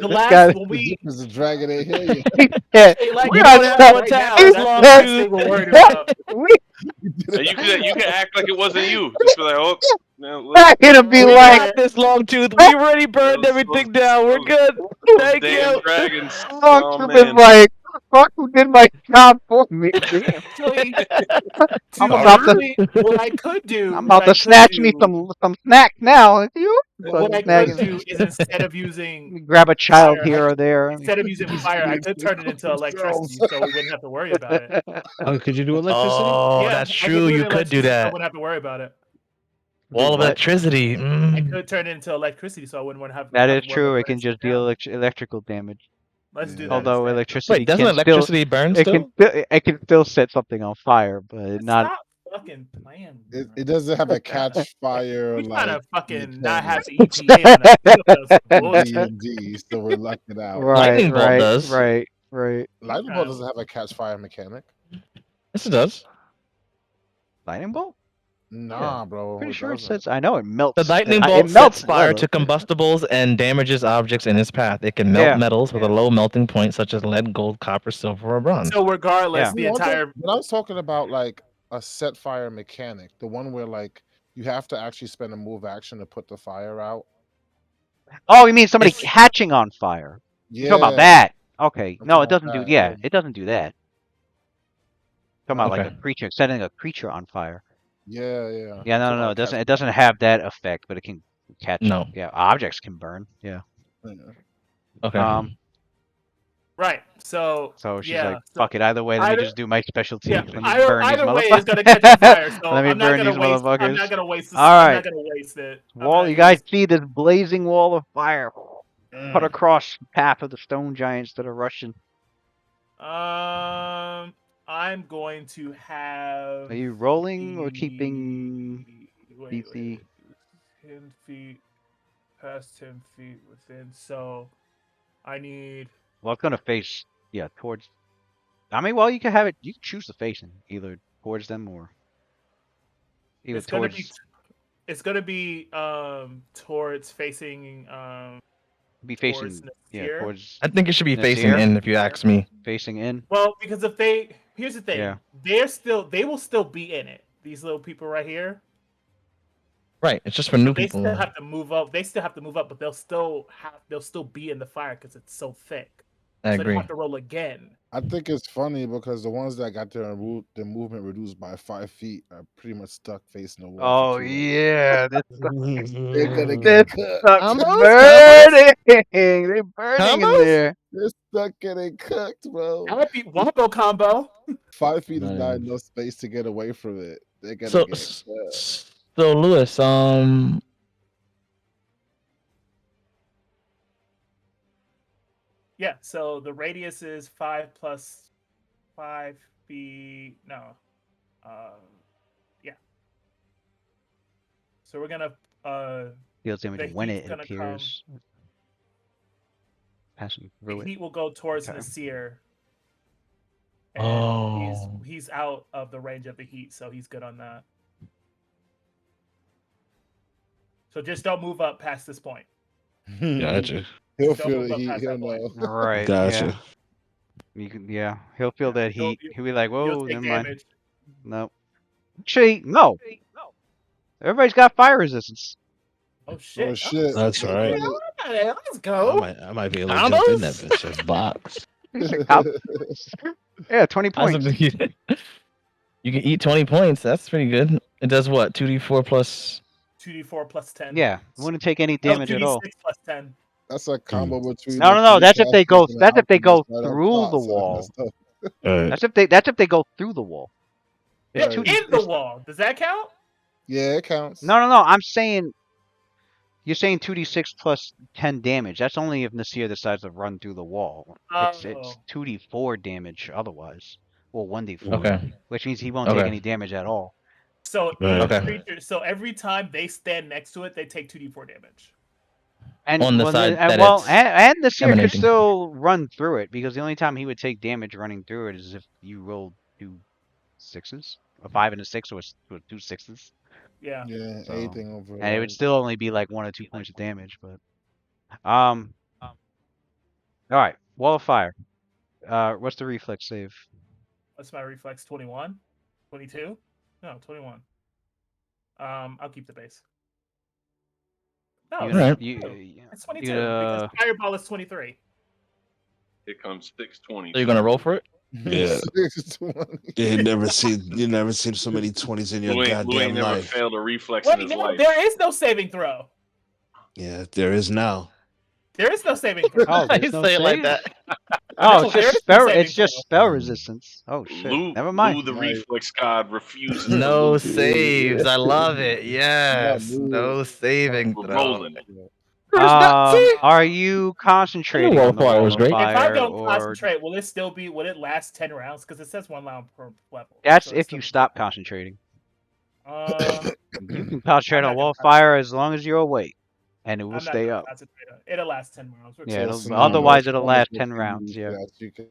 The last when The we difference is dragon ain't here yet. Yeah, like we You are don't have set- what right tap now, is that's long the last tooth. thing we're worried about. we And you can act like it wasn't you. Just be like, oh, no, not gonna be We like, got this long tooth. We already burned Those- everything those- down. We're those- good. those Thank damn you. dragons. Fox Oh would have been man. like, fuck, who did my job for me? Damn. Actually, I'm to about to- actually, what I could do. I'm about what I to could snatch me do- some snacks now. You What I snagging- could do is instead of using grab a child fire, here or there. instead of using fire, I could turn it into electricity, so we wouldn't have to worry about it. Oh, could you do electricity? Oh, Yeah, that's I could true. do it You could do electricity, so I that. wouldn't have to worry about it. Wall of What? electricity. I Mm. could turn it into electricity, so I wouldn't want to have. That have is to worry true. about It can burning just shit deal down. electrical damage. Let's do Yeah. that. Although instead. electricity Wait, doesn't can electricity burn still? it can still set something on fire, but not. Stop fucking playing. It doesn't have a catch fire We trying like to fucking not mechanic have the ETA on that. in Bullshit. D&D, so we're lucking out. Right, Lightning bolt right, does. right. Lightning bolt doesn't have a catch fire mechanic. Yes, it does. Lightning bolt? Nah, bro. Pretty sure it doesn't. says. I know it melts. The lightning it bolt melts sets fire leather. to combustibles and damages objects in its path. It can melt Yeah. metals with a low melting point, such as lead, gold, copper, silver, or bronze. So regardless, Yeah. the No, entire but I was talking about like a set fire mechanic, the one where like you have to actually spend a move action to put the fire out. Oh, you mean somebody It's- catching on fire? Yeah. You talking about that? Okay. I'm No, it talking doesn't do. about Yeah, that. it doesn't do that. Talking about like Okay. a creature, setting a creature on fire. Yeah. Yeah, no, Talking no, about it doesn't. catch It doesn't have that effect, but it can catch. No. Yeah, objects can burn. Yeah. fire. Okay. right. So So she's yeah, like, so "Fuck it, either way, let me either- just do my specialty. yeah, Let me burn these either way motherfuckers. is gonna catch on fire. So Let me I'm not burn gonna these waste. I'm motherfuckers. not gonna waste this. All I'm right. not gonna waste it. I'm Wall, gonna you guys use- see this blazing wall of fire cut Mm. across the path of the stone giants that are rushing. I'm going to have. Are you rolling or keeping Wait, DC? 10 feet, past 10 feet within. So I need. Well, it's gonna face, yeah, towards. I mean, well, you can have it. You can choose the facing either towards them or either It's gonna towards. be. It's gonna be towards facing Be towards facing, yeah, Nasir. towards I think it should be Nasir? facing in, if you ask me. facing in. Well, because if they here's the thing, Yeah. they will still be in it. These little people right here. Right. It's just for new They people. still have to move up. They still have to move up, but they'll still be in the fire because it's so thick. I So they agree. have to roll again. I think it's funny because the ones that got their movement reduced by 5 feet are pretty much stuck facing the wall. Oh for 2 hours. yeah, this They're gonna this get cooked. sucks Combos? burning. They're burning in Combos? there. They're stuck getting cooked, bro. Happy Wombo combo. 5 feet is not Nice. enough space to get away from it. They're gonna So, get cooked. so Lewis, Yeah, so the radius is 5 plus 5 feet. No. Yeah. So we're gonna Deals damage the when heat's it gonna appears. Passing the through it. heat will go towards Okay. Nasir. And Oh. he's out of the range of the heat, so he's good on that. So just don't move up past this point. Gotcha. He'll Don't feel move the up heat. past He'll that point. know. Right. Gotcha. Yeah. You can. Yeah. He'll feel Yeah, that heat. He'll be like, You'll "Whoa, take never mind." damage. No. Actually, no. Everybody's got fire resistance. Oh shit! Oh shit. That's Oh, right. let's go. I might be able to jump in that bitch and box. Yeah, 20 points. You can eat 20 points. That's pretty good. It does what? 2d4 plus. 2d4 plus 10. Yeah, wouldn't take any damage at all. 2d6 plus 10. That's a combo between. No, the no, no. three That's if they casters go. and the That's if they go alchemist right up through top, the so wall. that's tough. That's if they go through the wall. Yeah, It's 2d. in the wall. Does that count? Yeah, it counts. No, no, no. I'm saying. You're saying 2d6 plus 10 damage. That's only if Nasir decides to run through the wall. It's Oh. 2d4 damage otherwise. Well, 1d4. Okay. Which means he won't take Okay. any damage at all. So Right. each Okay. creature. So every time they stand next to it, they take 2d4 damage. And On the well, side that well, it's and Nasir could emanating. still run through it because the only time he would take damage running through it is if you rolled 2 6s, a 5 and a 6, or 2 6s. Yeah. Yeah, So- anything over. And it would still only be like 1 or 2 points of damage, but all right, wall of fire. What's the reflex save? What's my reflex? 21? 22? No, 21. I'll keep the base. No, You it's, gonna- Alright. it's 22 you gonna- because fireball is 23. Here comes 620. So you're gonna roll for it? Yeah. 620. You never seen so many 20s in your Louis goddamn never life. failed a reflex Wait, in his no, life. there is no saving throw. Yeah, there is now. There is no saving throw. Oh, I there's no say it like save? that. Oh, No, it's there just is no spell. saving It's just throw. spell resistance. Oh shit. Never mind. Lou the Nice. reflex god refuses. to No lose. saves. I love it. Yes. move. No saving We're throw. rolling. There's not- see? Are you concentrating wall on the fire wall was of great. If I fire, don't or concentrate, will it last 10 rounds? Because it says 1 round per level. that's so it's if you stop concentrating. You can concentrate I'm on not wall of gonna fire as long as you're awake, and it will I'm not stay gonna up. concentrate on it. It'll last 10 rounds. We're Yeah, good. it'll- So otherwise no it'll bonus last will 10 be rounds, used yeah. that you can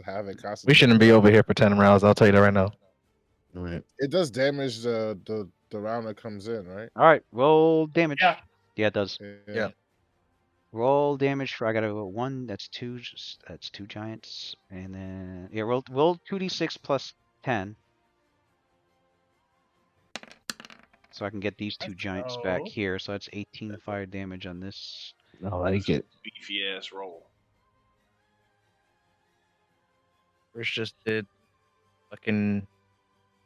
have it We concentrate. shouldn't be over here for 10 rounds. I'll tell you that right now. Right. It does damage the round that comes in, right? All right, roll damage. Yeah. Yeah, it does. Yeah. Roll damage for I got to go 1. That's 2. That's 2 giants, and then yeah, roll 2d6 plus 10. So I can get these 2 giants back go. here. So that's 18 fire damage on this. I like it. Beefy ass roll. First just did fucking,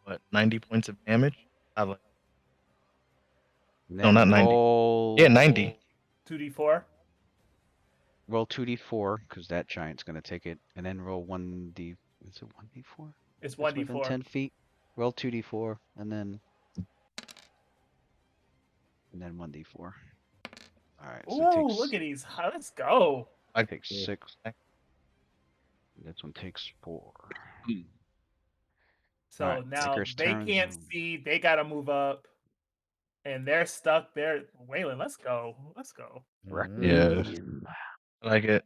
what, 90 points of damage? I like, And No, then not 90. roll, yeah, 90. 2d4. Roll 2d4 because that giant's gonna take it, and then roll 1d. Is it 1d4? It's That's within 1d4. 10 feet. Roll 2d4 and then 1d4. All right. So it Ooh, takes, look at these. Let's go. I takes Yeah. 6. This one takes 4. So Alright, now Icarus they turns can't and- see. They gotta move up, and they're stuck there. Waylon, let's go. Let's go. Yeah. I like it.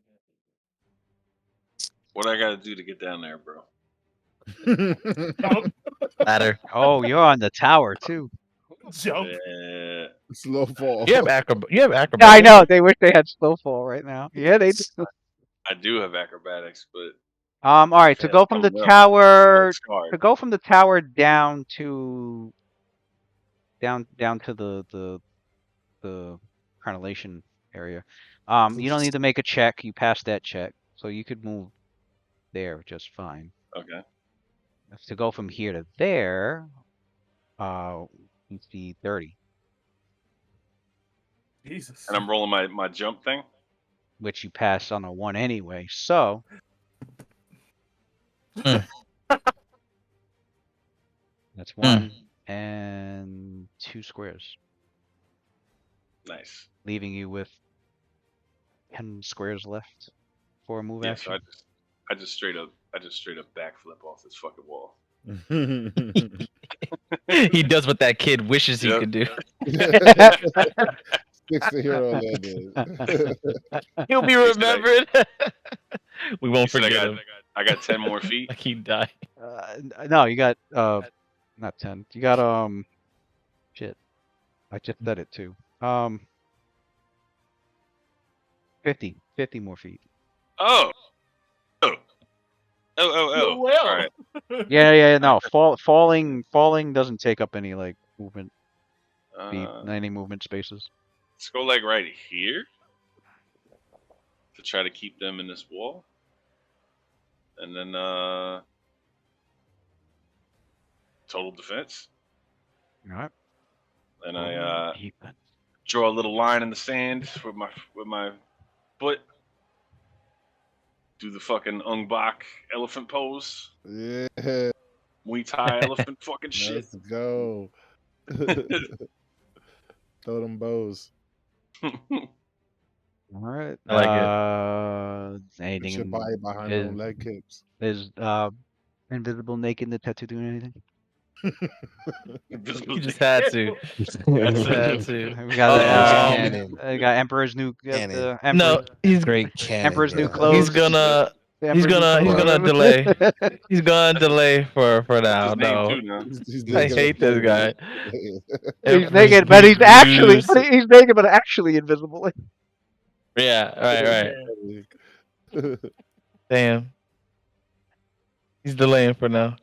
What I gotta do to get down there, bro? Jump, Ladder. Oh, you're on the tower too. jump. Yeah. Slow fall. You have acrobat. You have acrobat. Yeah, I know. They wish they had slow fall right now. Yeah, they do. I do have acrobatics, but All right. To Yeah, go from the some milk. tower, Scarred. to go from the tower down to down to the carnelian area. You don't need to make a check. You passed that check, so you could move there just fine. Okay. To go from here to there, you see 30, Jesus. And I'm rolling my jump thing. which you pass on a 1 anyway. So that's 1 and 2 squares, Nice. leaving you with 10 squares left for a move Yeah. action. So I just straight up backflip off this fucking wall. He does what that kid wishes he Yep. could do. 6 hero that did. He'll be He said remembered. We He won't said forget him. I got 10 more feet. Like he died. No, you got not 10. You got shit. I just said it too. 50 more feet. Oh. Oh. Well. All right. Yeah. No, falling doesn't take up any like movement speed, any movement spaces. Let's go like right here to try to keep them in this wall, and then total defense. All right. And I Defense. draw a little line in the sand with my foot. Do the fucking Ung Bak elephant pose. Yeah, Muay Thai elephant fucking shit. let's go. Throw them bows. All right. I like Put your Anything body behind is- them leg kicks. is invisible naked the tattoo doing anything? You just had to. Just had to. We got Cannon. got Emperor's new Cannon. No, he's Great cannon. Emperor's new bro. clothes. he's gonna The he's Emperor's new gonna clothes. delay. He's gonna delay for now. His name No, too now. I hate this guy. He's naked, but he's actually actually invisible. Yeah, right. Damn. He's delaying for now.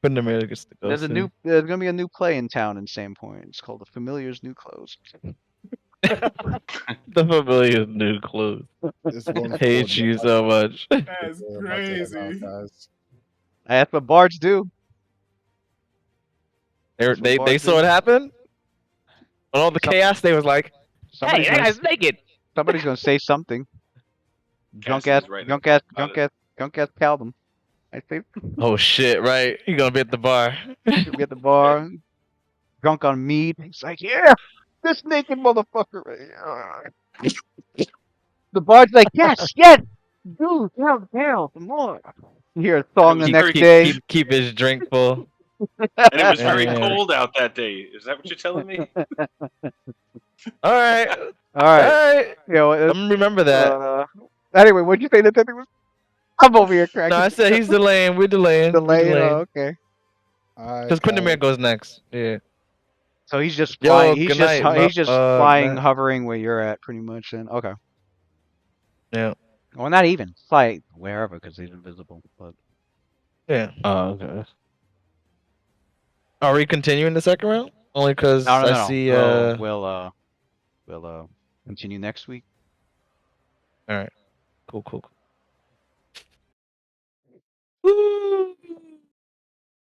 Quindamere gets to go. There's gonna be a new play in town in Sandpoint. It's called The Familiar's New Clothes. The familiar new clothes. I hate you so much. That's crazy. That's what bards do. They saw it happen. On all the chaos, they was like, "Hey, that guy's naked." Somebody's gonna say something. Drunk Cassidy's ass right Calvin. I think Oh shit! Right, you gonna be at the bar. he'll be at the bar, drunk on mead. He's like, "Yeah, this naked motherfucker." Right here." The bard's like, "Yes, dude, hell, some more." You hear a song the Keep- next keep- day. Keep his drink full. And it was very Yeah. cold out that day. Is that what you're telling me? All right, All right, you know, I'm gonna remember that. anyway, what'd you say that was? I'm over here cracking. No, I said he's delaying. We're delaying. Delayed. Oh, okay. Because Quindamere goes next. Yeah. So he's just Yo, flying. He's good just night, he's just Matt. flying, hovering where you're at, pretty much. And okay. Yeah. Well, not even fly wherever because he's invisible. But Yeah. Oh, okay. Are we continuing the second round? Only because no. I see. We'll continue next week. All right. Cool. Woo.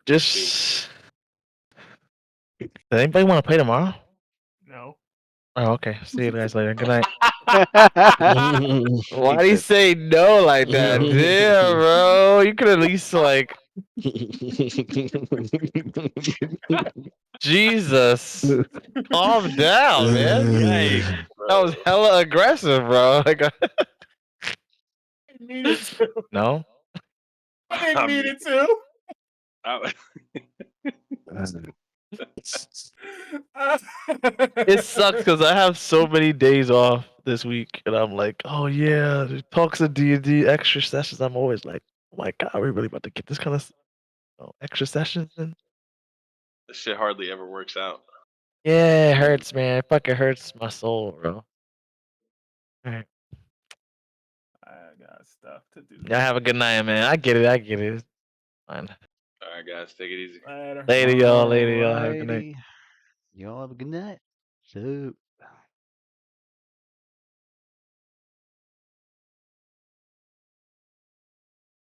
Just. Does anybody want to play tomorrow? No. Oh, okay. See you guys later. Good night. Why Why do you say no like that? Damn, bro. You could at least like. Jesus. Calm down, man. Yikes. That was hella aggressive, bro. Like, Needed to. no. I didn't need it to. It sucks because I have so many days off this week, and I'm like, oh yeah, there's talks of D&D extra sessions. I'm always like, oh my god, we're really about to get this kind of extra sessions in. This shit hardly ever works out. Yeah, it hurts, man. It fucking hurts my soul, bro. All right. I got stuff to do. Y'all have a good night, man. I get it. I get it. It's fine. All right, guys, take it easy. Later. Later, y'all. Later, y'all. Have a good night. Alrighty. Y'all have a good night. So.